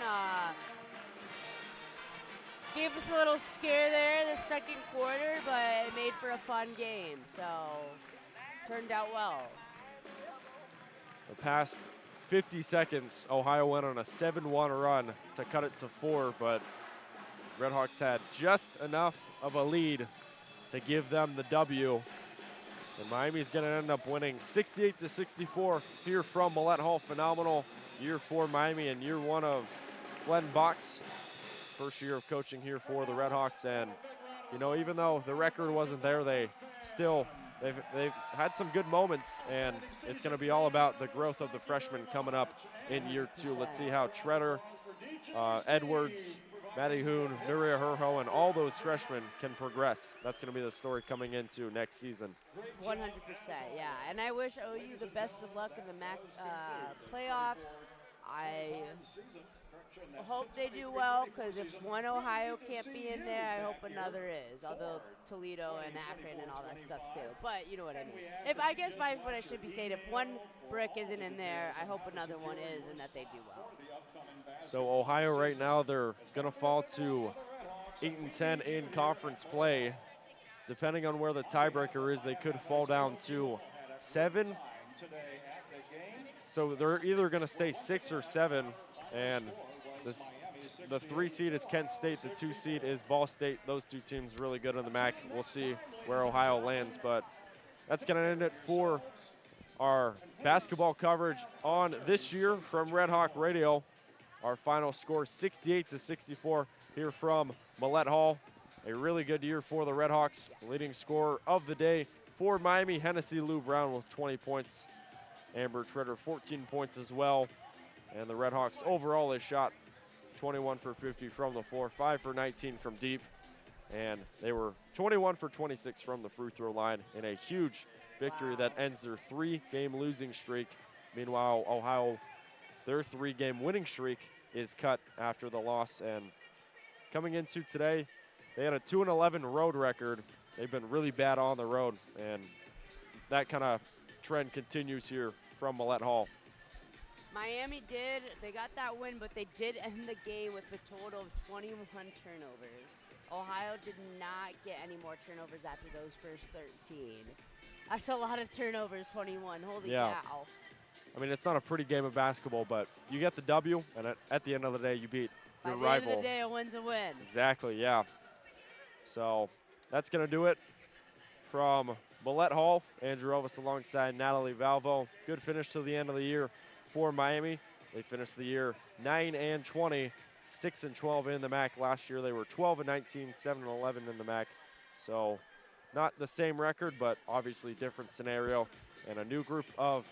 [SPEAKER 3] Gave us a little scare there the second quarter, but it made for a fun game, so turned out well.
[SPEAKER 2] The past 50 seconds, Ohio went on a 7-1 run to cut it to 4, but RedHawks had just enough of a lead to give them the W. And Miami's going to end up winning 68-64 here from Millett Hall. Phenomenal year for Miami and year 1 of Glenn Bach's first year of coaching here for the RedHawks. And, you know, even though the record wasn't there, they've had some good moments, and it's going to be all about the growth of the freshmen coming up in year 2. Let's see how Treader, Edwards, Maddie Hoon, Nuria Herho, and all those freshmen can progress. That's going to be the story coming into next season.
[SPEAKER 3] 100%, yeah. And I wish OU the best of luck in the MAC playoffs. I hope they do well, because if one Ohio can't be in there, I hope another is. Although Toledo and Akron and all that stuff too. But you know what I mean. What I should be saying, if one brick isn't in there, I hope another one is, and that they do well.
[SPEAKER 2] So Ohio right now, they're going to fall to 8-10 in conference play. Depending on where the tiebreaker is, they could fall down to 7. So they're either going to stay 6 or 7, and the 3 seed is Kent State, the 2 seed is Ball State. Those 2 teams really good in the MAC. We'll see where Ohio lands, but that's going to end it for our basketball coverage on this year from Red Hawk Radio. Our final score 68-64 here from Millett Hall. A really good year for the RedHawks. Leading scorer of the day for Miami, Hennessy Lou Brown with 20 points. Amber Treader 14 points as well. And the RedHawks overall they shot 21 for 50 from the floor, 5 for 19 from deep. And they were 21 for 26 from the free throw line in a huge victory that ends their 3-game losing streak. Meanwhile, Ohio, their 3-game winning streak is cut after the loss. And coming into today, they had a 2-11 road record. They've been really bad on the road, and that kind of trend continues here from Millett Hall.
[SPEAKER 3] Miami they got that win, but they did end the game with a total of 21 turnovers. Ohio did not get any more turnovers after those first 13. That's a lot of turnovers, 21, holy cow. I
[SPEAKER 2] mean, it's not a pretty game of basketball, but you get the W, and at the end of the day, you beat your rival.
[SPEAKER 3] By the end of the day, a win's a win.
[SPEAKER 2] Exactly, yeah. So that's going to do it from Millett Hall. Andrew Relvas alongside Natalie Valvo. Good finish to the end of the year for Miami. They finished the year 9-20, 6-12 in the MAC. Last year they were 12-19, 7-11 in the MAC. So not the same record, but obviously different scenario. And a new group of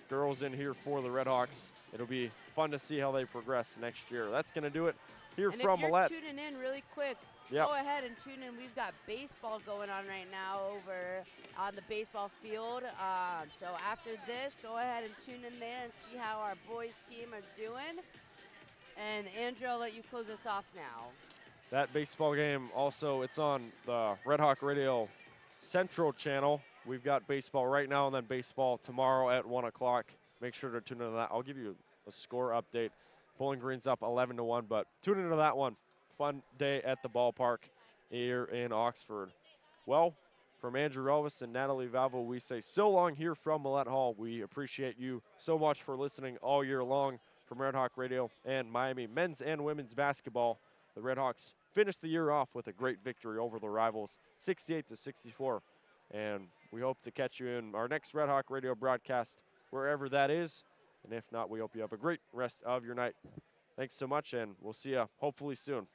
[SPEAKER 2] girls in here for the RedHawks. It'll be fun to see how they progress next year. That's going to do it here from Millett.
[SPEAKER 3] If you're tuning in really quick,
[SPEAKER 2] yep,
[SPEAKER 3] go ahead and tune in. We've got baseball going on right now over on the baseball field. So after this, go ahead and tune in there and see how our boys team are doing. And Andrew, I'll let you close us off now.
[SPEAKER 2] That baseball game also, it's on the Red Hawk Radio Central channel. We've got baseball right now and then baseball tomorrow at 1 o'clock. Make sure to tune into that. I'll give you a score update. Bowling Green's up 11-1, but tune into that one. Fun day at the ballpark here in Oxford. Well, from Andrew Relvas and Natalie Valvo, we say so long here from Millett Hall. We appreciate you so much for listening all year long from Red Hawk Radio and Miami men's and women's basketball. The RedHawks finished the year off with a great victory over the rivals, 68-64. And we hope to catch you in our next Red Hawk Radio broadcast, wherever that is. And if not, we hope you have a great rest of your night. Thanks so much, and we'll see you hopefully soon.